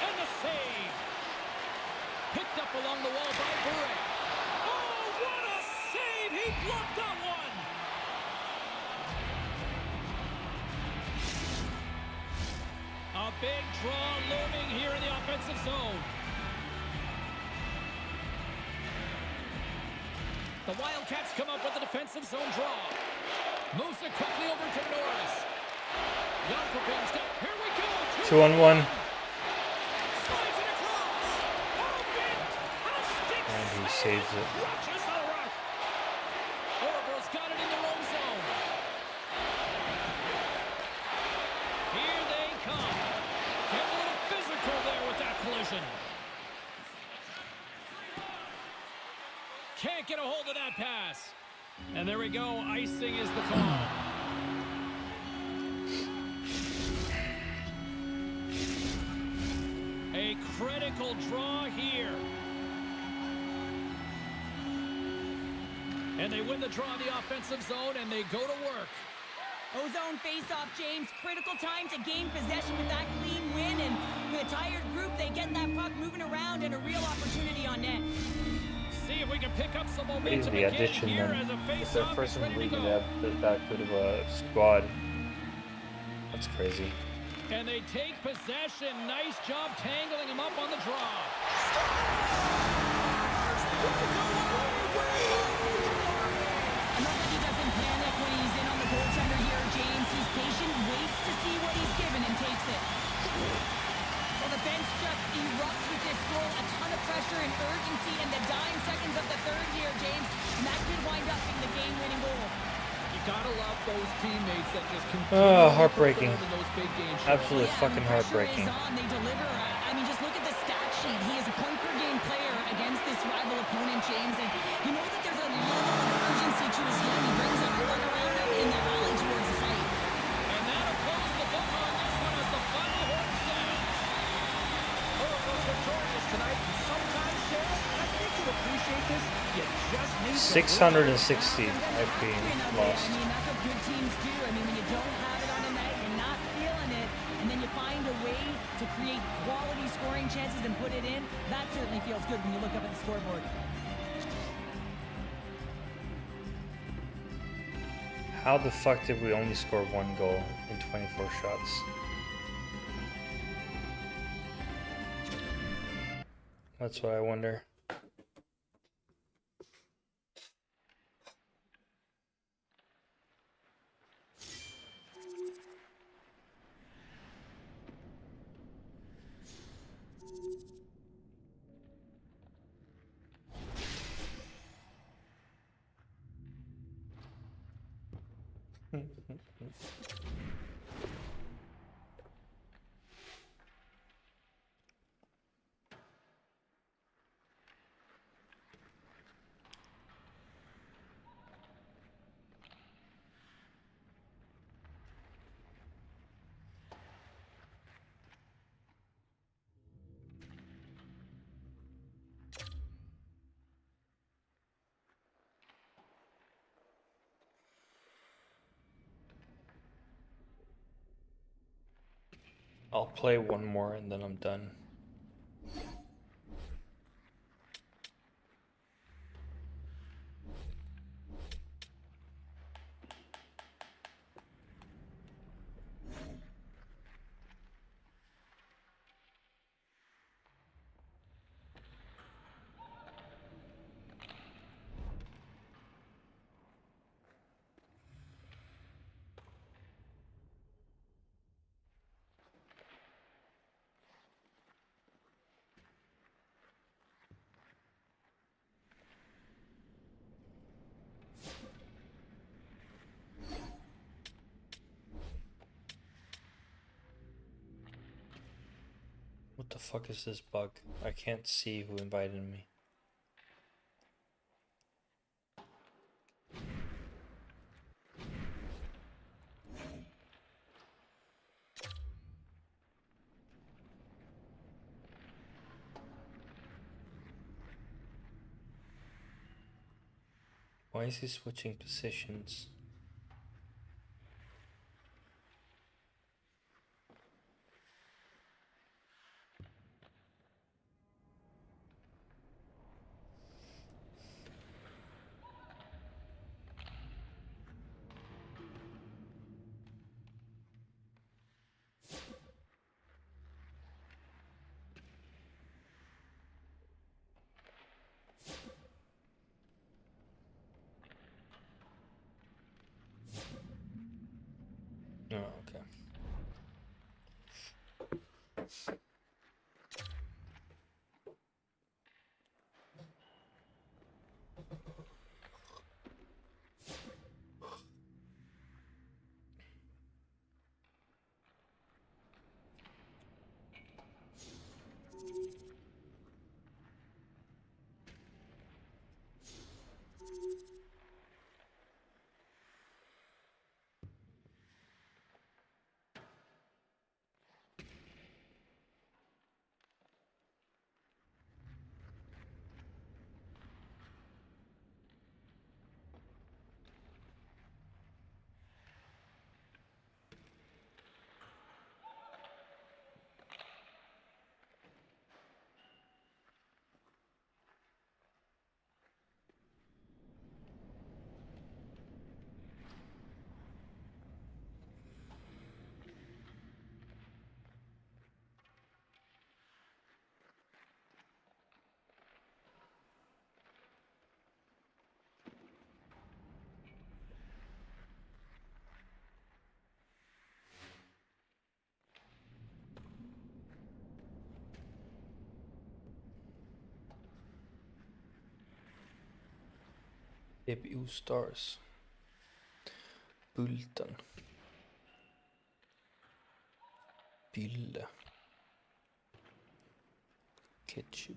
And the save. Picked up along the wall by Bure. Oh, what a save! He bluffed that one! A big draw looming here in the offensive zone. The Wildcats come up with the defensive zone draw. Moves it quickly over to Norris. Jankovic got, here we go. 2-on-1. Slides it across. Oh, fantastic And he save. saves it. Watches the rush. Oracle's got it in their own zone. Here they come. Get a little physical there with that collision. Can't get a hold of that pass. And there we go. Icing is the call. A critical draw here. And they win the draw in the offensive zone, and they go to work. Ozone face-off, James. Critical time to gain possession with that clean win. And with a tired group, they get that puck moving around and a real opportunity on net. See if we can pick up some Easily momentum again addition here them. as a It's their face-off first is in the ready league to and go. they have that good of a squad. That's crazy. And they take possession. Nice job tangling him up on the draw. Not that he doesn't panic when he's in on the goaltender here, James. He's patient, waits to see what he's given, and takes it. Well, the bench just erupts with this goal. A ton of pressure and urgency in the dying seconds of the third here, James. And that could wind up being the game-winning goal. You gotta love those teammates that just continue Oh, to heartbreaking. perform in those big games. Absolutely Yeah, fucking the pressure heartbreaking. is on. They deliver. I mean, just look at the stat sheet. He is a point-per-game player against this rival opponent, James. And you know that there's a level of urgency to his game. He brings everyone around him in the alley towards the fight. And that'll close the book on this one as the final horn sounds. Oracle's victorious tonight. Sometimes, Sheriff, I think you appreciate this. You just need to 660 I've been lost. I mean, that's what good teams do. I mean, when you don't have it on a night, you're not feeling it, and then you find a way to create quality scoring chances and put it in, that certainly feels good when you look up at the scoreboard. How the fuck did we only score 1 goal in 24 shots? That's what I wonder. I'll play one more and then I'm done. What the fuck is this bug? I can't see who invited me. Why is he switching positions? Oh, okay. EBU Stars. Bulten. Bylle. Ketchup.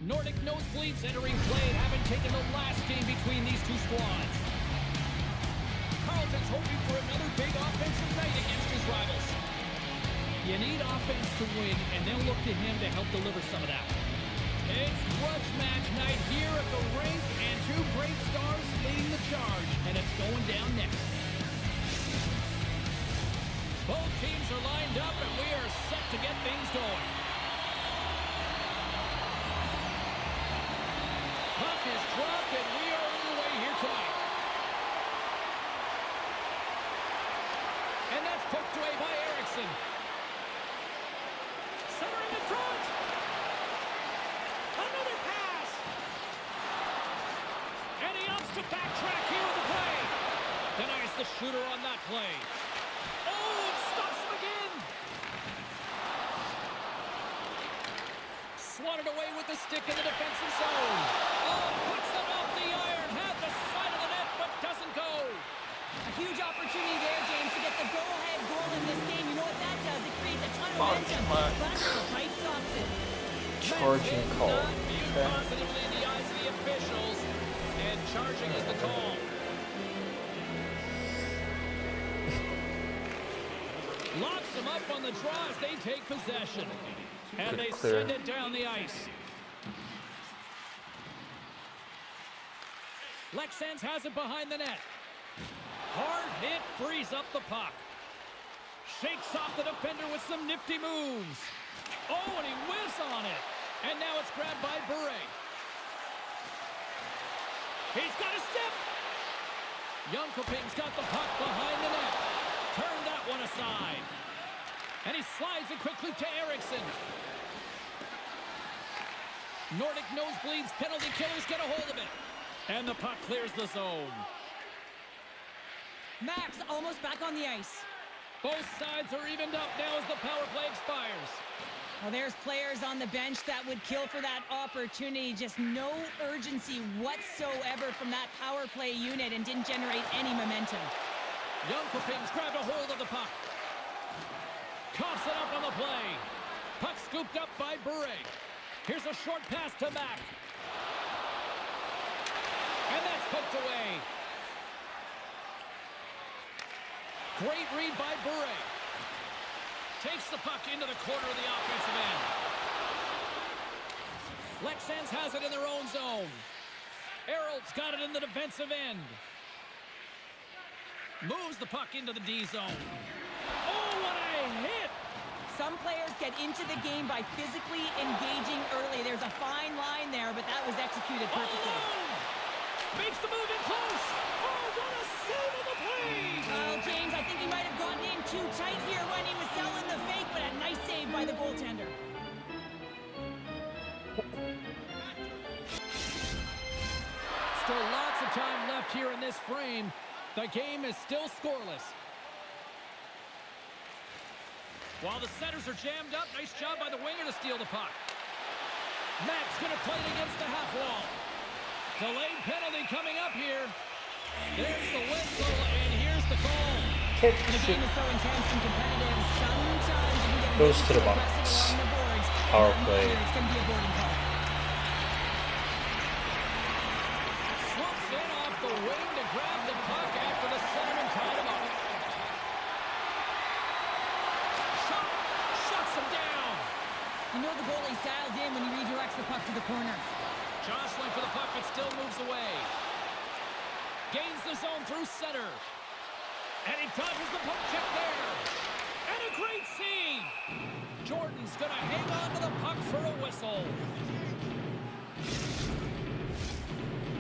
Nordic nosebleeds entering play and having taken the last game between these two squads. Carlton's hoping for another big offensive night against his rivals. You need offense to win, and they'll look to him to help deliver some of that. It's grudge match night here at the rink, and two great stars leading the charge, and it's going down next. Both teams are lined up, and we are set to get things going. Puck is dropped, and we are underway here tonight. And that's poked away by Eriksson. Centering in front. Another pass. And he opts to backtrack here on the play. Denies the shooter on that play. Oh, it stops him again. Swatted away with the stick in the defensive zone. Oh, puts it off the iron. Had the side of the net, but doesn't go. A huge opportunity there, James, to get the go-ahead goal in this game. You know what that does? It creates a ton of momentum. But the right stops it. Charging call. Not viewed positively in the eyes of the officials, and charging is the call. Locks them up on the draw as they take possession. And they Clear. send it down the ice. Lexans has it behind the net. Hard hit frees up the puck. Shakes off the defender with some nifty moves. Oh, and he whiffs on it. And now it's grabbed by Bure. He's got a step. Jönköping's got the puck behind the net. Turn that one aside. And he slides it quickly to Eriksson. Nordic nosebleeds, penalty killers get a hold of it. And the puck clears the zone. Max almost back on the ice. Both sides are evened up now as the power play expires. Well, there's players on the bench that would kill for that opportunity. Just no urgency whatsoever from that power play unit and didn't generate any momentum. Jönköpings grabbed a hold of the puck. Coughs it up on the play. Puck scooped up by Bure. Here's a short pass to Mack. And that's poked away. Great read by Bure. Takes the puck into the corner of the offensive end. Lexans has it in their own zone. Erholt's got it in the defensive end. Moves the puck into the D zone. Oh, what a hit! Some players get into the game by physically engaging early. There's a fine line there, but that was executed All perfectly. alone! Makes the move in close! Oh, what a save of the play! Well, James, I think he might have gotten in too tight here when he was selling the fake, but a nice save by the goaltender. Still lots of time left here in this frame. The game is still scoreless. While the centers are jammed up, nice job by the winger to steal the puck. Mack's going to play it against the half wall. Delayed penalty coming up here. There's the whistle, and here's the call. The game is so intense and competitive. Sometimes you can get Goes to the too box. aggressive along the boards. Power Not play. here. It's going to be a boarding call. Swoops in off the wing to grab the puck after the centerman tied him up. Shot! Shuts him down! You know the goalie's dialed in when he redirects the puck to the corner. Jostling for the puck, but still moves away. Gains the zone through center. And he dodges the puck check there. And a great save! Jordan's gonna hang on to the puck for a whistle.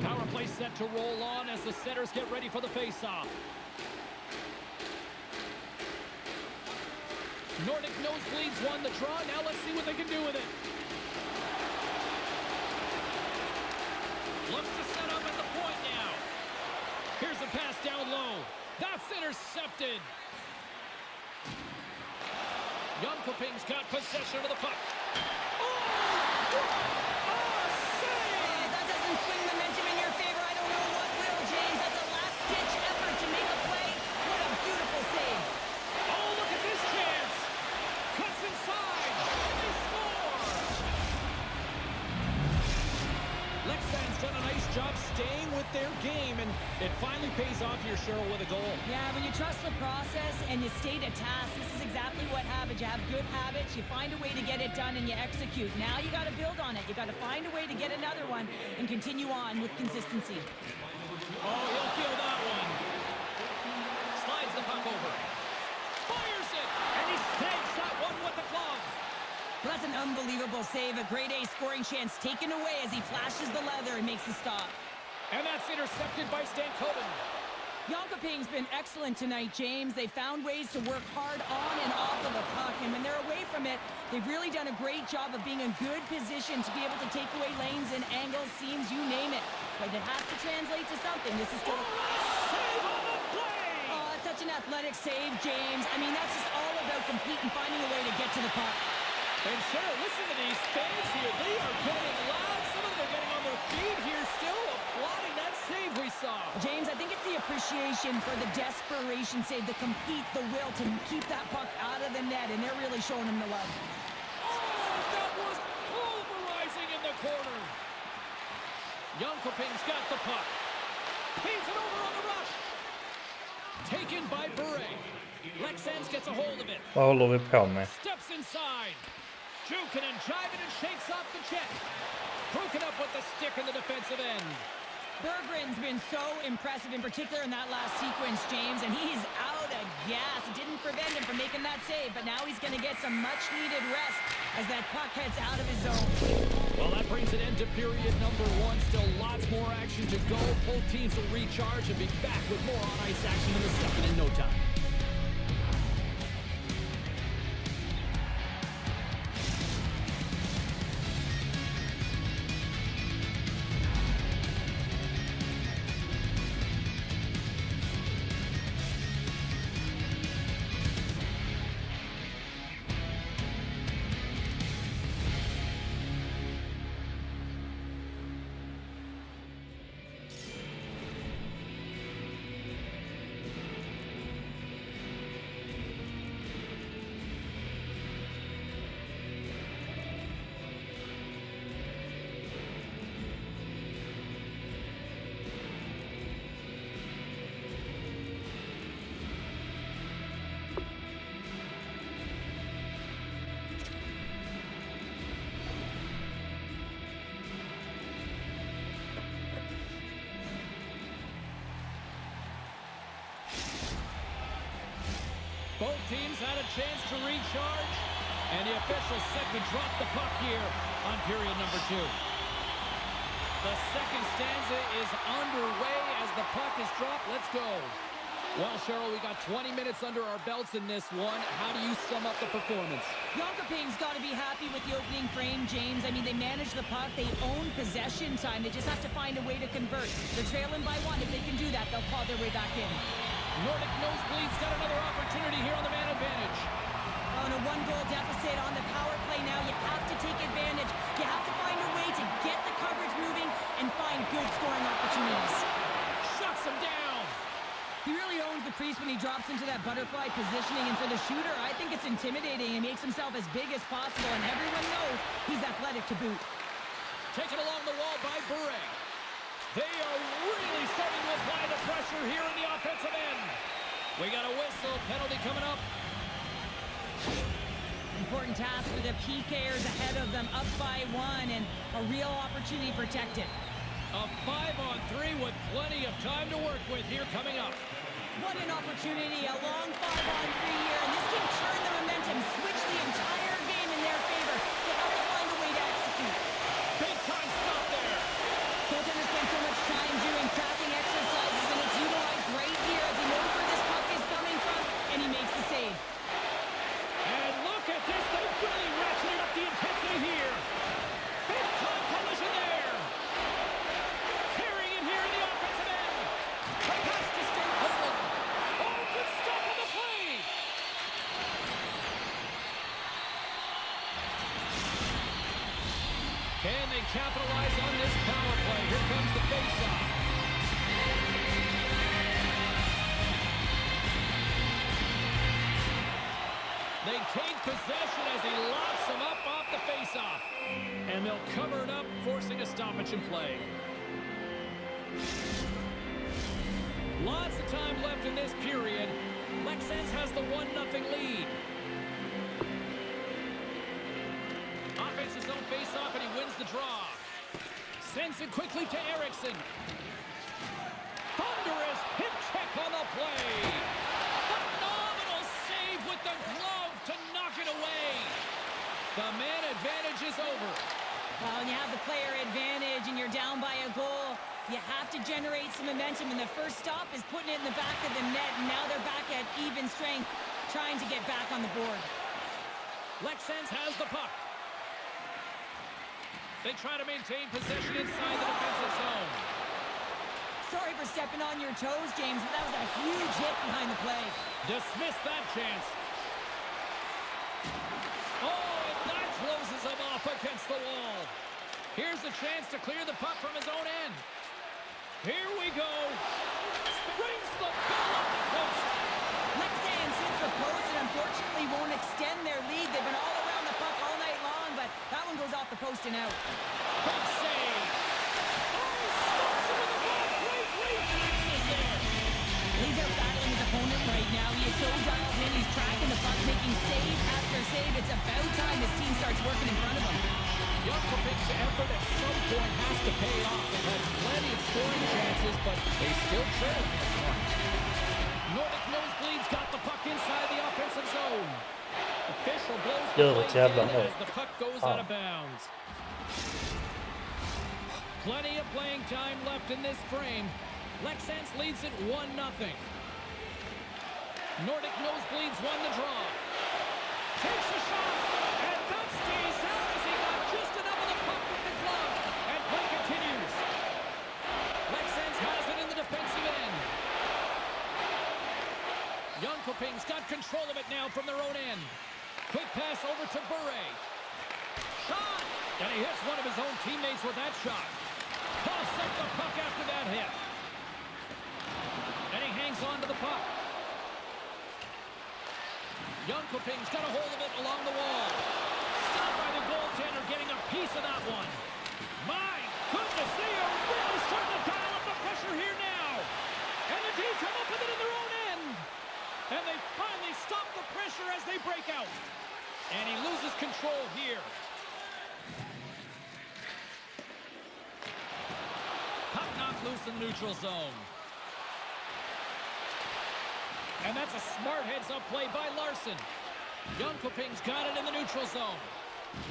Power play set to roll on as the centers get ready for the faceoff. Nordic nosebleeds won the draw. Now let's see what they can do with it. Looks to set up at the point now. Here's a pass down low. That's intercepted. Jönköping's got possession of the puck. Oh, save! That doesn't swing momentum in your favor. I don't know what will, James. That's a last-ditch effort to make a play. What a beautiful save. Oh, look at this chance. Cuts inside. And they score. Lexan's done a nice job staying with their game, and it finally pays off here, Cheryl, with a goal. Yeah, when you trust the process and you stay to task, this is exactly what happens. You have good habits, you find a way to get it done, and you execute. Now you got to build on it. You got to find a way to get another one and continue on with consistency. Oh, he'll feel that one. Slides the puck over. Fires it, and he snags that one with the glove. Well, that's an unbelievable save. A grade A scoring chance taken away as he flashes the leather and makes the stop. And that's intercepted by Stankoven. Jönköping's been excellent tonight, James. They found ways to work hard on and off of the puck, and when they're away from it, they've really done a great job of being in good position to be able to take away lanes and angles, seams, you name it. But it has to translate to something. This is still... Save on the play! Oh, that's such an athletic save, James. I mean, that's just all about competing, finding a way to get to the puck. And Cheryl, listen to these fans here. They are getting loud. Some of them are getting on their feet here, still applauding that save we saw. James, I think it's the appreciation for the desperation save, the compete, the will to keep that puck out of the net, and they're really showing him the love. Oh, that was pulverizing in the corner. Jönköping's got the puck. Feeds it over on the rush. Taken by Bure. Lexans gets a hold of it. Vad håller vi på med? Steps inside. Jukinen jiving and shakes off the check. Broken up with the stick in the defensive end. Berggren's been so impressive, in particular in that last sequence, James, and he's out of gas. It didn't prevent him from making that save, but now he's going to get some much-needed rest as that puck heads out of his zone. Well, that brings an end to period number one. Still lots more action to go. Both teams will recharge and be back with more on-ice action in the second in no time. Both teams had a chance to recharge, and the officials set to drop the puck here on period number 2. The second stanza is underway as the puck is dropped. Let's go. Well, Cheryl, we got 20 minutes under our belts in this one. How do you sum up the performance? Jönköping's got to be happy with the opening frame, James. I mean, they manage the puck. They own possession time. They just have to find a way to convert. They're trailing by 1. If they can do that, they'll claw their way back in. Nordic Nosebleeds got another opportunity here on the man advantage. On a 1-goal deficit on the power play now, you have to take advantage. You have to find a way to get the coverage moving and find good scoring opportunities. Shuts him down. He really owns the crease when he drops into that butterfly positioning, and for the shooter, I think it's intimidating. He makes himself as big as possible, and everyone knows he's athletic to boot. Taken along the wall by Bure. They are really starting to apply the pressure here in the offensive end. We got a whistle, penalty coming up. Important task for the PKers ahead of them, up by 1, and a real opportunity protected. A 5-on-3 with plenty of time to work with here coming up. What an opportunity, a long 5-on-3 here, and this can turn the momentum, switch the entire game in their favor. They have to find a way to execute. Big time stop there. Goaltender spent so much time doing tracking exercises, and it's utilized right here as he knows where this puck is coming from, and he makes the save. And look at this, they've really ratcheted up the intensity here. Big time collision there. Carrying it here in the offensive end. A pass to St. Paul. Oh, good stop on the play. Can they capitalize on this power play? Here comes the faceoff. They take possession as he locks them up off the faceoff. And they'll cover it up, forcing a stoppage in play. Lots of time left in this period. Leksand has the 1-0 lead. Offense his own faceoff, and he wins the draw. Sends it quickly to Eriksson. Thunderous hip check on the play. Phenomenal save with the glove to knock it away. The man advantage is over. Well, when you have the player advantage and you're down by a goal, you have to generate some momentum, and the first stop is putting it in the back of the net, and now they're back at even strength, trying to get back on the board. Leksand has the puck. They try to maintain possession inside the defensive zone. Sorry for stepping on your toes, James, but that was a huge hit behind the play. Dismiss that chance. Oh, and that closes him off against the wall. Here's a chance to clear the puck from his own end. Here we go. Springs the ball up the post. Leksand hits the post and unfortunately won't extend their lead. They've been all around the puck all night long, but that one goes off the post and out. Big save. Oh, he stops him with the ball. Great reflexes there. He's out battling his opponent right now. He is so dialed in. He's tracking the puck, making save after save. It's about time his team starts working in front of him. Jönköping's effort at some point has to pay off. They've had plenty of scoring chances, but they still trail this one. Nordic Nosebleeds got the puck inside the offensive zone. Official blows the play dead as the puck goes out of bounds. Plenty of playing time left in this frame. Leksand leads it 1-0. Nordic Nosebleeds won the draw. Takes a shot, and that stays out as he got just enough of the puck with the glove. And play continues. Leksand has it in the defensive end. Jönköping's got control of it now from their own end. Quick pass over to Bure. Shot! And he hits one of his own teammates with that shot. Coughs up the puck after that hit. And he hangs on to the puck. Jönköping's got a hold of it along the wall. Stopped by the goaltender, getting a piece of that one. My goodness, they are really starting to dial up the pressure here now. And the team come up with it in their own end. And they finally stop the pressure as they break out. And he loses control here. Puck knocked loose in the neutral zone. And that's a smart heads-up play by Larson. Jönköping's got it in the neutral zone.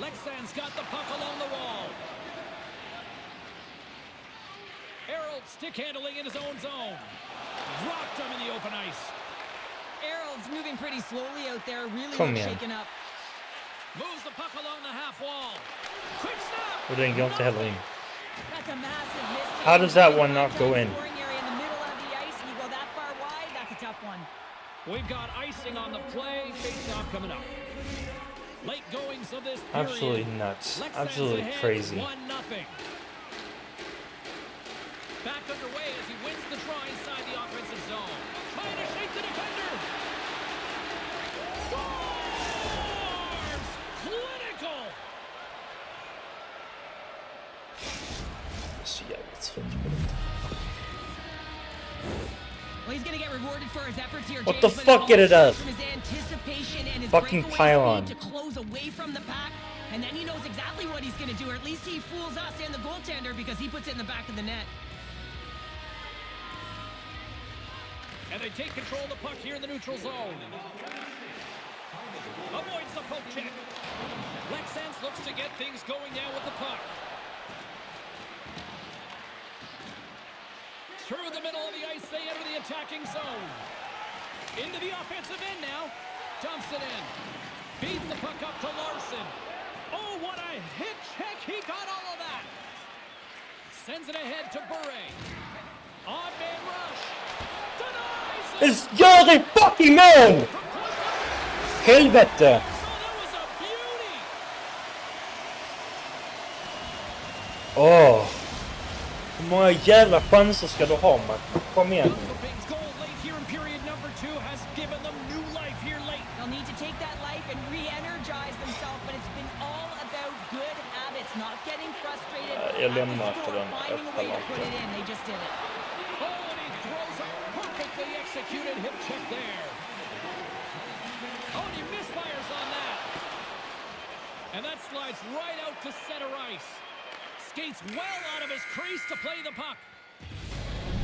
Leksands got the puck along the wall. Errol stick handling in his own zone. Rocked him in the open ice. Errol's moving pretty slowly out there, really Kom looks igen. shaken up. Moves the puck along the half wall. Quick snap. Och den går inte heller in. That's a massive miss. How does that one not go in? Scoring area in the middle of the ice, and you go that far wide, that's a tough one. We've got icing on the play. Face-off coming up. Late goings of this period. Absolutely nuts. Leksands Absolutely ahead, crazy. 1-0. Back underway as he wins the draw inside the offensive zone. Trying to shake the defender. Scores! Clinical! Jag är så jävligt trött på det. Well, he's going to get rewarded for his efforts here. What James, the but fuck it does? from his anticipation and his Fucking breakaway pylon. speed to close away from the pack, and then he knows exactly what he's going to do, or at least he fools us and the goaltender because he puts it in the back of the net. And they take control of the puck here in the neutral zone. Avoids the poke check. Leksands looks to get things going now with the puck. Through the middle of the ice, they enter the attacking zone. Into the offensive end now. Dumps it in. Feeds the puck up to Larson. Oh, what a hit check. He got all of that. Sends it ahead to Bure. On man rush. Denies it. It's Jari fucking man! Helvete! So that was a beauty. Åh! Hur många jävla chanser ska du ha, Mac? Kom igen. Jönköping's goal late here in period number 2 has given them new life here late. They'll need to take that life and re-energize themselves, but it's been all about good habits, not getting frustrated. jag at the lämnar score, för den finding a öppna way to put marken. it in. They just did it. Oh, and he throws a perfectly executed hip check there. Oh, and he misfires on that. And that slides right out to center ice. Skates well out of his crease to play the puck.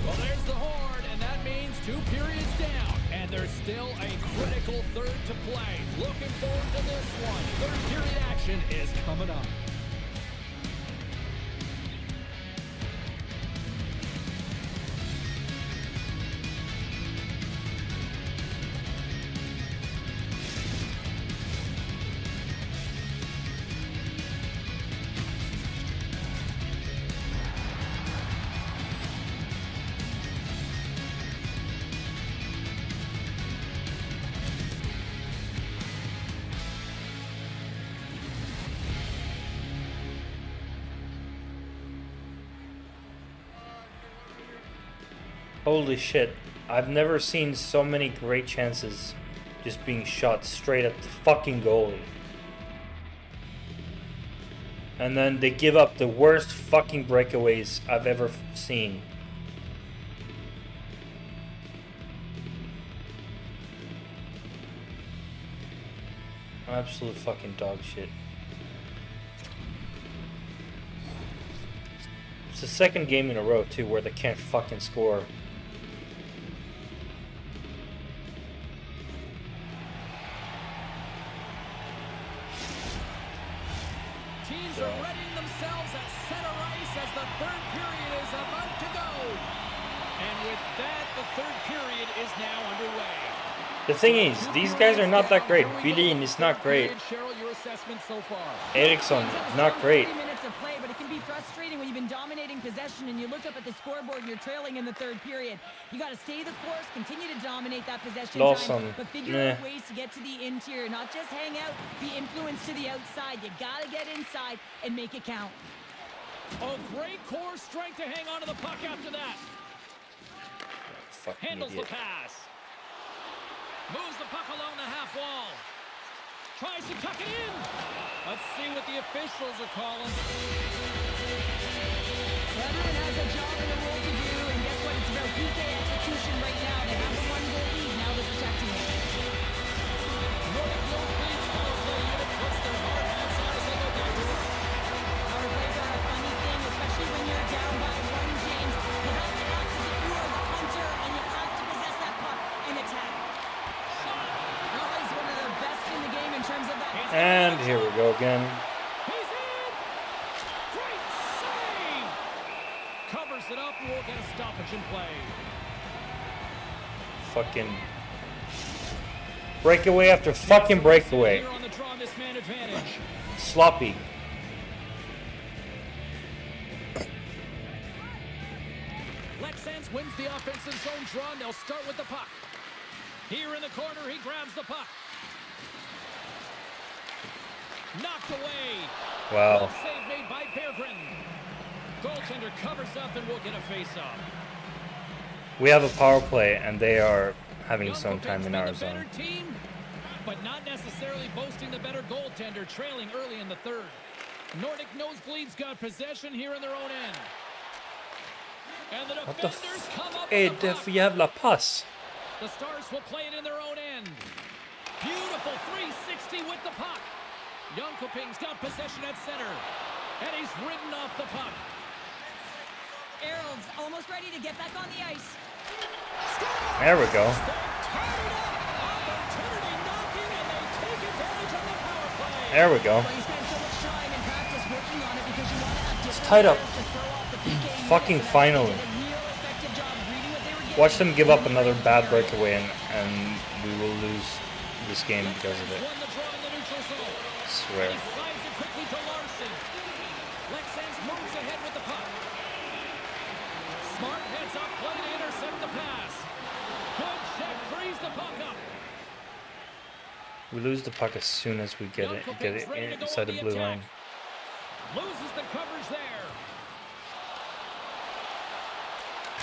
Well, there's the horn, and that means 2 periods down. And there's still a critical third to play. Looking forward to this one. Third period action is coming up. Holy shit. I've never seen so many great chances just being shot straight at the fucking goalie. And then they give up the worst fucking breakaways I've ever seen. Absolute fucking dog shit. It's the second game in a row too where they can't fucking score. Teams are readying themselves at center ice as the third period is about to go. And with that, the third period is now underway. The thing is, these guys are not that great. Billin is not great. Cheryl, your assessment so far. Eriksson, not great. 30 minutes of play, but it can be frustrating when you've been dominating possession and you look up at the scoreboard and you're trailing in the third period. You got to stay the course, continue to dominate that possession Lawson, time, but figure out ways to get to the interior, not just hang out, be influenced to the outside. You got to get inside and make it count. Oh, great core strength to hang on to the puck after that. Fucking Handles idiot. the pass. Moves the puck along the half wall. Tries to tuck it in. Let's see what the officials are calling. Everyone has a job and a role to do, and guess what? It's about PK execution right now. They have a 1-goal lead. Now they're protecting it. Nordic Northwind's power play unit puts their hard hats on as they go back to work. Power plays are a funny thing, especially when you're down by 1, James. You have to act as if you are the hunter, and you have to possess that puck and attack. terms of that. And here we go again. He's in! Great save! Covers it up and we'll get a stoppage in play. Fucking breakaway after fucking breakaway. Here on the draw, this man advantage. Sloppy. Lexans wins the offensive zone draw and they'll start with the puck. Here in the corner, he grabs the puck. Knocked away. Wow. Save made by Berggren. Goaltender covers up and we'll get a face-off. We have a power play and they are having some Jönköping's time in been our the better zone. team, but not necessarily boasting the better goaltender, trailing early in the third. Nordic Nosebleeds got possession here in their own end. And the What the defenders come up är with the det puck. för jävla pass? The Stars will play it in their own end. Beautiful 360 with the puck. Jönköping's got possession at center. And he's ridden off the puck. Errol's almost ready to get back on the ice. There we go. They've tied it up. Opportunity knocking, and they take advantage of the power play. There we go. Well, you spend so much time in practice working on it because you want to have different tied up. players to throw off the PK units, Fucking and finally. they did a real effective job reading what they were getting. Watch them give up another bad breakaway and we will lose this game because of it. Won the draw in the neutral zone. I swear. He slides it quickly to Larson. Lexans moves ahead with the puck. Smart heads up, play to intercept the pass. Good check, frees the puck up. We lose the puck as soon as we get it inside the blue line. Loses the coverage there.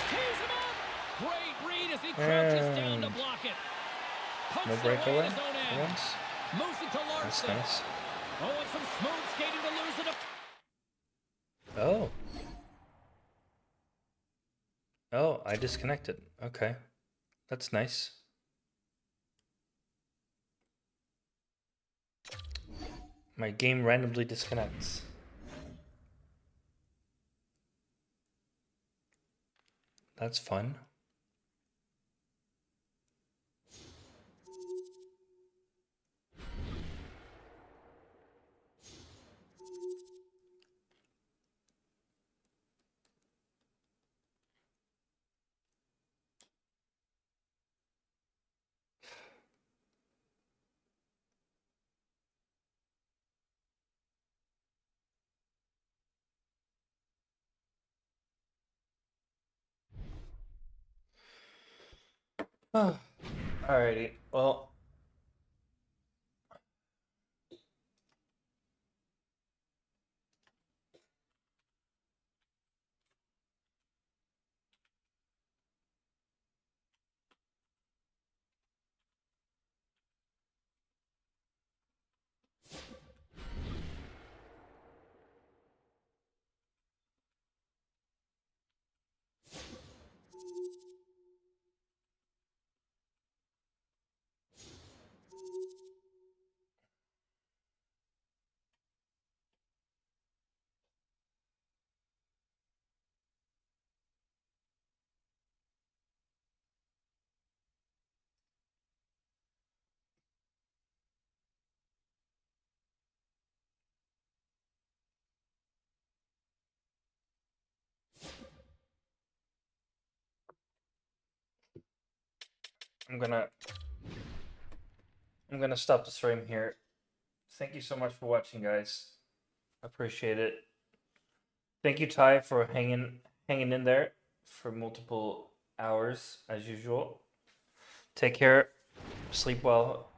Tees him up. Great read as he crouches down to block it. Pucks No it away breakaway in his own for end. once. Moves it to That's Larson. nice. Oh, and some smooth skating to lose it. Oh. Oh, I disconnected. Okay. That's nice. My game randomly disconnects. That's fun. Oh, alrighty. Well, I'm gonna stop the stream here. Thank you so much for watching, guys. I appreciate it. Thank you, Ty, for hanging in there for multiple hours as usual. Take care. Sleep well.